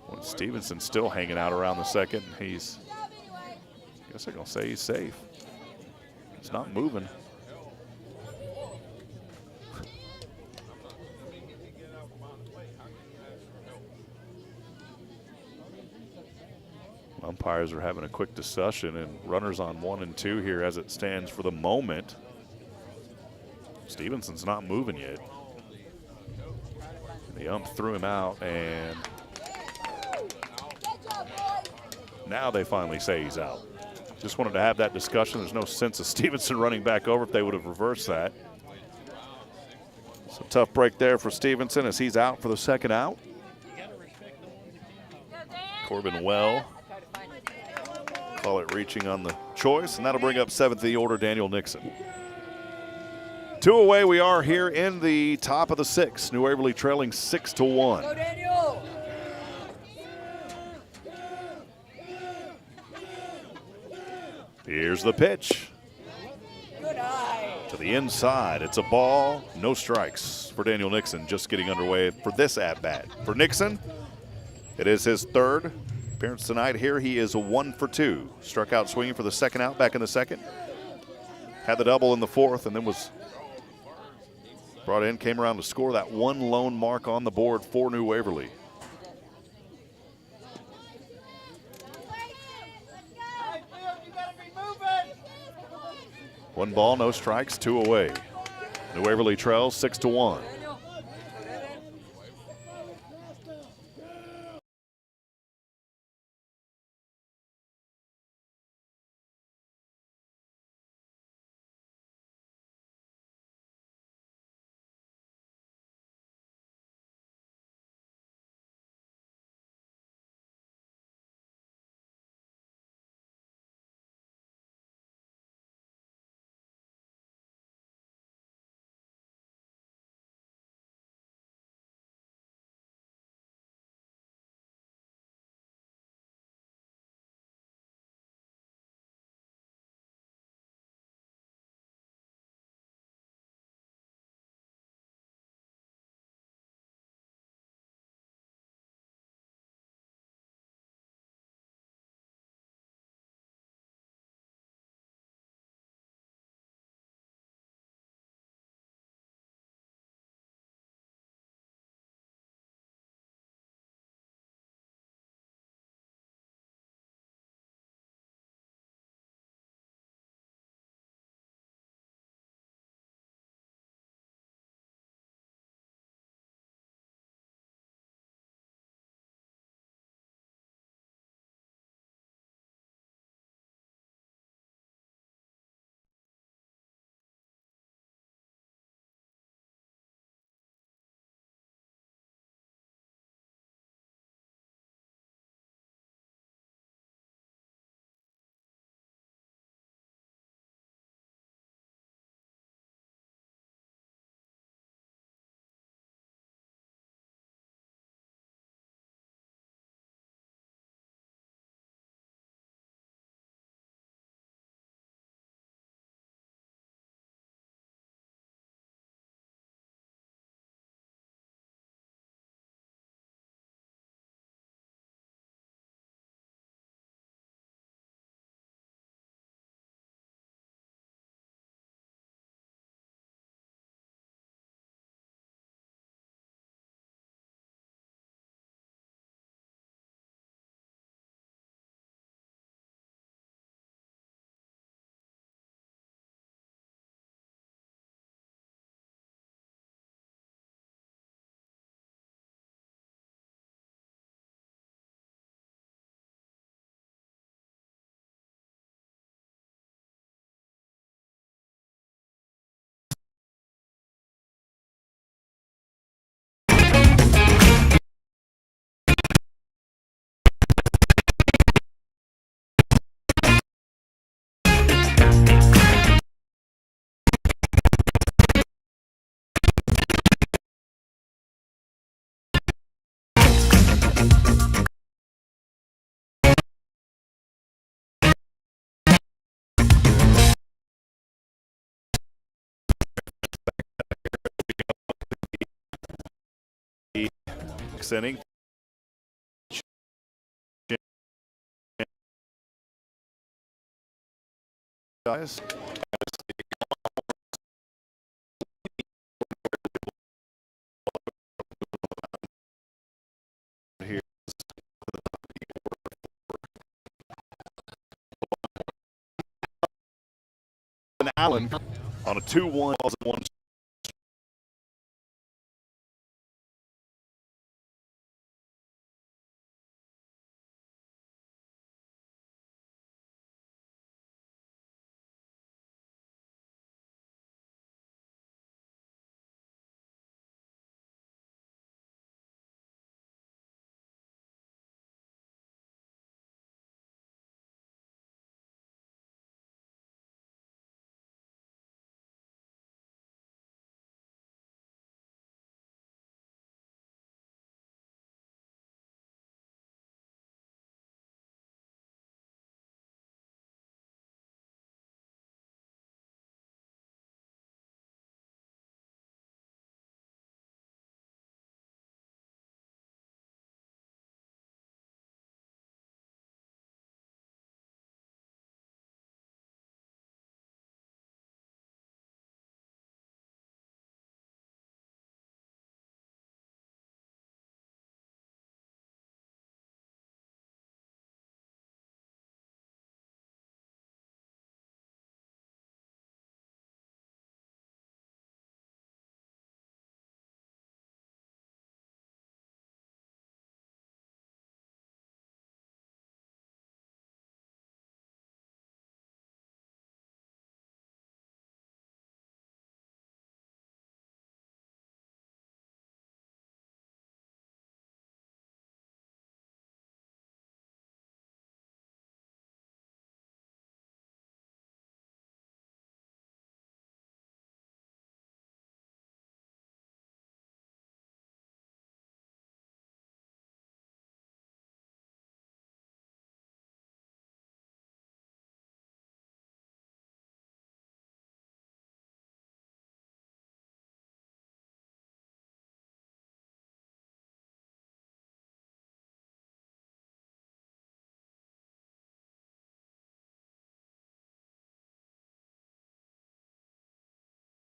Well, Stevenson's still hanging out around the second. He's, I guess they're going to say he's safe. It's not moving. Umpires are having a quick discussion, and runners on 1 and 2 here as it stands for the moment. Stevenson's not moving yet. The ump threw him out, and now they finally say he's out. Just wanted to have that discussion. There's no sense of Stevenson running back over if they would have reversed that. So tough break there for Stevenson as he's out for the second out. Corbin Well. Call it reaching on the choice, and that'll bring up seventh of the order, Daniel Nixon. 2 away we are here in the top of the sixth. New Waverly trailing 6-1. Go, Daniel! Here's the pitch. Good eye. To the inside. It's a ball. No strikes for Daniel Nixon. Just getting underway for this at-bat. For Nixon, it is his third appearance tonight. Here he is 1 for 2. Struck out swinging for the second out back in the second. Had the double in the fourth and then was brought in, came around to score that one lone mark on the board for New Waverly. One ball, no strikes, 2 away. New Waverly trails 6-1. 6th inning. Guys. Here. Allen on a 2-1 1.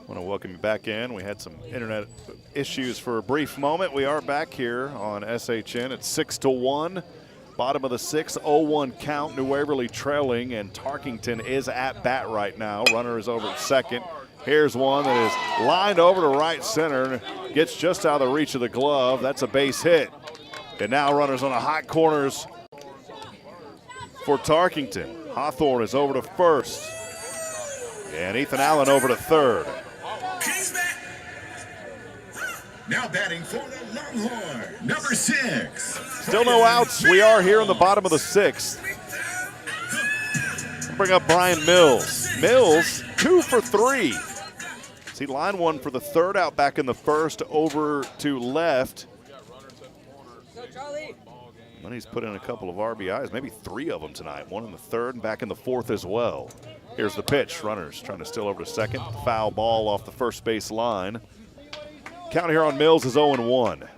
I want to welcome you back in. We had some internet issues for a brief moment. We are back here on SHN. It's 6-1. Bottom of the 6th, 0-1 count. New Waverly trailing, and Tarkington is at bat right now. Runner is over at second. Here's one that is lined over to right center. Gets just out of the reach of the glove. That's a base hit. And now runners on the hot corners for Tarkington. Hawthorne is over to first. And Ethan Allen over to third. Now batting for the Longhorn, number 6. Still no outs. We are here in the bottom of the 6th. Bring up Brian Mills. Mills, 2 for 3. He lined one for the third out back in the first over to left. Then he's put in a couple of RBIs, maybe 3 of them tonight. One in the third and back in the fourth as well. Here's the pitch. Runners trying to steal over to second. Foul ball off the first base line. Count here on Mills is 0-1.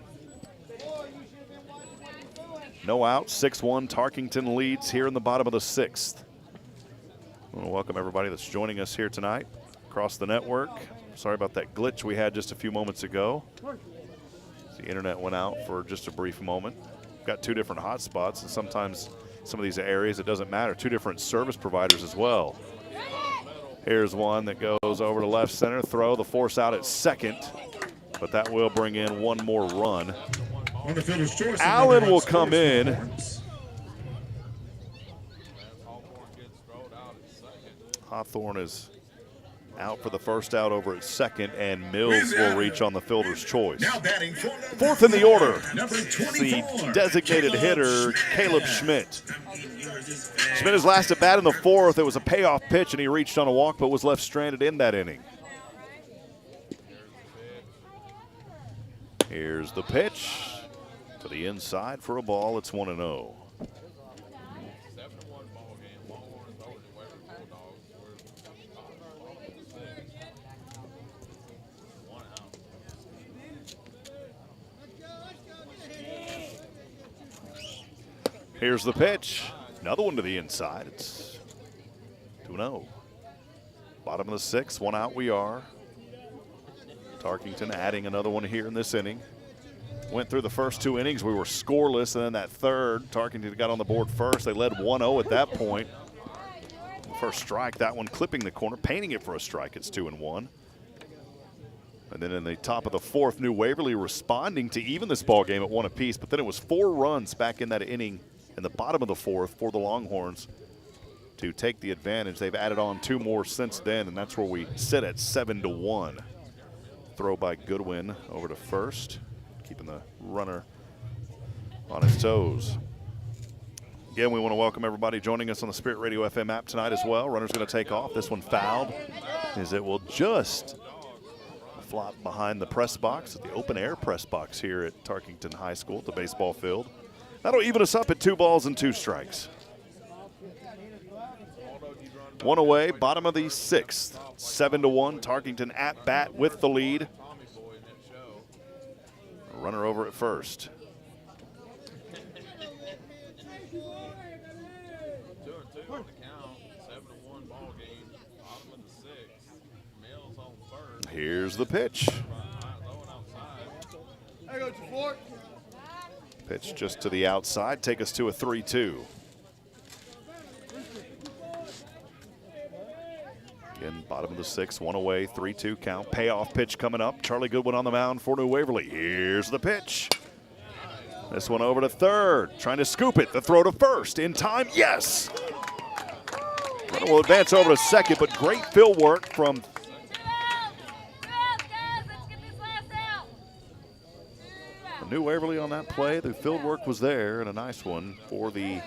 No out, 6-1. Tarkington leads here in the bottom of the 6th. I want to welcome everybody that's joining us here tonight across the network. Sorry about that glitch we had just a few moments ago. The internet went out for just a brief moment. Got 2 different hotspots, and sometimes some of these areas it doesn't matter. 2 different service providers as well. Here's one that goes over to left center. Throw the force out at second, but that will bring in one more run. Allen will come in. Hawthorne is out for the first out over at second, and Mills will reach on the fielder's choice. Fourth in the order, the designated hitter, Caleb Schmidt. Schmidt is last at bat in the fourth. It was a payoff pitch, and he reached on a walk but was left stranded in that inning. Here's the pitch to the inside for a ball. It's 1-0. Here's the pitch. Another one to the inside. It's 2-0. Bottom of the sixth, one out we are. Tarkington adding another one here in this inning. Went through the first 2 innings. We were scoreless, and then that third, Tarkington got on the board first. They led 1-0 at that point. First strike, that one clipping the corner, painting it for a strike. It's 2-1. And then in the top of the fourth, New Waverly responding to even this ball game at 1 apiece. But then it was 4 runs back in that inning in the bottom of the fourth for the Longhorns to take the advantage. They've added on 2 more since then, and that's where we sit at 7-1. Throw by Goodwin over to first, keeping the runner on his toes. Again, we want to welcome everybody joining us on the Spirit Radio FM app tonight as well. Runner's going to take off. This one fouled, as it will just flop behind the press box, at the open air press box here at Tarkington High School at the baseball field. That'll even us up at 2 balls and 2 strikes. 1 away, bottom of the sixth. 7-1, Tarkington at bat with the lead. Runner over at first. Here's the pitch. Pitch just to the outside, take us to a 3-2. Again, bottom of the sixth, 1 away, 3-2 count. Payoff pitch coming up. Charlie Goodwin on the mound for New Waverly. Here's the pitch. This one over to third, trying to scoop it. The throw to first, in time, yes! We'll advance over to second, but great field work from New Waverly on that play. The field work was there, and a nice one for the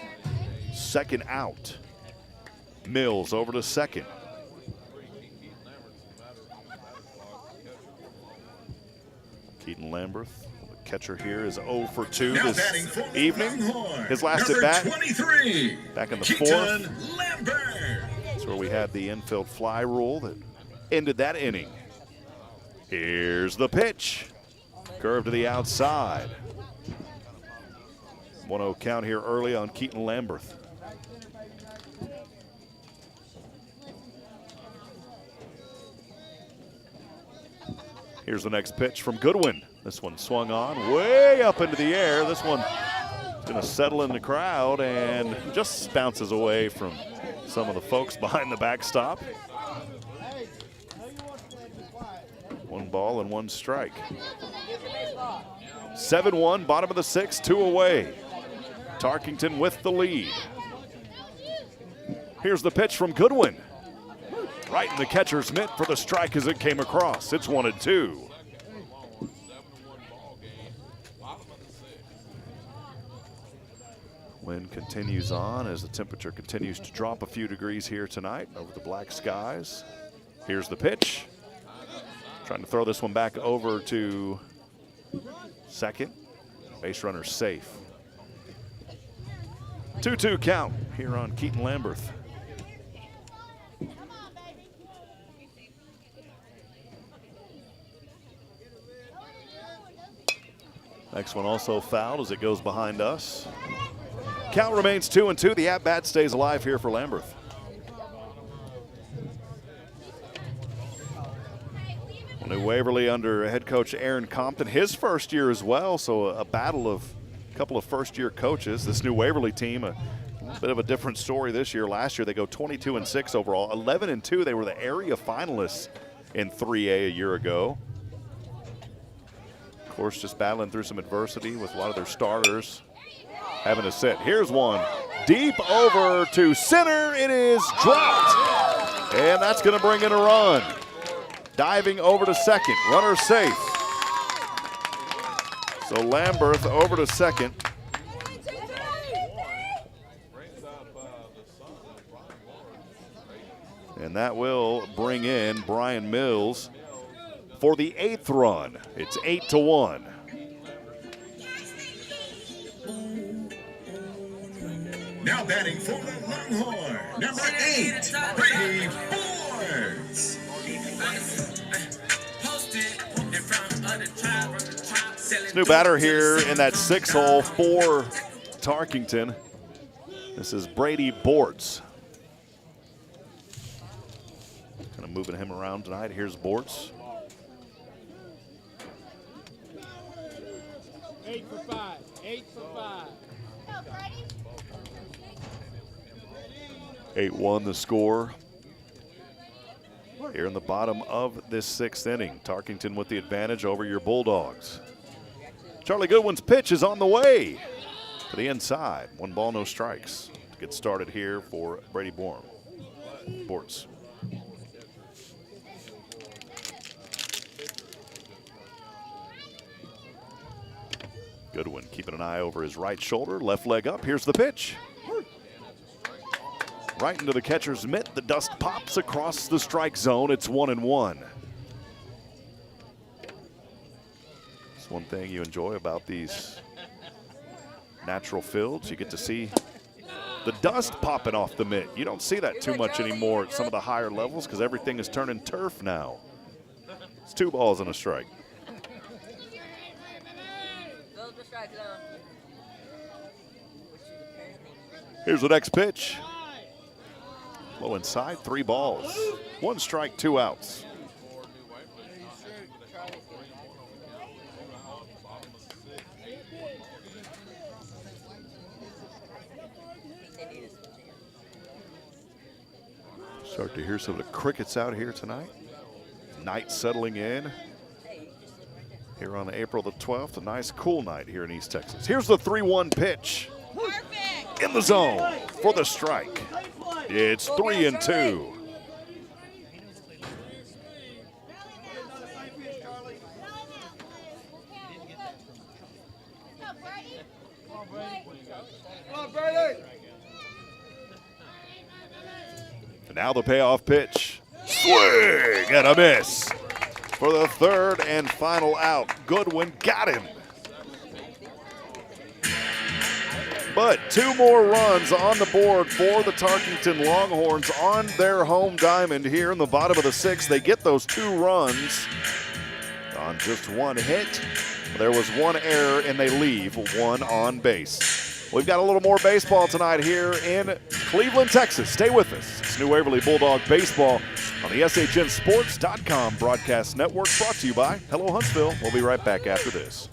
second out. Mills over to second. Keaton Lamberth, the catcher here, is 0 for 2 this evening. His last at bat back in the fourth. That's where we had the infield fly rule that ended that inning. Here's the pitch. Curve to the outside. 1-0 count here early on Keaton Lamberth. Here's the next pitch from Goodwin. This one swung on way up into the air. This one is going to settle in the crowd and just bounces away from some of the folks behind the backstop. 1 ball and 1 strike. 7-1, bottom of the sixth, 2 away. Tarkington with the lead. Here's the pitch from Goodwin. Right in the catcher's mitt for the strike as it came across. It's 1-2. Wind continues on as the temperature continues to drop a few degrees here tonight over the black skies. Here's the pitch. Trying to throw this one back over to second. Base runner safe. 2-2 count here on Keaton Lamberth. Next one also fouled as it goes behind us. Count remains 2-2. The at-bat stays alive here for Lamberth. New Waverly under head coach Aaron Compton, his first year as well, so a battle of a couple of first-year coaches. This New Waverly team, a bit of a different story this year. Last year they go 22-6 overall. 11-2, they were the area finalists in 3A a year ago. Of course, just battling through some adversity with a lot of their starters having to sit. Here's one deep over to center. It is dropped, and that's going to bring in a run. Diving over to second, runner safe. So Lamberth over to second. And that will bring in Brian Mills for the 8th run. It's 8-1. Now batting for the Longhorn, number 8, Brady Boards. New batter here in that 6 hole for Tarkington. This is Brady Bortz. Kind of moving him around tonight. Here's Bortz. 8 for 5. 8 for 5. 8-1 the score. Here in the bottom of this sixth inning. Tarkington with the advantage over your Bulldogs. Charlie Goodwin's pitch is on the way to the inside. 1 ball, no strikes to get started here for Brady Bortz. Goodwin keeping an eye over his right shoulder, left leg up. Here's the pitch. Right into the catcher's mitt. The dust pops across the strike zone. It's 1-1. It's one thing you enjoy about these natural fields. You get to see the dust popping off the mitt. You don't see that too much anymore at some of the higher levels because everything is turning turf now. It's 2 balls and a strike. Here's the next pitch. Low inside, 3 balls. 1 strike, 2 outs. Start to hear some of the crickets out here tonight. Night settling in. Here on April the 12th, a nice cool night here in East Texas. Here's the 3-1 pitch. Perfect. In the zone for the strike. It's 3-2. And now the payoff pitch. Swing and a miss. For the 3rd and final out. Goodwin got him. But 2 more runs on the board for the Tarkington Longhorns on their home diamond here in the bottom of the 6th. They get those 2 runs on just 1 hit. There was 1 error, and they leave 1 on base. We've got a little more baseball tonight here in Cleveland, Texas. Stay with us. It's New Waverly Bulldog Baseball on the SHNSports.com broadcast network, brought to you by Hello Huntsville. We'll be right back after this.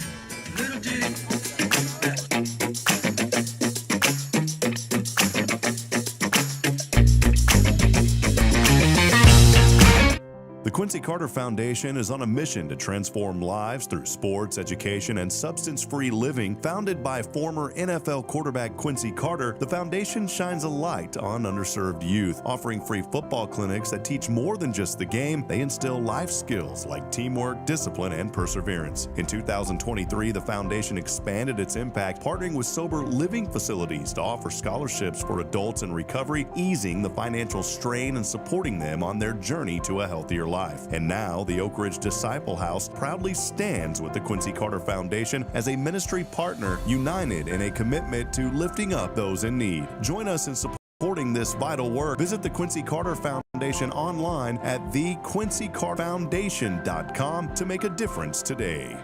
The Quincy Carter Foundation is on a mission to transform lives through sports, education, and substance-free living. Founded by former NFL quarterback Quincy Carter, the foundation shines a light on underserved youth, offering free football clinics that teach more than just the game. They instill life skills like teamwork, discipline, and perseverance. In 2023, the foundation expanded its impact, partnering with sober living facilities to offer scholarships for adults in recovery, easing the financial strain and supporting them on their journey to a healthier life. And now the Oak Ridge Disciple House proudly stands with the Quincy Carter Foundation as a ministry partner, united in a commitment to lifting up those in need. Join us in supporting this vital work. Visit the Quincy Carter Foundation online at thequincycarfoundation.com to make a difference today.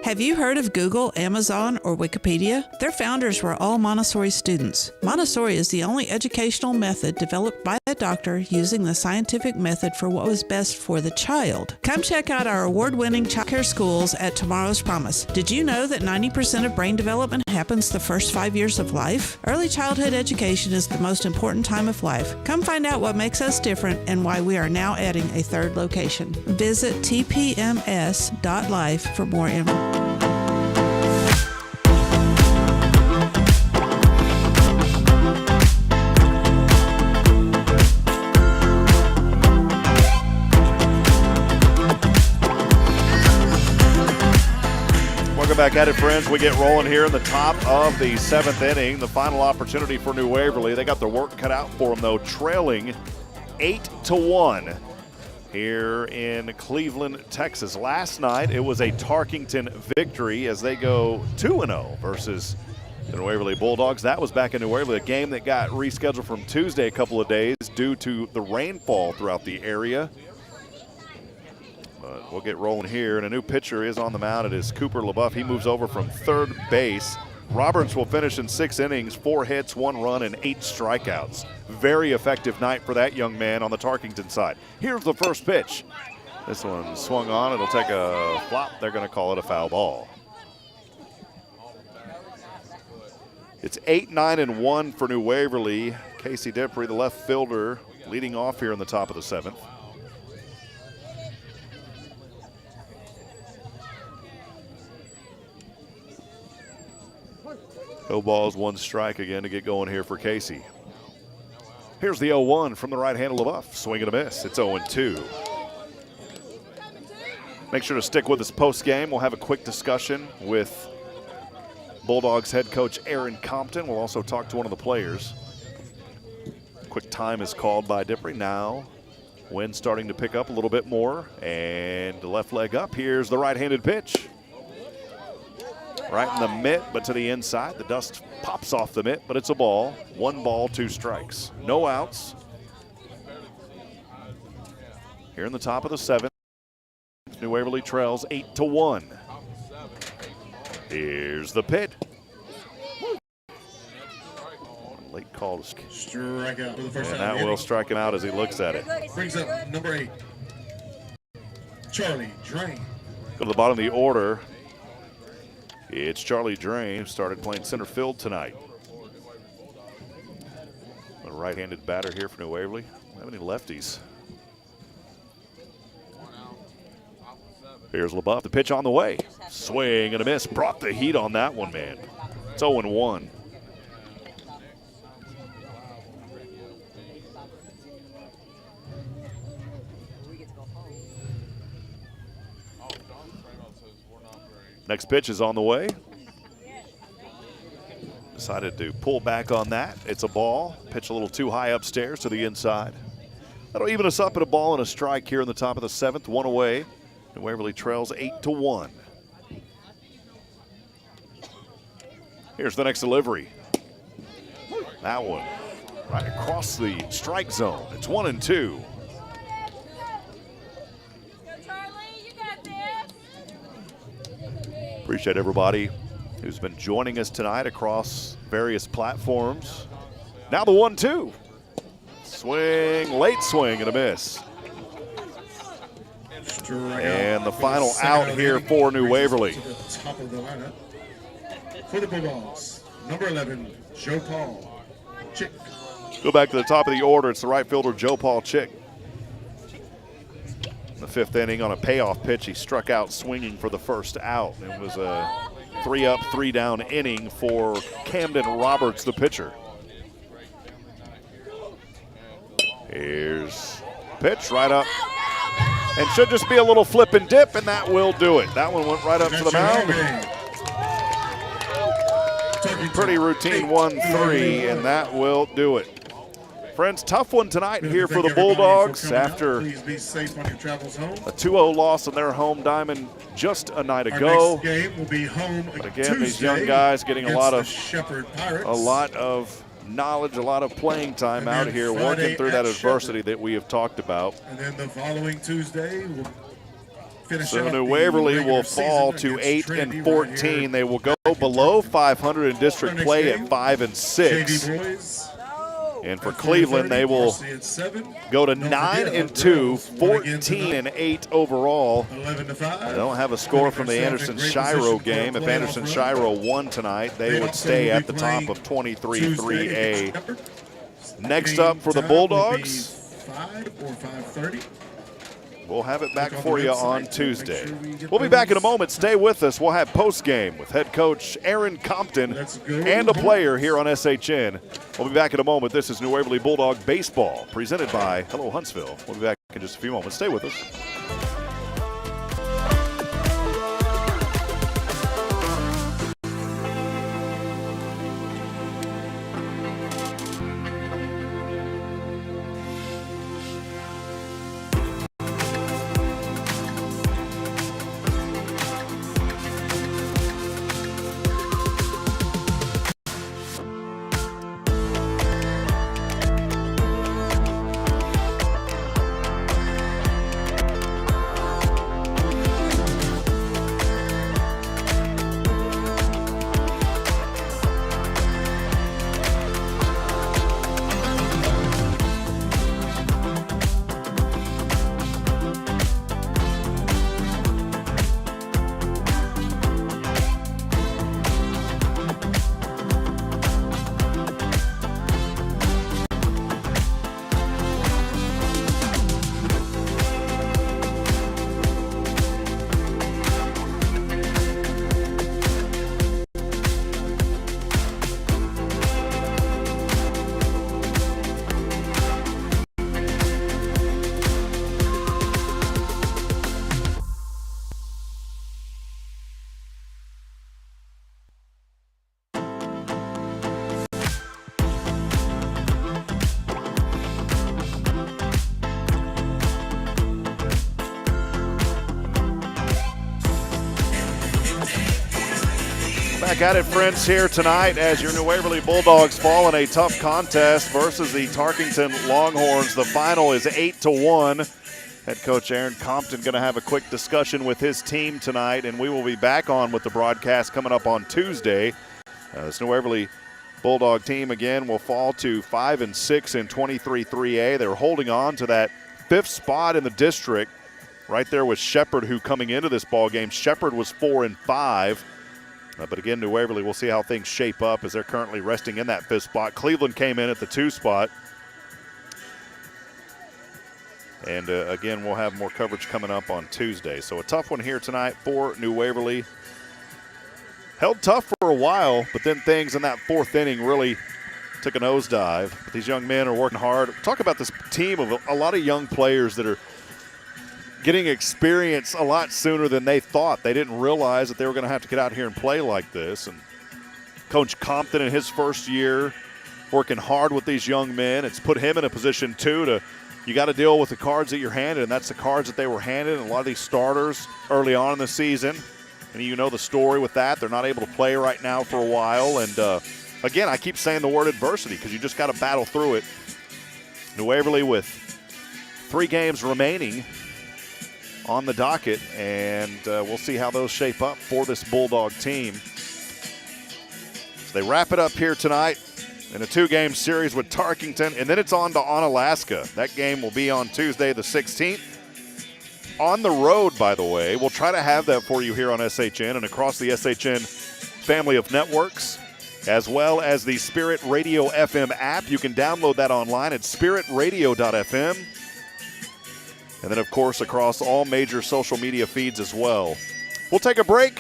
Have you heard of Google, Amazon, or Wikipedia? Their founders were all Montessori students. Montessori is the only educational method developed by a doctor using the scientific method for what was best for the child. Come check out our award-winning childcare schools at Tomorrow's Promise. Did you know that 90% of brain development happens the first 5 years of life? Early childhood education is the most important time of life. Come find out what makes us different and why we are now adding a 3rd location. Visit tpms.life for more info. Back at it, friends. We get rolling here in the top of the 7th inning. The final opportunity for New Waverly. They got their work cut out for them, though, trailing 8-1 here in Cleveland, Texas. Last night, it was a Tarkington victory as they go 2-0 versus the New Waverly Bulldogs. That was back in New Waverly, a game that got rescheduled from Tuesday a couple of days due to the rainfall throughout the area. We'll get rolling here, and a new pitcher is on the mound. It is Cooper LaBeouf. He moves over from 3rd base Roberts will finish in 6 innings, 4 hits, 1 run, and 8 strikeouts. Very effective night for that young man on the Tarkington side. Here's the first pitch. This one swung on. It'll take a flop. They're going to call it a foul ball. It's 8-9-1 for New Waverly. Casey Diprey, the left fielder, leading off here in the top of the 7th. No balls, 1 strike again to get going here for Casey. Here's the 0-1 from the right handle of Buff. Swing and a miss. It's 0-2. Make sure to stick with us post-game. We'll have a quick discussion with Bulldogs head coach Aaron Compton. We'll also talk to one of the players. Quick time is called by Diprey. Now, wind starting to pick up a little bit more. And the left leg up. Here's the right-handed pitch. Right in the mitt, but to the inside. The dust pops off the mitt, but it's a ball. 1 ball, 2 strikes. No outs. Here in the top of the 7th. New Waverly trails 8-1. Here's the pit. Late call to strikeout for the first and time. that will strike him out as he looks at it. Brings up number 8, Charlie Drain. Go to the bottom of the order. It's Charlie Drain, who started playing center field tonight. A right-handed batter here for New Waverly. Don't have any lefties. Here's LaBeouf. The pitch on the way. Swing and a miss. Brought the heat on that one, man. It's 0-1. Next pitch is on the way. Decided to pull back on that. It's a ball. Pitch a little too high upstairs to the inside. That'll even us up at a ball and a strike here in the top of the 7th. 1 away. New Waverly trails 8-1. Here's the next delivery. That one right across the strike zone. It's 1-2. Appreciate everybody who's been joining us tonight across various platforms. Now the 1-2. Swing, late swing and a miss. And the final out here for New Waverly. Top of the lineup for the Bulldogs, number 11, Joe Paul Chick. Go back to the top of the order. It's the right fielder, Joe Paul Chick. In the 5th inning on a payoff pitch, he struck out swinging for the first out. It was a 3-up, 3-down inning for Camden Roberts, the pitcher. Here's pitch right up. And should just be a little flip and dip, and that will do it. That one went right up to the mound. Pretty routine 1-3, and that will do it. Friends, tough one tonight here for the Bulldogs after a 2-0 loss on their home diamond just a night ago. But again, these young guys getting a lot of knowledge, a lot of playing time out here, working through that adversity that we have talked about. And then the following Tuesday, we'll finish so out New Waverly will fall to 8-14. They will go below 500 in district play at 5-6. And for Cleveland, they will go to 9-2, 14-8 overall. They don't have a score from the Anderson-Shiro game. If Anderson-Shiro won tonight, they would stay at the top of 23-3A. Next up for the Bulldogs, 5 or 5:30. we'll have it back for you on Tuesday. We'll be back in a moment. Stay with us. We'll have post-game with head coach Aaron Compton and a player here on SHN. We'll be back in a moment. This is New Waverly Bulldog Baseball, presented by Hello Huntsville. We'll be back in just a few moments. Stay with us. Back at it, friends, here tonight as your New Waverly Bulldogs fall in a tough contest versus the Tarkington Longhorns. The final is 8-1. Head coach Aaron Compton going to have a quick discussion with his team tonight, and we will be back on with the broadcast coming up on Tuesday. This New Waverly Bulldog team, again, will fall to 5-6 in 23-3A. They're holding on to that 5th spot in the district, right there with Shepherd, who coming into this ball game, Shepherd was 4-5. But again, New Waverly, we'll see how things shape up as they're currently resting in that 5th spot. Cleveland came in at the 2 spot. And again, we'll have more coverage coming up on Tuesday. So a tough one here tonight for New Waverly. Held tough for a while, but then things in that 4th inning really took a nosedive. But these young men are working hard. Talk about this team of a lot of young players that are getting experience a lot sooner than they thought. They didn't realize that they were going to have to get out here and play like this. And Coach Compton in his first year working hard with these young men. It's put him in a position, too, to you got to deal with the cards that you're handed, and that's the cards that they were handed. And a lot of these starters early on in the season, and you know the story with that. They're not able to play right now for a while. And, again, I keep saying the word adversity because you just got to battle through it. New Waverly with 3 games remaining on the docket, and we'll see how those shape up for this Bulldog team. So they wrap it up here tonight in a 2-game series with Tarkington, and then it's on to Onalaska. That game will be on Tuesday the 16th. On the road, by the way. We'll try to have that for you here on SHN and across the SHN family of networks, as well as the Spirit Radio FM app. You can download that online at spiritradio.fm. And then, of course, across all major social media feeds as well. We'll take a break.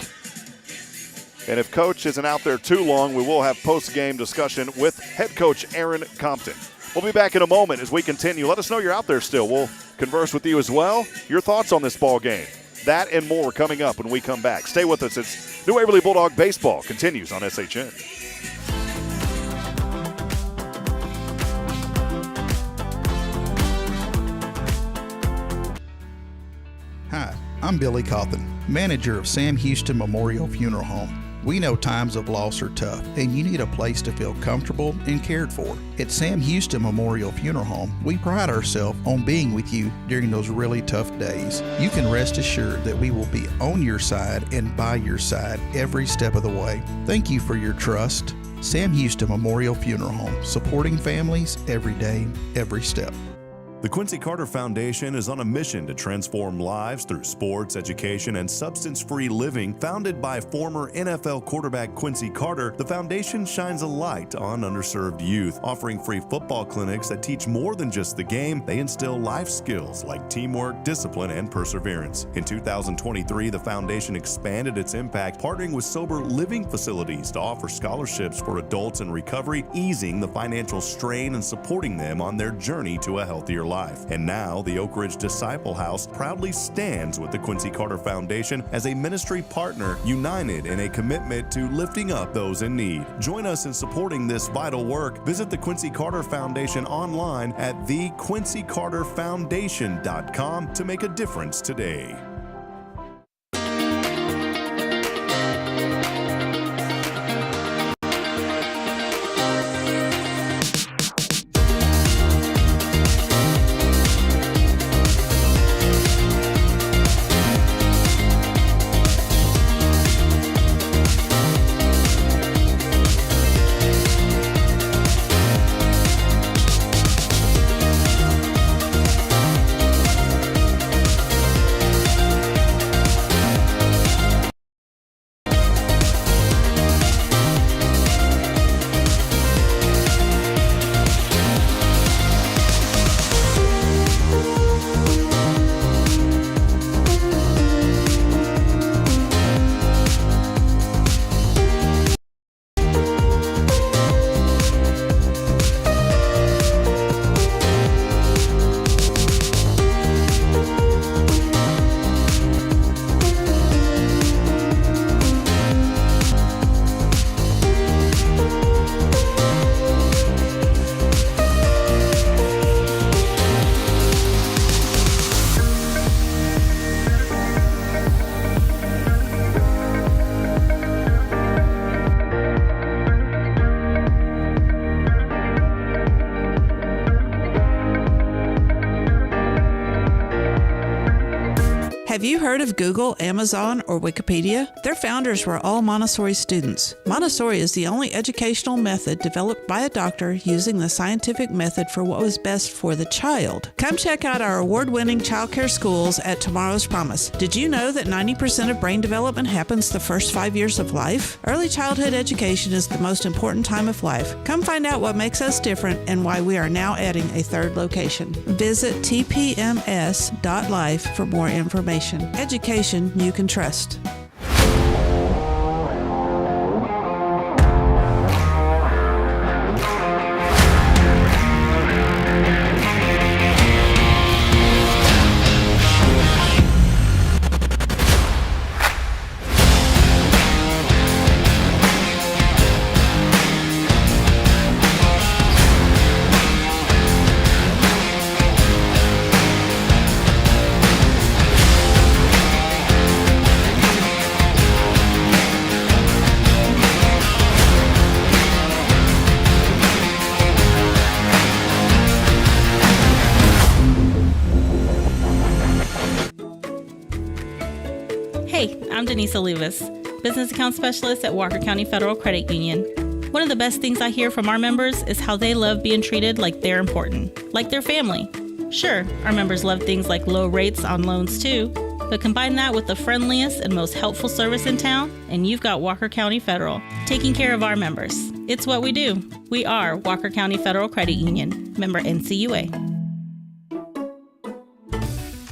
And if Coach isn't out there too long, we will have post-game discussion with head coach Aaron Compton. We'll be back in a moment as we continue. Let us know you're out there still. We'll converse with you as well. Your thoughts on this ball game. That and more coming up when we come back. Stay with us. It's New Waverly Bulldog Baseball continues on SHN. Hi, I'm Billy Cawthon, manager of Sam Houston Memorial Funeral Home. We know times of loss are tough, and you need a place to feel comfortable and cared for. At Sam Houston Memorial Funeral Home, we pride ourselves on being with you during those really tough days. You can rest assured that we will be on your side and by your side every step of the way. Thank you for your trust. Sam Houston Memorial Funeral Home, supporting families every day, every step. The Quincy Carter Foundation is on a mission to transform lives through sports, education, and substance-free living. Founded by former NFL quarterback Quincy Carter, the foundation shines a light on underserved youth, offering free football clinics that teach more than just the game. They instill life skills like teamwork, discipline, and perseverance. In 2023, the foundation expanded its impact, partnering with sober living facilities to offer scholarships for adults in recovery, easing the financial strain and supporting them on their journey to a healthier life. And now, the Oak Ridge Disciple House proudly stands with the Quincy Carter Foundation as a ministry partner, united in a commitment to lifting up those in need. Join us in supporting this vital work. Visit the Quincy Carter Foundation online at thequincycarterfoundation.com to make a difference today. you heard of Google, Amazon, or Wikipedia? Their founders were all Montessori students. Montessori is the only educational method developed by a doctor using the scientific method for what was best for the child. Come check out our award-winning childcare schools at Tomorrow's Promise. Did you know that 90% of brain development happens the first 5 years of life? Early childhood education is the most important time of life. Come find out what makes us different and why we are now adding a third location. Visit tpms.life for more information. Education you can trust. Hey, I'm Denise Olivas, Business Account Specialist at Walker County Federal Credit Union. One of the best things I hear from our members is how they love being treated like they're important, like their family. Sure, our members love things like low rates on loans too, but combine that with the friendliest and most helpful service in town, and you've got Walker County Federal, taking care of our members. It's what we do. We are Walker County Federal Credit Union, member NCUA.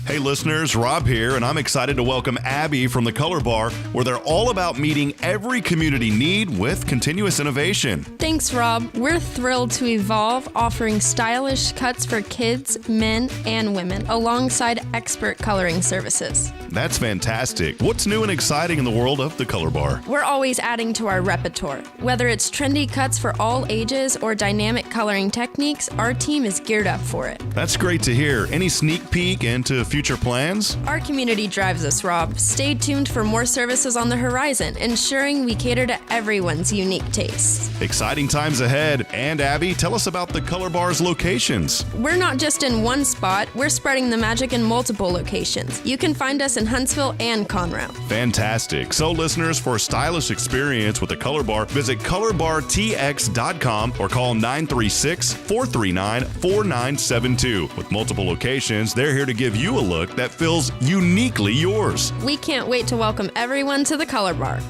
Hey listeners, Rob here, and I'm excited to welcome Abby from the Color Bar, where they're all about meeting every community need with continuous innovation. Thanks, Rob. We're thrilled to evolve, offering stylish cuts for kids, men, and women, alongside expert coloring services. That's fantastic. What's new and exciting in the world of the Color Bar? We're always adding to our repertoire. Whether it's trendy cuts for all ages or dynamic coloring techniques, our team is geared up for it. That's great to hear. Any sneak peek into future plans? Our community drives us, Rob. Stay tuned for more services on the horizon, ensuring we cater to everyone's unique tastes. Exciting times ahead. And Abby, tell us about the Color Bar's locations. We're not just in one spot, we're spreading the magic in multiple locations. You can find us in Huntsville and Conroe. Fantastic. So listeners, for a stylish experience with the Color Bar, visit colorbartx.com or call 936-439-4972. With multiple locations, they're here to give you a look that feels uniquely yours. We can't wait to welcome everyone to the Color Bar.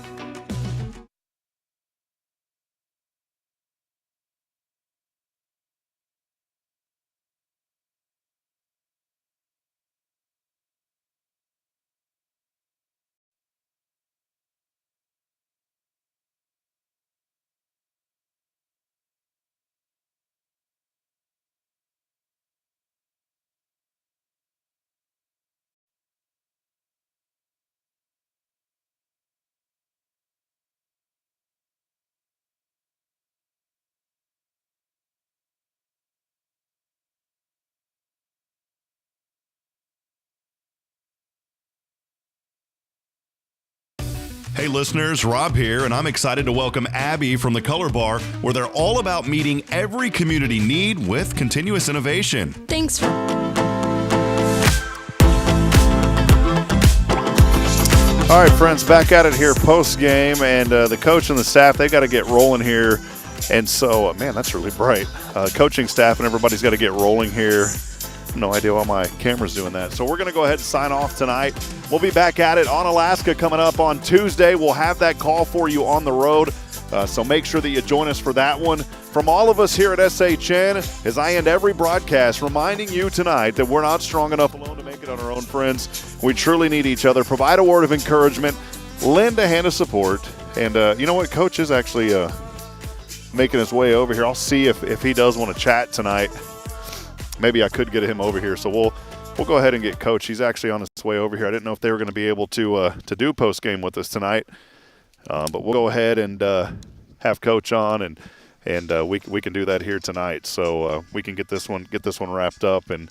Hey listeners, Rob here, and I'm excited to welcome Abby from the Color Bar, where they're all about meeting every community need with continuous innovation. Thanks. All right, friends, back at it here post-game, and the coach and the staff, they got to get rolling here. And so, man, that's really bright. Coaching staff and everybody's got to get rolling here. No idea why my camera's doing that. So we're going to go ahead and sign off tonight. We'll be back at it on Alaska coming up on Tuesday. We'll have that call for you on the road. So make sure that you join us for that one. From all of us here at SHN, as I end every broadcast, reminding you tonight that we're not strong enough alone to make it on our own, friends. We truly need each other. Provide a word of encouragement. Lend a hand of support. And you know what? Coach is actually making his way over here. I'll see if he does want to chat tonight. Maybe I could get him over here. So we'll go ahead and get Coach. He's actually on his way over here. I didn't know if they were going to be able to do post-game with us tonight. But we'll go ahead and have Coach on, and we can do that here tonight. So we can get this one wrapped up and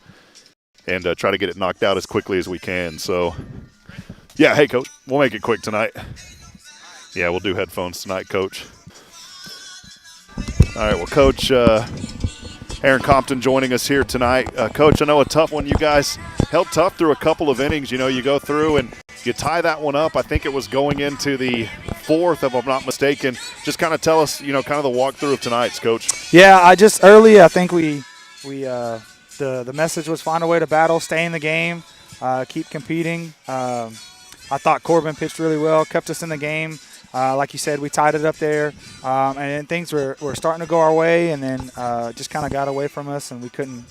try to get it knocked out as quickly as we can. So, yeah, hey, Coach, we'll make it quick tonight. Yeah, we'll do headphones tonight, Coach. All right, well, Coach, Aaron Compton joining us here tonight. Coach, I know a tough one. You guys held tough through a couple of innings. You know, you go through and you tie that one up. I think it was going into the fourth, if I'm not mistaken. Just kind of tell us, you know, kind of the walkthrough of tonight's, Coach. Yeah, I think the message was find a way to battle, stay in the game, keep competing. I thought Corbin pitched really well, kept us in the game. Like you said, we tied it up there, and then things were starting to go our way, and then just kind of got away from us, and we couldn't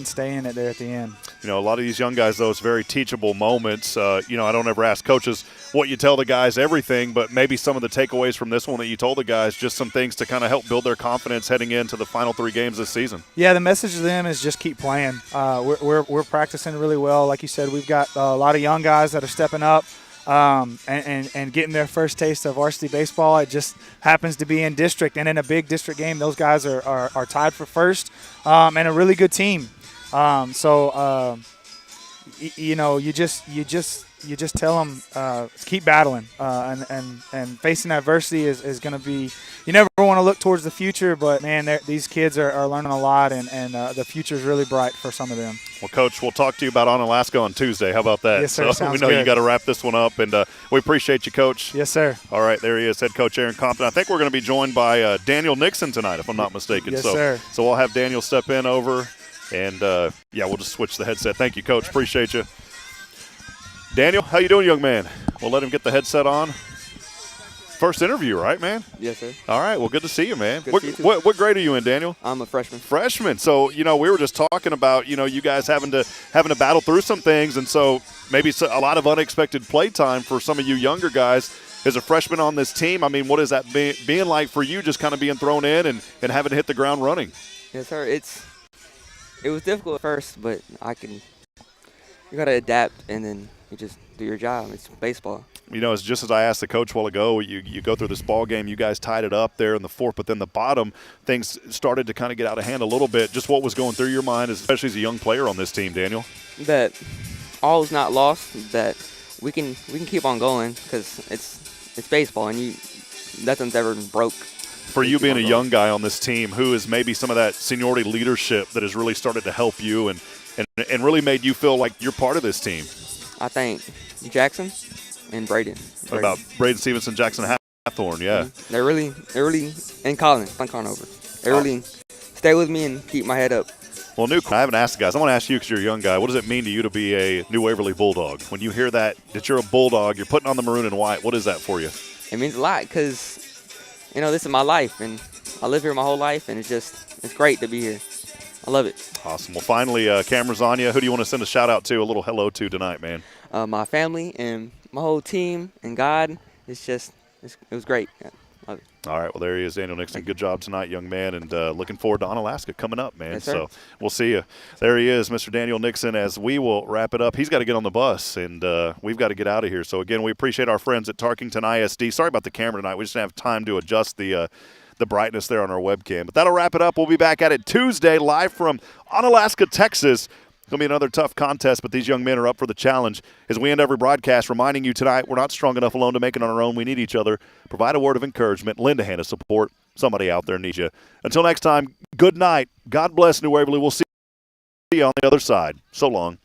stay in it there at the end. You know, a lot of these young guys, though, it's very teachable moments. You know, I don't ever ask coaches what you tell the guys everything, but maybe some of the takeaways from this one that you told the guys, just some things to kind of help build their confidence heading into the final 3 games this season. Yeah, the message to them is just keep playing. We're practicing really well. Like you said, we've got a lot of young guys that are stepping up. And getting their first taste of varsity baseball. It just happens to be in district, and in a big district game, those guys are tied for first, and a really good team. You know, you just tell them keep battling, and facing adversity is going to be. You never want to look towards the future, but man, these kids are learning a lot, and the future is really bright for some of them. Well, Coach, we'll talk to you about Onalaska on Tuesday. How about that? Yes, sir. So we Sounds know good. you got to wrap this one up, and we appreciate you, Coach. Yes, sir. All right, there he is, head coach Aaron Compton. I think we're going to be joined by Daniel Nixon tonight, if I'm not mistaken. Yes, sir. So we'll have Daniel step in over, and yeah, we'll just switch the headset. Thank you, Coach. Appreciate you. Daniel, how you doing, young man? We'll let him get the headset on. First interview, right, man? Yes, sir. All right, well, good to see you, man. Good to see you too. What grade are you in, Daniel? I'm a freshman. Freshman. So, you know, we were just talking about, you know, you guys having to battle through some things, and so maybe a lot of unexpected play time for some of you younger guys. As a freshman on this team, I mean, what is that being like for you, just kind of being thrown in and having to hit the ground running? Yes, sir. It was difficult at first, but you got to adapt, and then you just do your job. It's baseball. You know, it's just as I asked the coach a while ago, you go through this ball game, you guys tied it up there in the fourth, but then the bottom, things started to kind of get out of hand a little bit. Just what was going through your mind, especially as a young player on this team, Daniel? That all is not lost, that we can keep on going, because it's baseball, and nothing's ever broke. For you being a young guy on this team, who is maybe some of that seniority leadership that has really started to help you and really made you feel like you're part of this team? I think Jackson and Braden. What about Braden Stevenson, Jackson Hathorn? Yeah. Mm-hmm. They're really, and Colin Conover. They really stay with me and keep my head up. Well, I haven't asked the guys. I want to ask you, because you're a young guy, what does it mean to you to be a New Waverly Bulldog? When you hear that you're a Bulldog, you're putting on the maroon and white, what is that for you? It means a lot, because, you know, this is my life, and I live here my whole life, and it's great to be here. I love it. Awesome. Well, finally, cameras on you. Who do you want to send a shout-out to, a little hello to tonight, man? My family and my whole team and God. It was great. Yeah, love it. All right, well, there he is, Daniel Nixon. Good job tonight, young man, and looking forward to Onalaska coming up, man. Yes, sir. So we'll see you. There he is, Mr. Daniel Nixon, as we will wrap it up. He's got to get on the bus, and we've got to get out of here. So, again, we appreciate our friends at Tarkington ISD. Sorry about the camera tonight. We just didn't have time to adjust the brightness there on our webcam. But that'll wrap it up. We'll be back at it Tuesday live from Onalaska, Texas. It's going to be another tough contest, but these young men are up for the challenge. As we end every broadcast, reminding you tonight, we're not strong enough alone to make it on our own. We need each other. Provide a word of encouragement. Lend a hand of support. Somebody out there needs you. Until next time, good night. God bless New Waverly. We'll see you on the other side. So long.